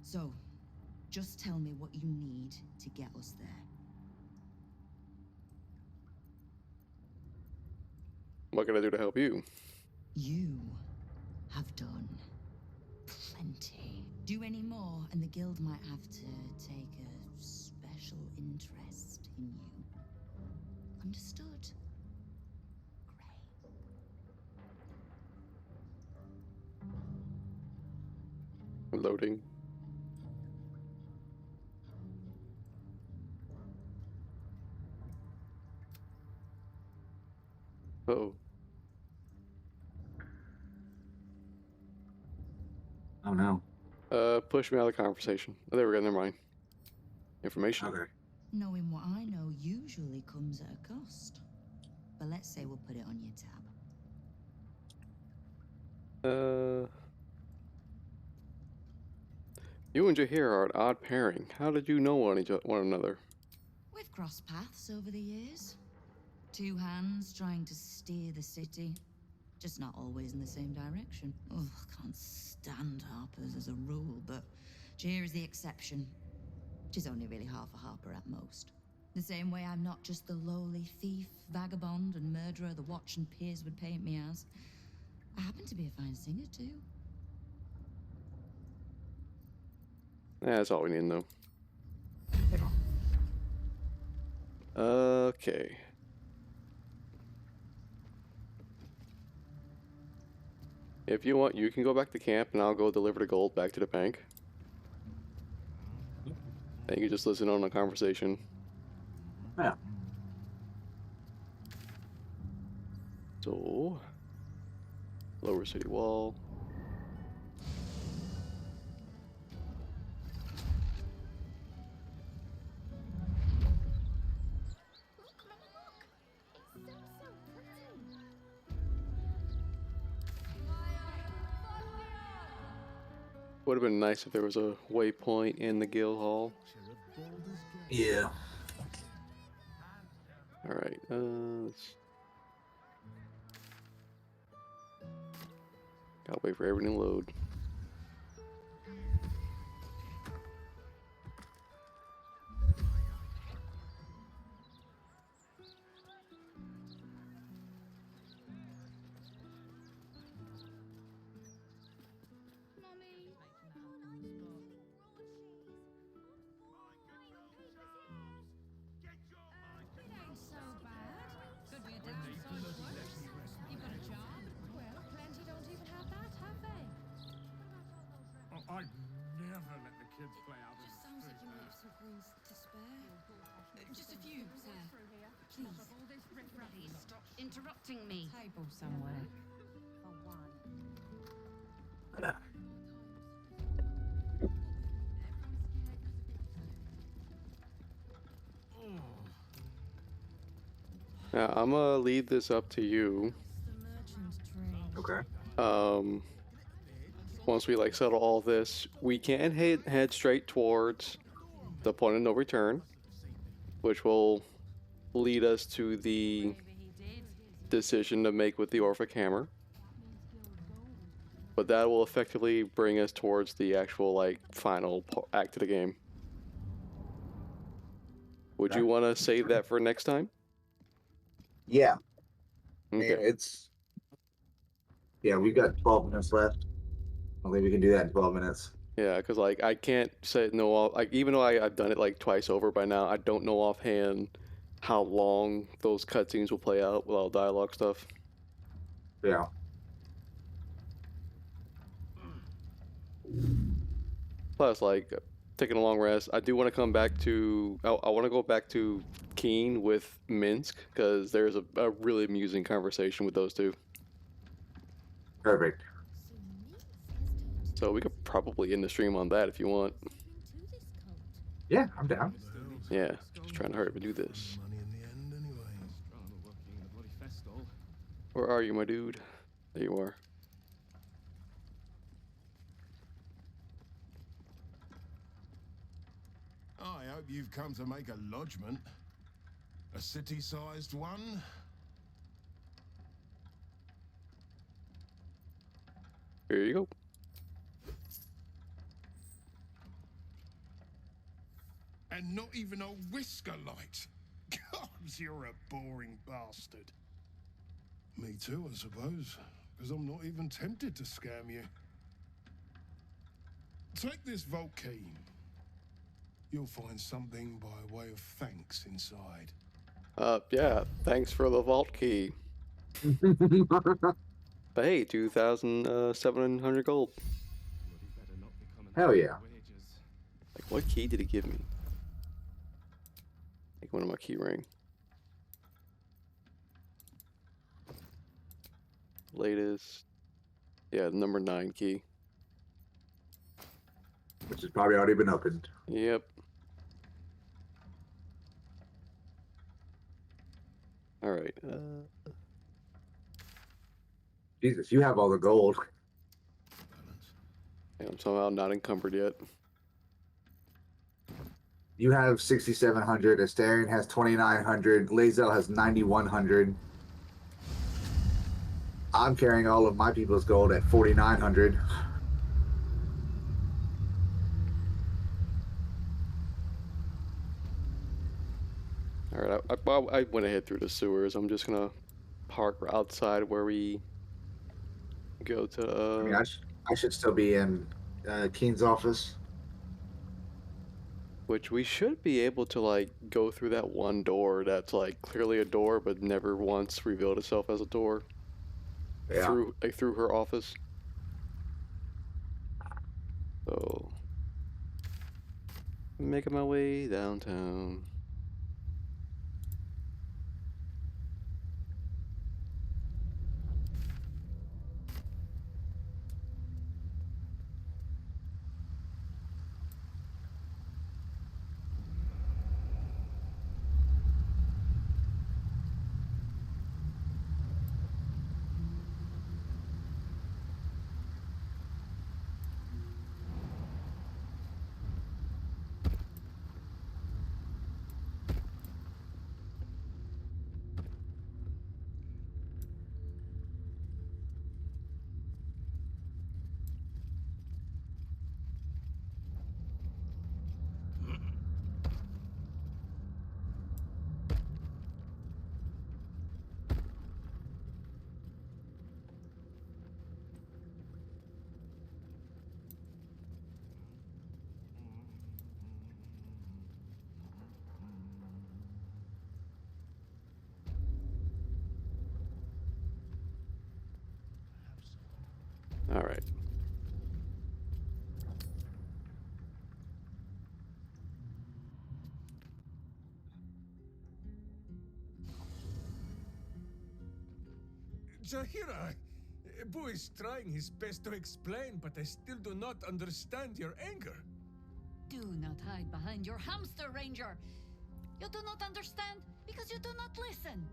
So, just tell me what you need to get us there. What can I do to help you? You have done plenty. Do any more, and the guild might have to take a special interest in you. Understood? Loading. Oh. Oh no. Push me out of the conversation. Oh, there we go. Never mind. Information. Okay. Knowing what I know usually comes at a cost. But let's say we'll put it on your tab. You and Jahir are an odd pairing. How did you know one another? We've crossed paths over the years. Two hands trying to steer the city. Just not always in the same direction. Ugh, can't stand harpers as a rule, but Jahir is the exception. She's only really half a harper at most. The same way I'm not just the lowly thief, vagabond, and murderer the Watch and Peers would paint me as. I happen to be a fine singer, too. That's all we need to know. Okay. If you want, you can go back to camp and I'll go deliver the gold back to the bank. And you can just listen on the conversation. Yeah. So, lower city wall. Would have been nice if there was a waypoint in the guild hall. Yeah. All right. Gotta wait for everything to load. I'd never let the kids play out in the Sounds like you might have some coins to spare. Just a few, sir. Please stop interrupting me. Table somewhere. For one. Now, I'm gonna leave this up to you. Okay. Once we like settle all this, we can head straight towards the point of no return, which will lead us to the decision to make with the Orphic Hammer. but that will effectively bring us towards the actual like final act of the game. Would you want to save that for next time? Yeah. Okay. Yeah, we've got 12 minutes left. I think we can do that in 12 minutes. Yeah, because like I can't say no. Like even though I've done it like twice over by now, I don't know offhand how long those cutscenes will play out with all dialogue stuff. Yeah. Plus, like taking a long rest, I do want to come back to. I want to go back to Keen with Minsk because there's a really amusing conversation with those two. Perfect. So we could probably end the stream on that if you want. Yeah, I'm down. Yeah, just trying to hurry up and do this. Where are you, my dude? There you are. I hope you've come to make a lodgment. A city-sized one? Here you go. And not even a whisker light. God, you're a boring bastard. Me too, I suppose, because I'm not even tempted to scam you. Take this vault key. You'll find something by way of thanks inside. Yeah, thanks for the vault key. But hey, 2,700 gold. Hell yeah. Like, what key did he give me? Like one of my key ring. Latest. Yeah, number 9 key. Which has probably already been opened. Yep. All right. Jesus, you have all the gold. Yeah, I'm somehow not encumbered yet. You have 6,700. Astarion has 2,900. Lazel has 9,100. I'm carrying all of my people's gold at 4,900. All right, I went ahead through the sewers. I'm just gonna park outside where we go to. I mean, I should still be in Keen's office. Which we should be able to like go through that one door that's like clearly a door, but never once revealed itself as a door. Yeah. Through her office. So, making my way downtown. All right. Jahira, Boo is trying his best to explain, but I still do not understand your anger. Do not hide behind your hamster, Ranger. You do not understand because you do not listen.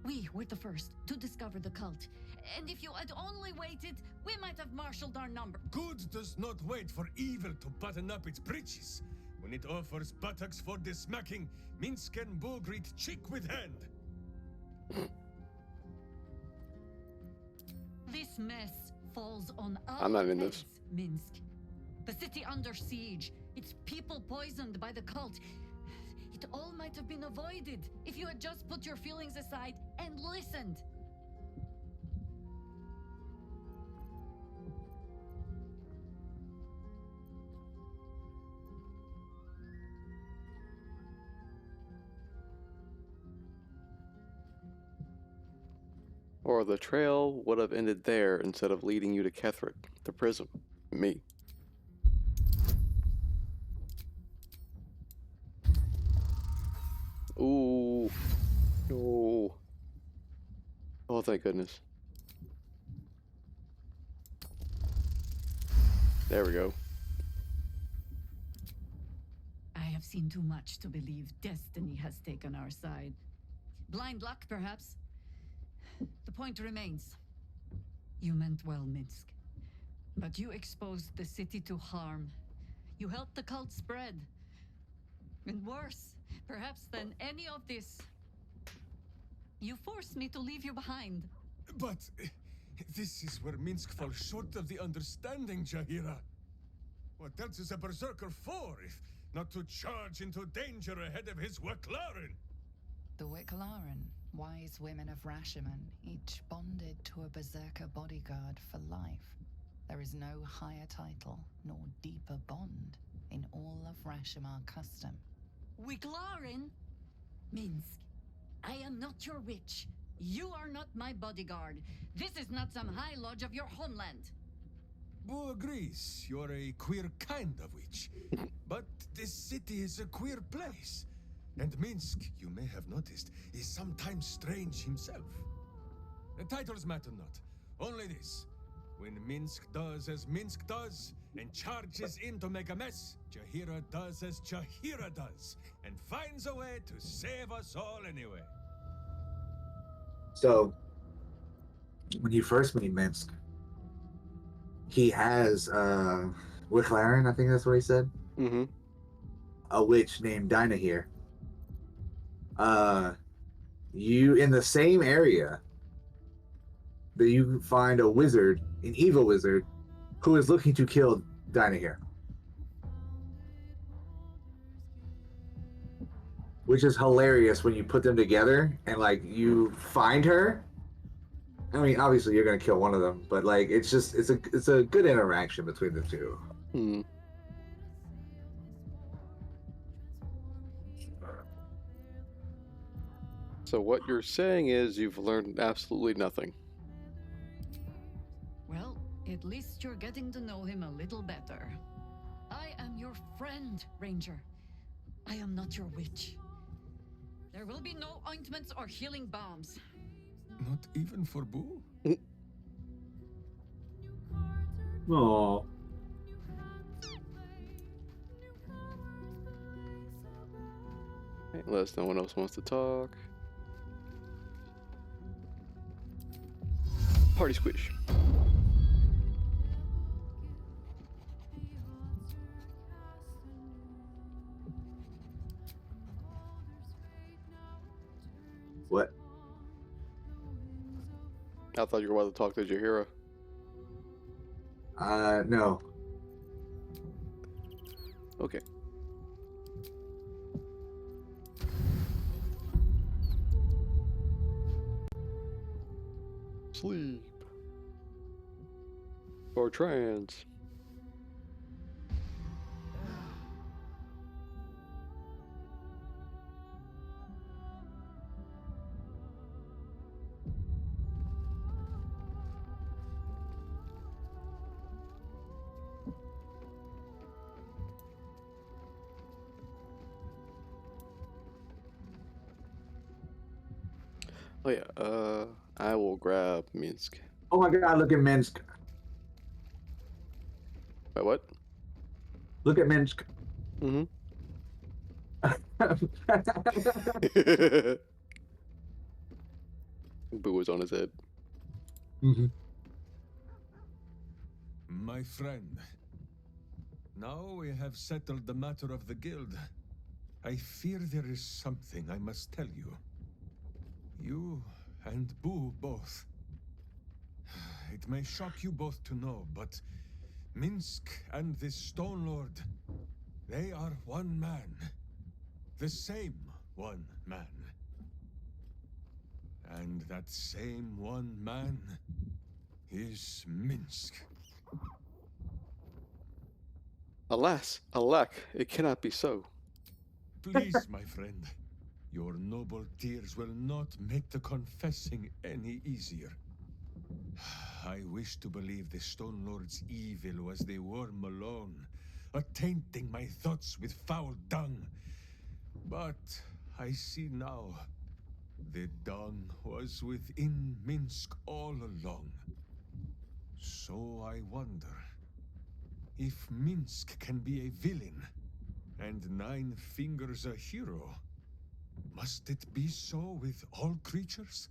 We were the first to discover the cult, and if you had only waited, we might have marshaled our number. Good does not wait for evil to button up its breeches. When it offers buttocks for the smacking, Minsk and Boo greet cheek with hand. This mess falls on our I'm not in heads, this. Minsk. The city under siege. Its people poisoned by the cult. It all might have been avoided if you had just put your feelings aside and listened. Or the trail would have ended there instead of leading you to Ketheric, the prism. Me. Ooh. No. Oh, thank goodness. There we go. I have seen too much to believe destiny has taken our side. Blind luck, perhaps. The point remains. You meant well, Minsk. But you exposed the city to harm. You helped the cult spread. And worse, perhaps than any of this, you forced me to leave you behind. But this is where Minsk falls short of the understanding, Jahira. What else is a berserker for, if not to charge into danger ahead of his Waclaren? The Wicklaren, wise women of Rashomon, each bonded to a berserker bodyguard for life. There is no higher title nor deeper bond in all of Rashomon custom. Wicklaren? Minsk, I am not your witch. You are not my bodyguard. This is not some high lodge of your homeland. Boo agrees you're a queer kind of witch. But this city is a queer place. And Minsk, you may have noticed, is sometimes strange himself. The titles matter not. Only this. When Minsk does as Minsk does, and charges in to make a mess, Jahira does as Jahira does, and finds a way to save us all anyway. So, when you first meet Minsk, he has Wicklaren, I think that's what he said. Mm-hmm. A witch named Dinah here. You in the same area that you find a wizard, an evil wizard, who is looking to kill Dinah here. Which is hilarious when you put them together and like you find her. I mean, obviously you're gonna kill one of them, but like it's a good interaction between the two. Hmm. So what you're saying is you've learned absolutely nothing. Well, at least you're getting to know him a little better. I am your friend, Ranger. I am not your witch. There will be no ointments or healing balms. Not even for Boo? Aww. Unless no one else wants to talk. Party squish. What? I thought you were about to talk to Jahira. No. Okay. Sleep. Or trance. Oh yeah, I will grab Minsk. Oh my god, look at Minsk. Wait, what? Look at Minsk. Mm-hmm. Boo was on his head. Mm-hmm. My friend, now we have settled the matter of the guild. I fear there is something I must tell you. You and Boo both. it may shock you both to know, but Minsk and this Stone Lord, they are one man. The same one man. And that same one man is Minsk. Alas, alack, it cannot be so. Please, my friend, your noble tears will not make the confessing any easier. I wish to believe the Stone Lord's evil was the worm alone, attainting my thoughts with foul dung. But I see now, the dung was within Minsk all along. So I wonder, if Minsk can be a villain, and Nine Fingers a hero, must it be so with all creatures?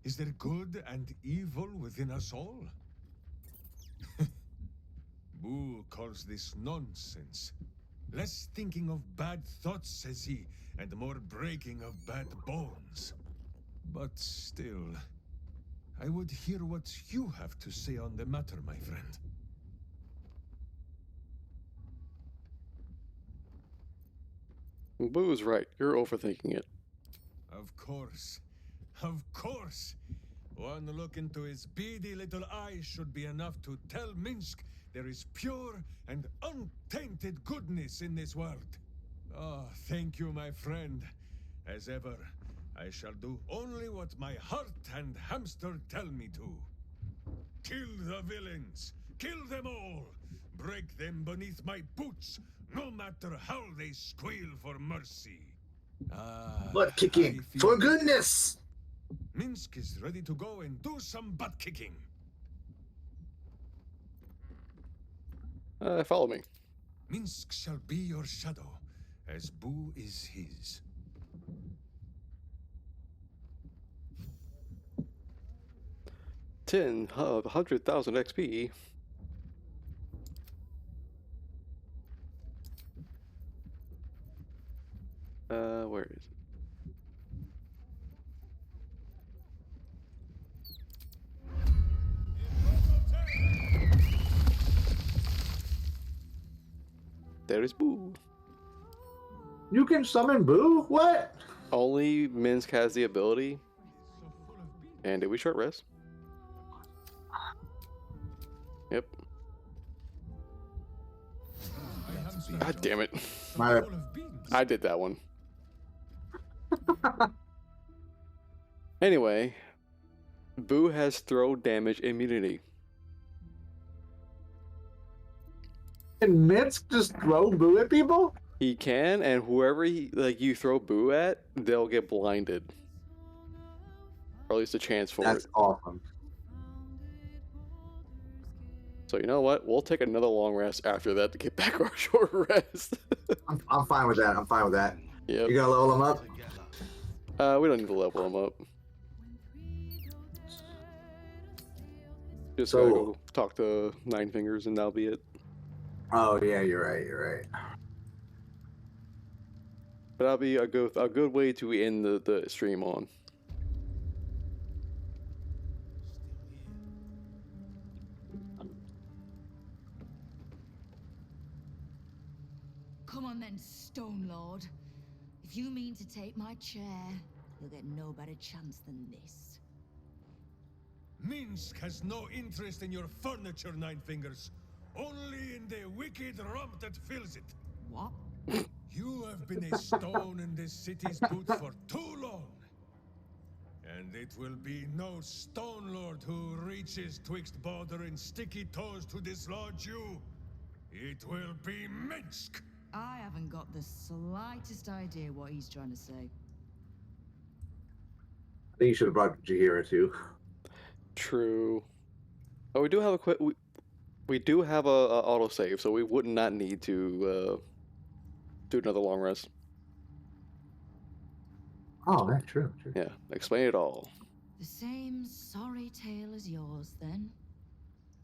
Is there good and evil within us all? Boo calls this nonsense. Less thinking of bad thoughts, says he, and more breaking of bad bones. But still, I would hear what you have to say on the matter, my friend. Boo's right. You're overthinking it. Of course. Of course. One look into his beady little eyes should be enough to tell Minsk there is pure and untainted goodness in this world. Ah, thank you, my friend. As ever, I shall do only what my heart and hamster tell me to. Kill the villains! Kill them all! Break them beneath my boots, no matter how they squeal for mercy. Butt kicking, for goodness! Minsk is ready to go and do some butt kicking. Follow me. Minsk shall be your shadow, as Boo is his. Ten of 100,000 XP. Where is it? There is Boo. You can summon Boo? What? Only Minsk has the ability. And did we short rest? Yep. God damn it. I did that one. Anyway, Boo has throw damage immunity. Can Minsk just throw Boo at people? He can, and whoever you throw Boo at, they'll get blinded. Or at least a chance for it. That's awesome. So you know what? We'll take another long rest after that to get back our short rest. I'm fine with that. I'm fine with that. Yep. You gonna level him up? We don't need to level him up. Just gotta go talk to Nine Fingers and that'll be it. Oh yeah, you're right. You're right. But that'll be a good way to end the stream on. Come on then, Stone Lord. If you mean to take my chair, you'll get no better chance than this. Minsk has no interest in your furniture, Nine Fingers. Only in the wicked rump that fills it. What? You have been a stone in this city's boot for too long. And it will be no Stone Lord who reaches twixt Baldur and sticky toes to dislodge you. It will be Minsk. I haven't got the slightest idea what he's trying to say. I think you should have brought Jaheira too. True. Oh, we do have a we do have a autosave, so we would not need to do another long rest. Oh, that's true. Yeah, explain it all. The same sorry tale as yours, then.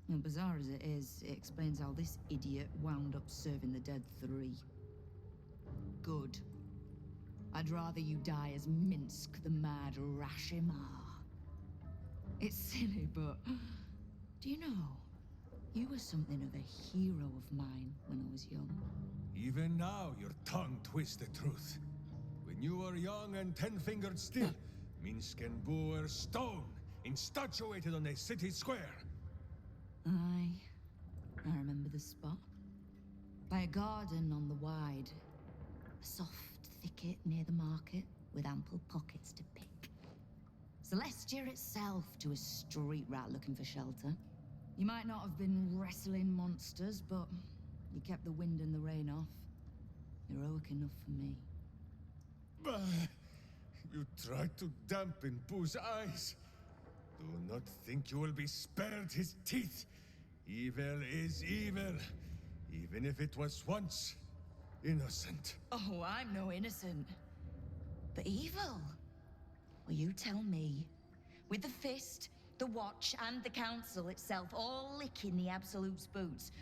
And bizarre as it is, it explains how this idiot wound up serving the dead three. Good. I'd rather you die as Minsk, the mad Rashimar. It's silly, but Do you know, you were something of a hero of mine when I was young. Even now, your tongue twists the truth. When you were young and 10-fingered still, Minsk and Boo were stone, instatuated on a city square. I remember the spot. By a garden on the Wide. A soft thicket near the market, with ample pockets to pick. Celestia itself to a street rat looking for shelter. You might not have been wrestling monsters, but you kept the wind and the rain off. Heroic enough for me. Bah! You tried to dampen Boo's eyes. Do not think you will be spared his teeth. Evil is evil, even if it was once innocent. Oh, I'm no innocent. But evil? Well, you tell me. With the Fist, the Watch, and the Council itself all licking the Absolute's boots,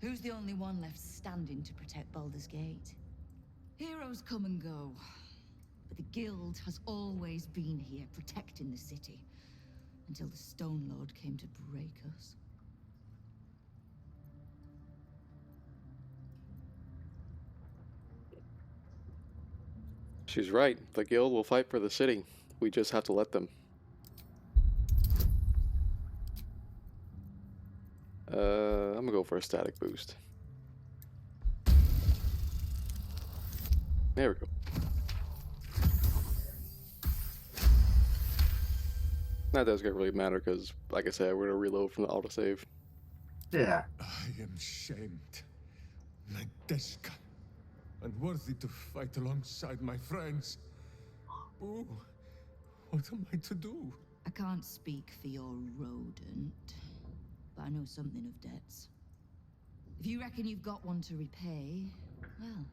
who's the only one left standing to protect Baldur's Gate? Heroes come and go, but the Guild has always been here protecting the city, until the Stone Lord came to break us. She's right. The guild will fight for the city. We just have to let them. I'm gonna go for a static boost. There we go. That doesn't really matter because, like I said, we're gonna reload from the autosave. Yeah. I am shamed. Nadeshka. Unworthy to fight alongside my friends. Boo, what am I to do? I can't speak for your rodent, but I know something of debts. If you reckon you've got one to repay, well,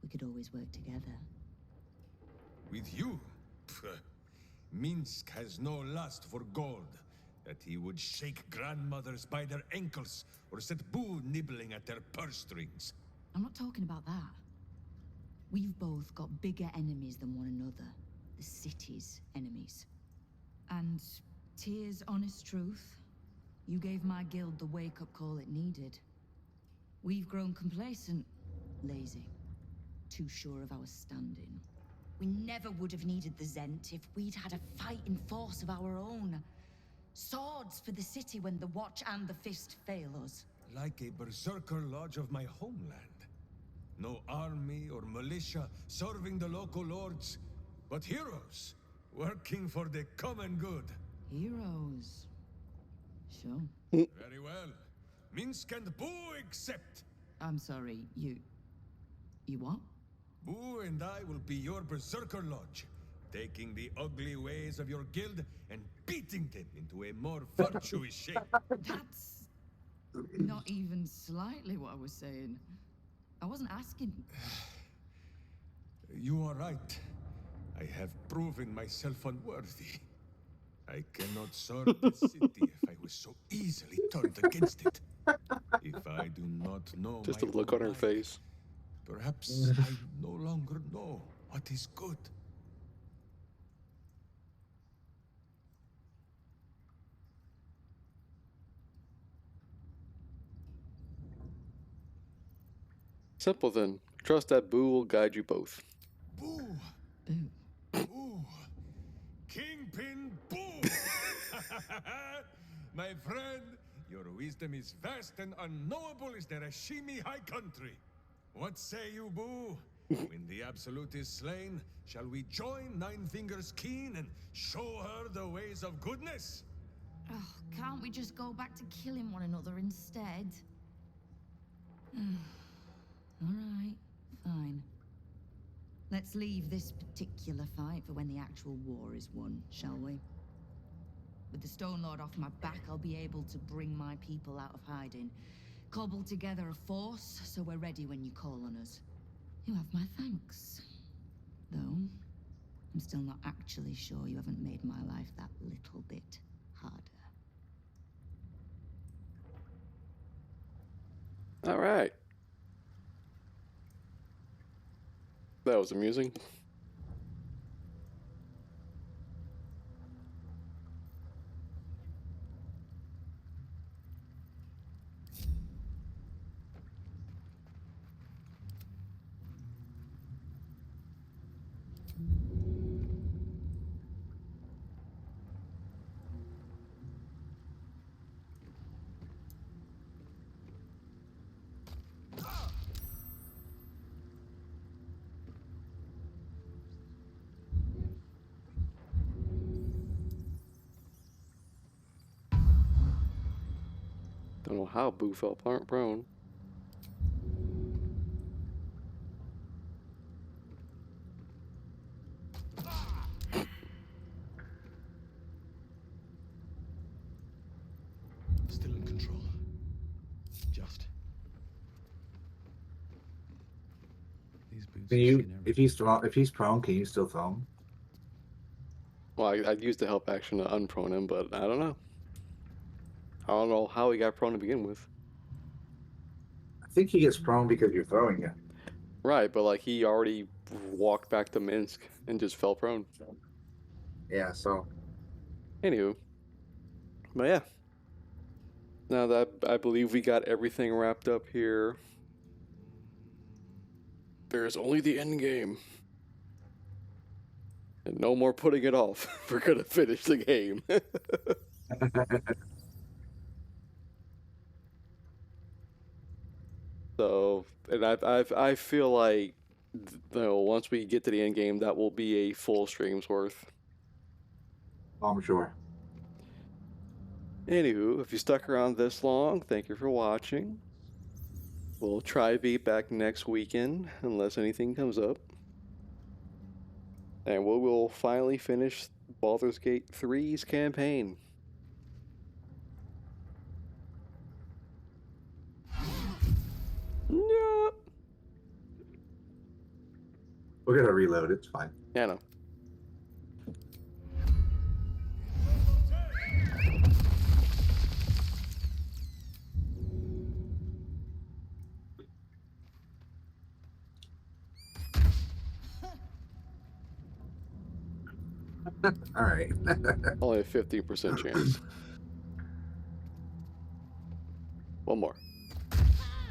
we could always work together. With you? Pff, Minsk has no lust for gold. That he would shake grandmothers by their ankles or set Boo nibbling at their purse strings. I'm not talking about that. We've both got bigger enemies than one another. The city's enemies. And Tyr's honest truth, you gave my guild the wake-up call it needed. We've grown complacent, lazy, too sure of our standing. We never would have needed the Zent if we'd had a fighting force of our own. Swords for the city when the Watch and the Fist fail us. Like a berserker lodge of my homeland. No army or militia serving the local lords, but heroes working for the common good. Heroes. Sure. Very well. Minsk and Boo accept. I'm sorry, you what? Boo and I will be your berserker lodge, taking the ugly ways of your guild and beating them into a more virtuous shape. That's not even slightly what I was saying. I wasn't asking. You are right. I have proven myself unworthy. I cannot serve the city if I was so easily turned against it. If I do not know Just my a look own on her mind, face. perhaps I no longer know what is good. Simple then. Trust that Boo will guide you both. Boo! Boo! Kingpin Boo! My friend, your wisdom is vast and unknowable as the Rashimi High Country. What say you, Boo? When the Absolute is slain, shall we join Nine Fingers Keen and show her the ways of goodness? Oh, can't we just go back to killing one another instead? All right, fine. Let's leave this particular fight for when the actual war is won, shall we? With the Stone Lord off my back, I'll be able to bring my people out of hiding. Cobble together a force, so we're ready when you call on us. You have my thanks. Though, I'm still not actually sure you haven't made my life that little bit harder. All right. That was amusing. Don't know how Boo fell prone. Still in control. Just. These boots Can are you, Skinnerian. if he's prone, can you still throw him? Well, I'd use the help action to unprone him, but I don't know. I don't know how he got prone to begin with. I think he gets prone because you're throwing him. Right, but like he already walked back to Minsk and just fell prone. Yeah, so. Anywho. But yeah. Now that I believe we got everything wrapped up here, there's only the end game. And no more putting it off. We're gonna finish the game. So, and I feel like, once we get to the end game, that will be a full stream's worth. I'm sure. Anywho, if you stuck around this long, thank you for watching. We'll try to be back next weekend, unless anything comes up. And we will finally finish Baldur's Gate 3's campaign. Yeah. We're gonna reload, it's fine. Yeah, no. All right. Only a 15% chance. One more.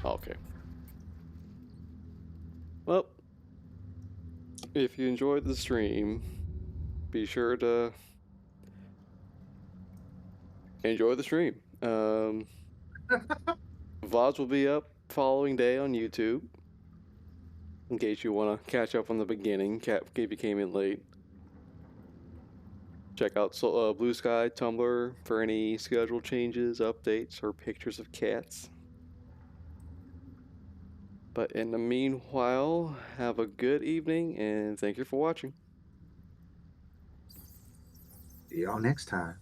Okay. Well, if you enjoyed the stream, be sure to enjoy the stream. VODs will be up following day on YouTube, in case you want to catch up on the beginning, if you came in late. Check out Blue Sky, Tumblr for any schedule changes, updates, or pictures of cats. But in the meanwhile, have a good evening, and thank you for watching. See y'all next time.